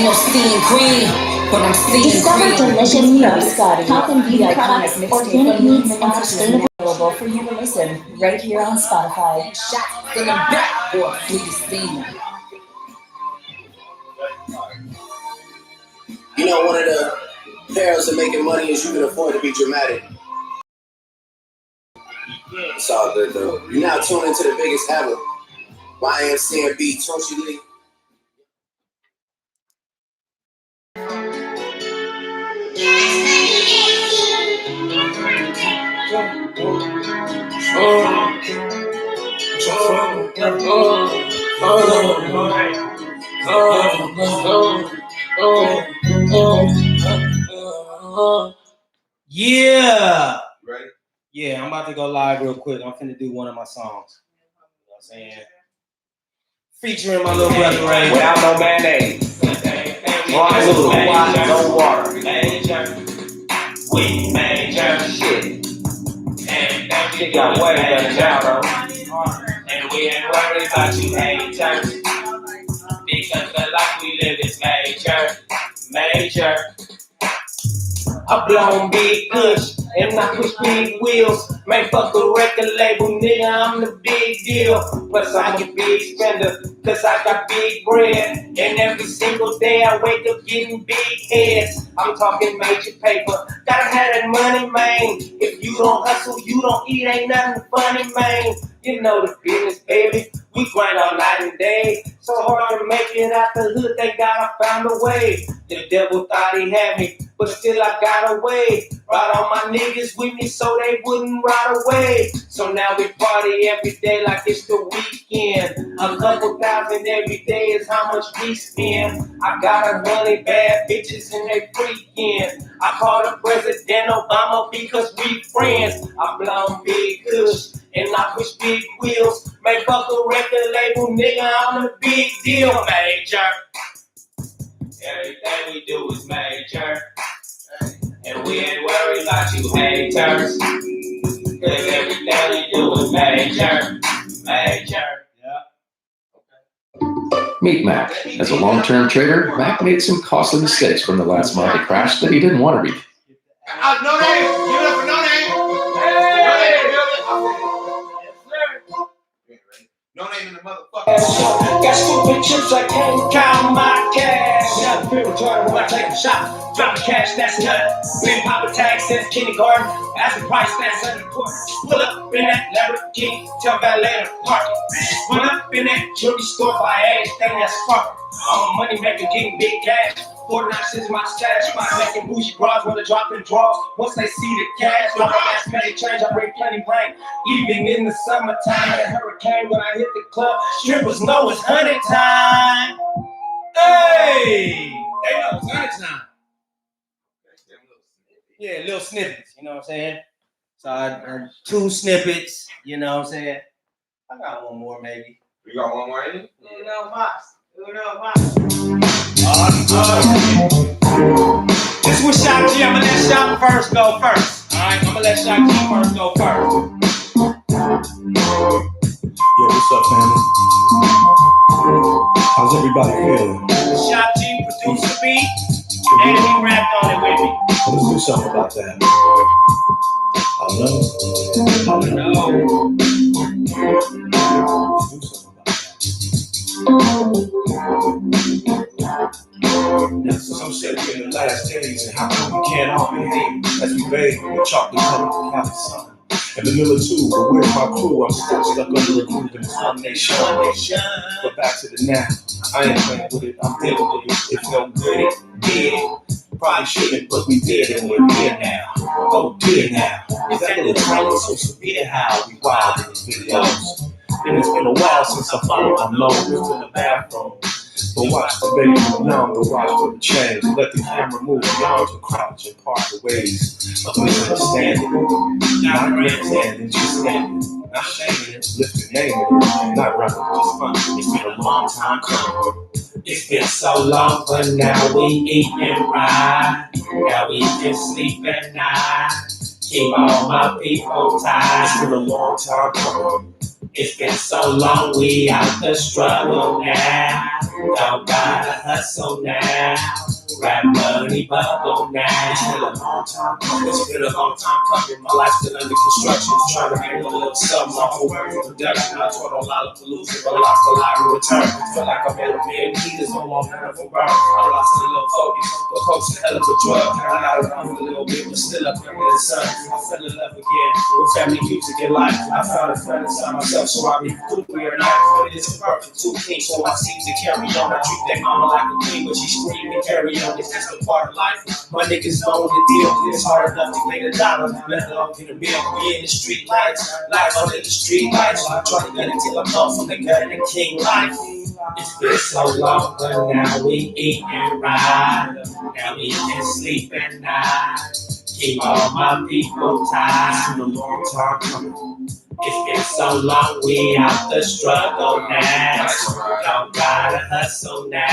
no seeing green, but I'm seeing Discover green. delicious new biscotti, health and beauty products, organic meats, and sustainable. Available for you to listen right here on Spotify. Shots in the back, boy, please see me. You know, one of the perils of making money is you can afford to be dramatic. It's all good though. You're now tuned into the biggest ever. YMCMB, Toshi Lee. Yeah. Ready? Yeah, I'm about to go live real quick. I'm finna do one of my songs. You know what I'm saying? Featuring my little brother Ray. Without no mayonnaise. One little water, no water. We major shit. And that shit got way better now, though. And we ain't worried about you haters. Because the life we live is major. Major. I blown big kush and I push big wheels. Man, fuck a record label, nigga, I'm the big deal. Plus I'm a big spender, cause I got big bread. And every single day I wake up getting big heads. I'm talking major paper, gotta have that money, man. If you don't hustle, you don't eat, ain't nothing funny, man. You know the business, baby. We grind all night and day. So hard to make it out the hood, thank God I found a way. The devil thought he had me, but still I got away. Brought all my niggas with me so they wouldn't ride away. So now we party every day like it's the weekend. A couple thousand every day is how much we spend. I got 100 bad bitches and they freaking. I call the President Obama because we friends. I blown big kush and I push big wheels. Man, fuck a record label, nigga, I'm a big deal. Major. Everything we do is major. And we ain't worried about you haters. Cause everything we do is major. Major. Meet Mac. As a long-term trader, Mac made some costly mistakes from the last market crash that he didn't want to repeat. No name. Give it up for no name. No name in the motherfucker. Got stupid chips, I can't count my cash. Now the people turn when I take a shot. Drop the cash, that's nuts. Been popping tags since kindergarten. As the price stands under the court. Pull up in that Lamborghini, tell valet to park it. Pull up in that jewelry store, buy everything that's sparkling. I'm a money maker, getting big cash. 49 cents in my stash, my making bougie bras wanna drop in draws. Once they see the cash, drop my ass pay change, I bring plenty rain. Even in the summertime, a hurricane when I hit the club, strippers know it's 100 time. Hey, they know it's 100 time. Yeah, little snippets, you know what I'm saying? So I 2 snippets, you know what I'm saying? I got one more maybe. You got one more in it? Uno más. This was Shot G. I'ma let Shot first go first. Alright, I'ma let Shot G first go first. Yo, what's up, family? How's everybody feeling? Shot G produced the beat, and he rapped on it with me. Let's do something about that. I know. No. Let's do something about that. Some said we're in the last days, and how come we can't all behave as we bathe in the chocolate colored Cali sun? And vanilla too, but where's my crew? I'm still stuck under a groove in this one nation. But back to the now. I ain't playing with it, I'm dealing with it. It's no good, it did. Probably shouldn't, but we did, and we're here now. Oh dear now. Is that little trailer so severe how we wild in these videos? And it's been a while since I followed my low to the bathroom. But watch the baby move numb, but watch for the change. Let the camera move beyond the crouch and part the ways of misunderstanding. Not grandstanding, just standing. Not shaming it, lifting, naming it. Not running, just fun. It's been a long time coming. It's been so long, but now we eat and ride. Now we can sleep at night. Keep all my people tied. It's been a long time coming. It's been so long, we out the struggle now. Don't gotta hustle now. Rap money bubble now. It's been a long time coming. It's been a long time coming. My life's still under construction. Trying to make a little something off of work and production. I taught a lot of pollution, but lost a lot in return. Feel like I'm in a million heaters, no more miracle burn. I lost a little focus, but coke's a hell of a drug. I got around a little bit, but still up under the sun. I fell in love again with family music and life. I found a friend inside myself, so I be goofy or not. But it's a perfect two kings, so I seem to carry on. I treat that mama like a queen, but she scream and carry on. It's just a part of life. My niggas know the deal. It's hard enough to make a dollar, let alone get a bill. We in the street lights, life under the street lights. I'm trying to get it till I'm off from the gut and the king life. It's been so long, but now we eat and ride. Now we can sleep at night. Keep all my people tied. It's been a long time coming. It's been so long, we out the struggle now. Don't gotta hustle now.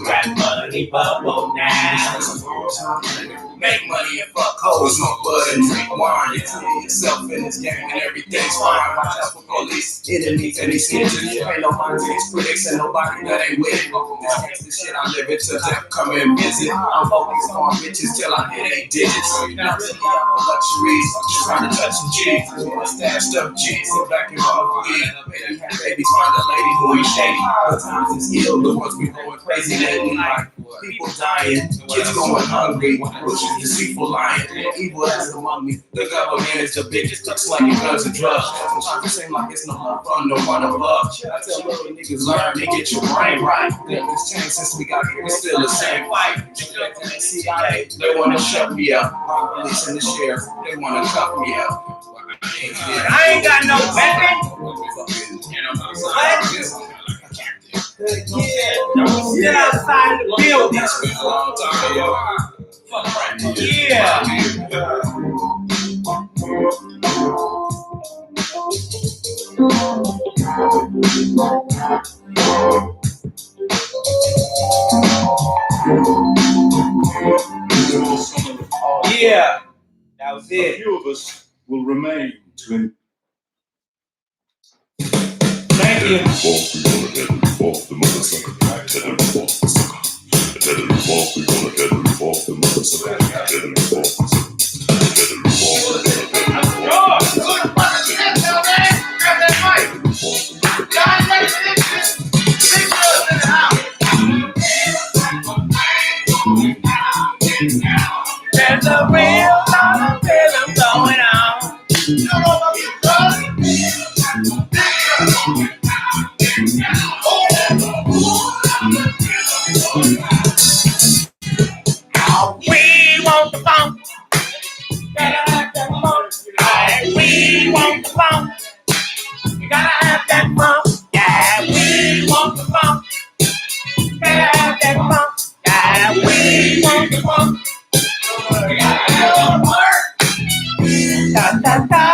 Rap money bubble now. Make money and fuck hoes, smoke bud and drink wine. You clear yourself in this game and everything's fine. Watch out for police, enemies, and these snitches. Ain't no mind to these critics and nobody that ain't with it. This gangsta shit I live it till death come and visit. I'm focused on bitches till I hit 8 digits. Not really out for luxuries, just trying to touch some G's. Stashed up G's, sit back and roll weed. Babies find a lady who ain't shady. The times is ill, the ones we going crazy lately. Like people dying, kids going hungry. Deceitful lying, evil as among me. The government is the biggest, took slanging guns and drugs. Sometimes it seems like it's no love from no one above. I tell little niggas learn to get your brain right. Nothing's changed since we got here, it's still the same fight. The CIA, they wanna shut me up. My police and the sheriff, they wanna cuff me up. I ain't got no weapon. Sit outside the building. Yeah. Yeah. That was it. A few of us will remain to. Thank you. Off the motherfucker. Tell him off the sucker. Tell him off, we gonna head him off the motherfucker. Tell him off the sucker. Tell him off, we gonna head him off the motherfucker. Grab that mic. Guys, ready for this? Big girls in the house. There's a real lot of rhythm going on. You don't know about these drugs? We want the funk. Gotta have that funk. We want the funk. Gotta have that funk. Yeah, we want the funk. Gotta have that funk. Yeah, we want the funk. Gotta have the funk. Da da da.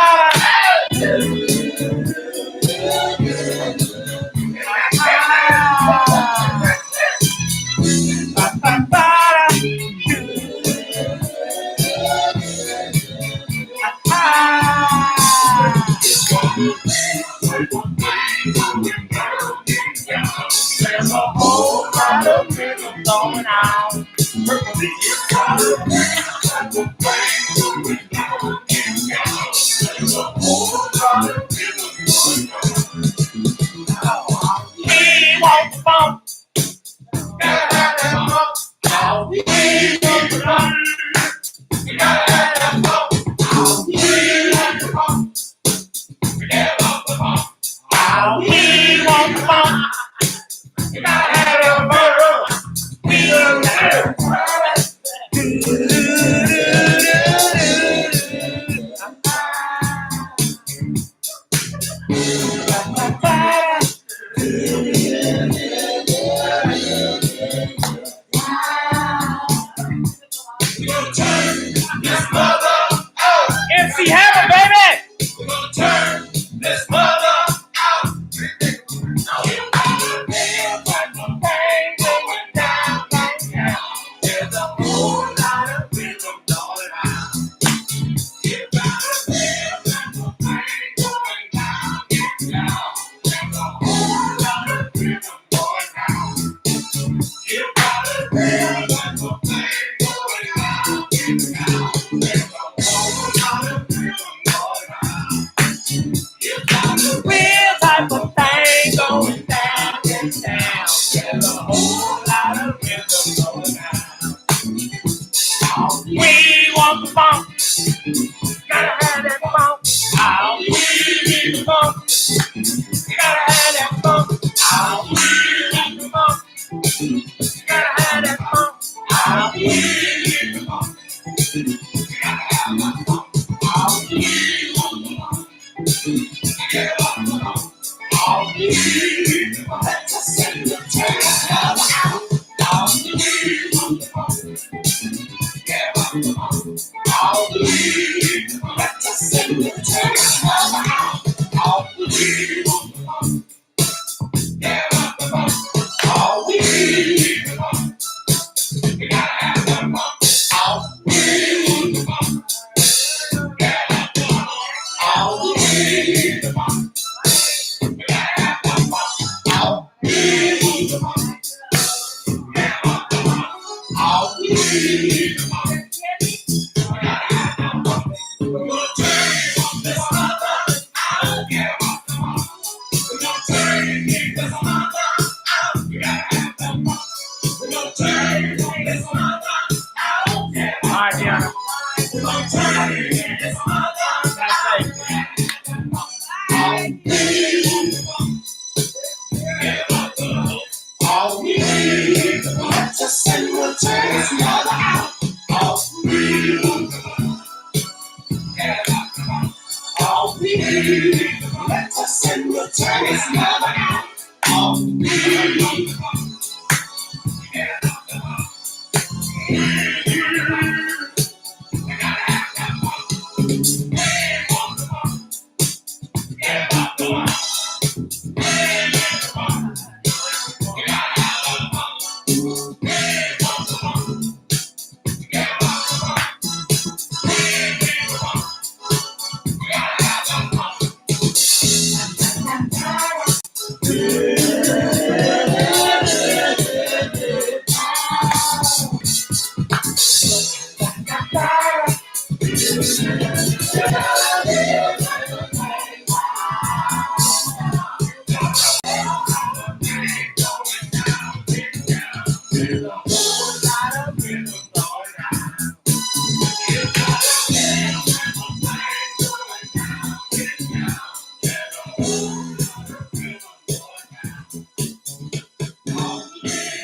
There's a whole lot of rhythm going on. We want the funk. Gotta have that funk. We want the funk. We gotta have that funk. We want the funk. We gotta have the funk. We want the funk. We gotta have that funk. We gotta have that funk.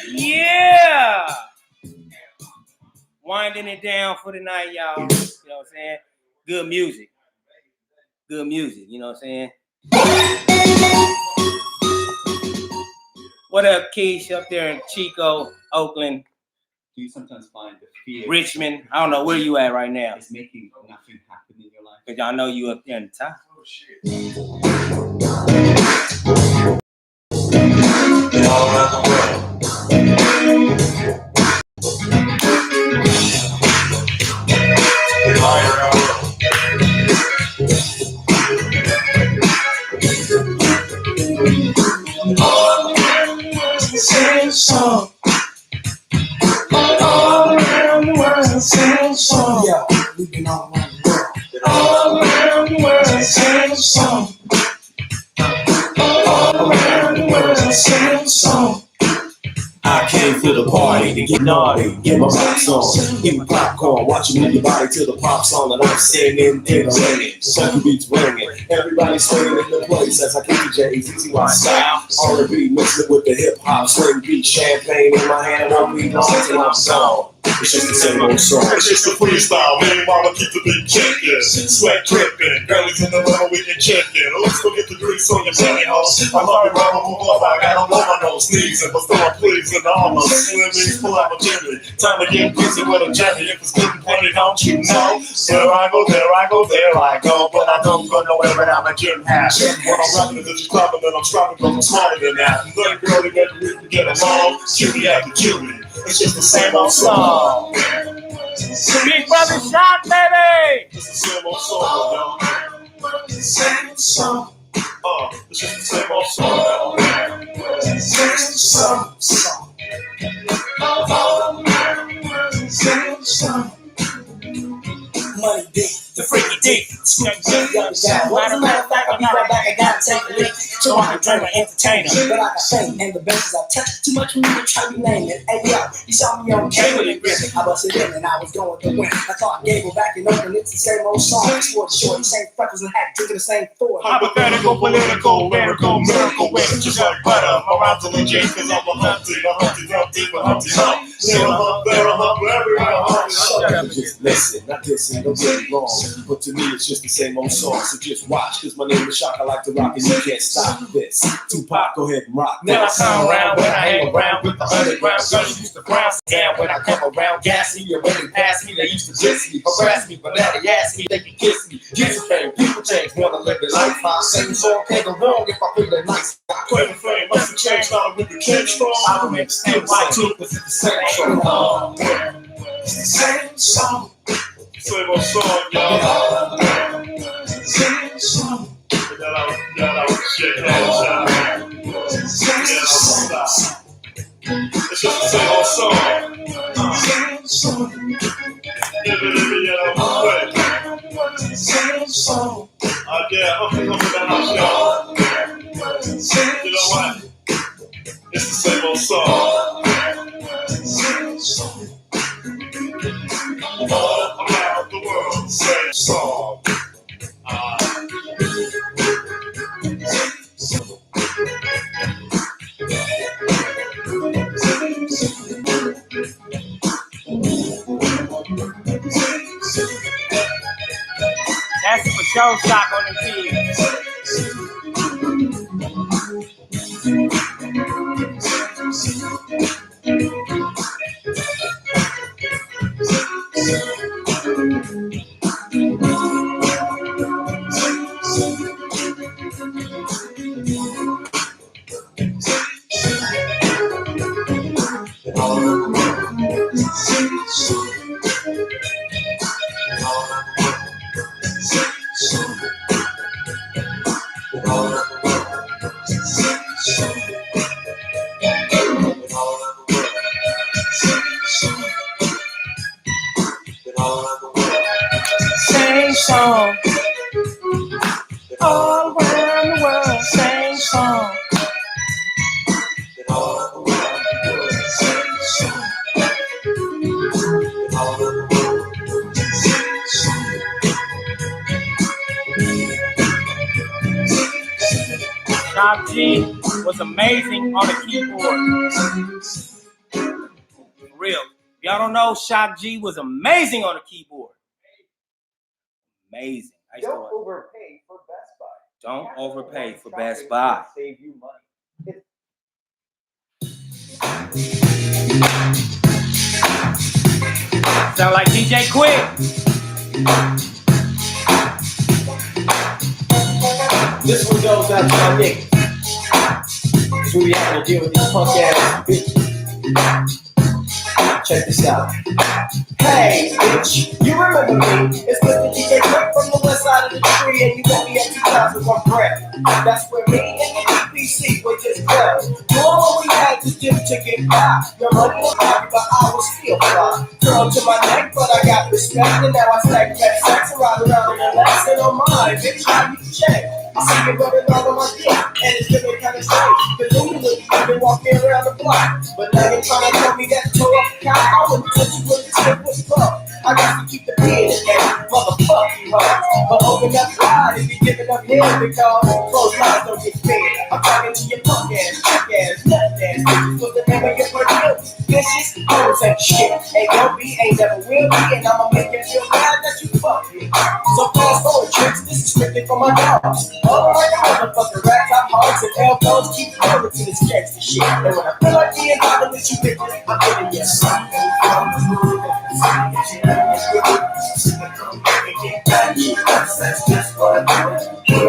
Yeah! Winding it down for the night, y'all. You know what I'm saying? Good music. Good music, you know what I'm saying? What up, Keish, up there in Chico, Oakland? Do you sometimes find the fear? Richmond. I don't know where you at right now. It's making nothing happen in your life. Because y'all know you up there in the top. Oh, shit. All around the world. Sing song. All around the world, sing song. Yeah, we can all around the world. All around the world, sing song. All around the world, sing song. I came for the party to get naughty, get my rocks on, eat popcorn, watching move your body to the pop song that I'm singing, ringing, funky beats ringing, everybody swinging in the place as I keep the J-E-Z-Z-Y style, R&B mixed with the hip hop, swing beat, champagne in my hand, and I'll be long till I'm gone. It's just the same old song. It's just a freestyle, meanwhile I keep the beat kicking, sweat dripping, girlies in the middle we can check it. Let's go get the grease on your pantyhose. I love it, rubber, move up, I got them on my nose, sneezing, but still I'm pleasing all the slimmies, pull out my jimmy. Time to get busy with a jammy. If it's good and plenty, don't you know? There I go, there I go, there I go. But I don't go nowhere without my gym hat. When I'm rapping, is that you clapping, then I'm strapping, because I'm smarter than that. And then girl, they get along, cutie after cutie. It's just the same old song. Big brother shot, baby! It's the same old song, Sing song. it's just the same old song. Sing song. Sing song. Money deep, the freaky deep, sneaky deep, up and down. What's the matter of fact, I'll be right back, I gotta take a leak. So I can dream an entertainer, but I can sing, and the benches I touch too much for me to try to name it. Hey yo, you saw me on cable and gripping. I busted in and I was going to win. I thought Gable back in Oakland, it's the same old song. It's for the short, same freckles and hat, drinking the same Ford. Hypothetical, political, lyrical, miracle with just like butter. My rhymes are legit, cause I'm a Humpty, Humpty, Humpty Hump. There a hump, everywhere, Shut up and just listen, not dissing, don't get me wrong. But to To me, it's just the same old song, so just watch. Cause my name is Shock, I like to rock and you can't stop this. Tupac, go ahead and rock this. Now I come around when I hang around with the underground girls used to frown down when I come around. Gas me, and when they pass me, they used to diss me, harass me, but now they ask me, they can kiss me. Kids fame, people change, wanna live their life. Same song can't go wrong if I feel that nice. Play the flame, must have changed, started with the king strong. I remember still my too, but it's the same song. It's the same song. Same old song, y'all. Same song. Y'all out shit, y'all. It's just the same old song. Same song. Same song. Yeah, hope you come to the house, y'all. You know what? It's the same old song. Same song. All around the world, same song. That's for show Shock on the keys. Same song. All around the world, same song. Shock G was amazing on the keyboard. For real. If y'all don't know, Shock G was amazing on the keyboard. Amazing. Don't overpay for Best Buy. Don't overpay for Best Buy. Save you money. Sound like DJ Quick. This one goes out to my niggas. Cause we be having to deal with these punk ass bitches. Check this out. Hey, bitch, you remember me? It's Mr. DJ Quick from the west side of the tree, and you met me at 2001 bread. That's where me and the DPC were just clubs. All we had to do to get by. Your money was happy, but I was still fly. Girl to my neck, but I got respect, and now I stack that sex around in the legs and on mine. Bitch, how you check? I see you running all on my dick, and it's feeling kind of strange. Cause usually you've been walking around the block, but now you're trying to tell me that toe up the couch. I wouldn't touch you with the tip was fuck. I got to keep the beard in there, motherfuck you, huh? But open up wide if you're giving up here because closed lines don't get fed. I'm talking to your punk ass, chick ass, nut ass, bitches. What's the name of your perfume? Bitches, hoes ain't shit. Ain't gon' be, ain't never will be, and I'ma make you feel bad that you fuck me. So fast forward tricks, this is strictly for my dogs. All right, motherfucking rats, I'm hearts and elbows, keep going to this gangsta shit. And when I feel like being bothered with you bitches, I'm giving you something from the moon. That's just what I'm doing.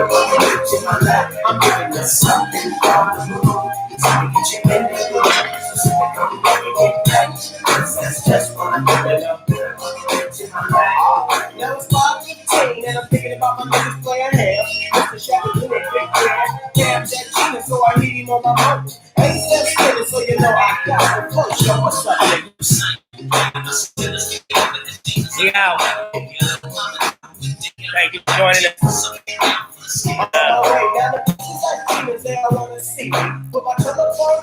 I'm giving you something from the moon. Get you in the mood. That's just what I'm doing. Now it's 5:15 and I'm thinking about my niggas playing hell. Mr. Shabba do it big man. Damn that Gina, so I need him on my motor. Ain't that skinny, so you know I got the first show. What's up, nigga? We out. Thank you for joining us. Alright, now the bitches like demons, they all wanna see me. With my telephone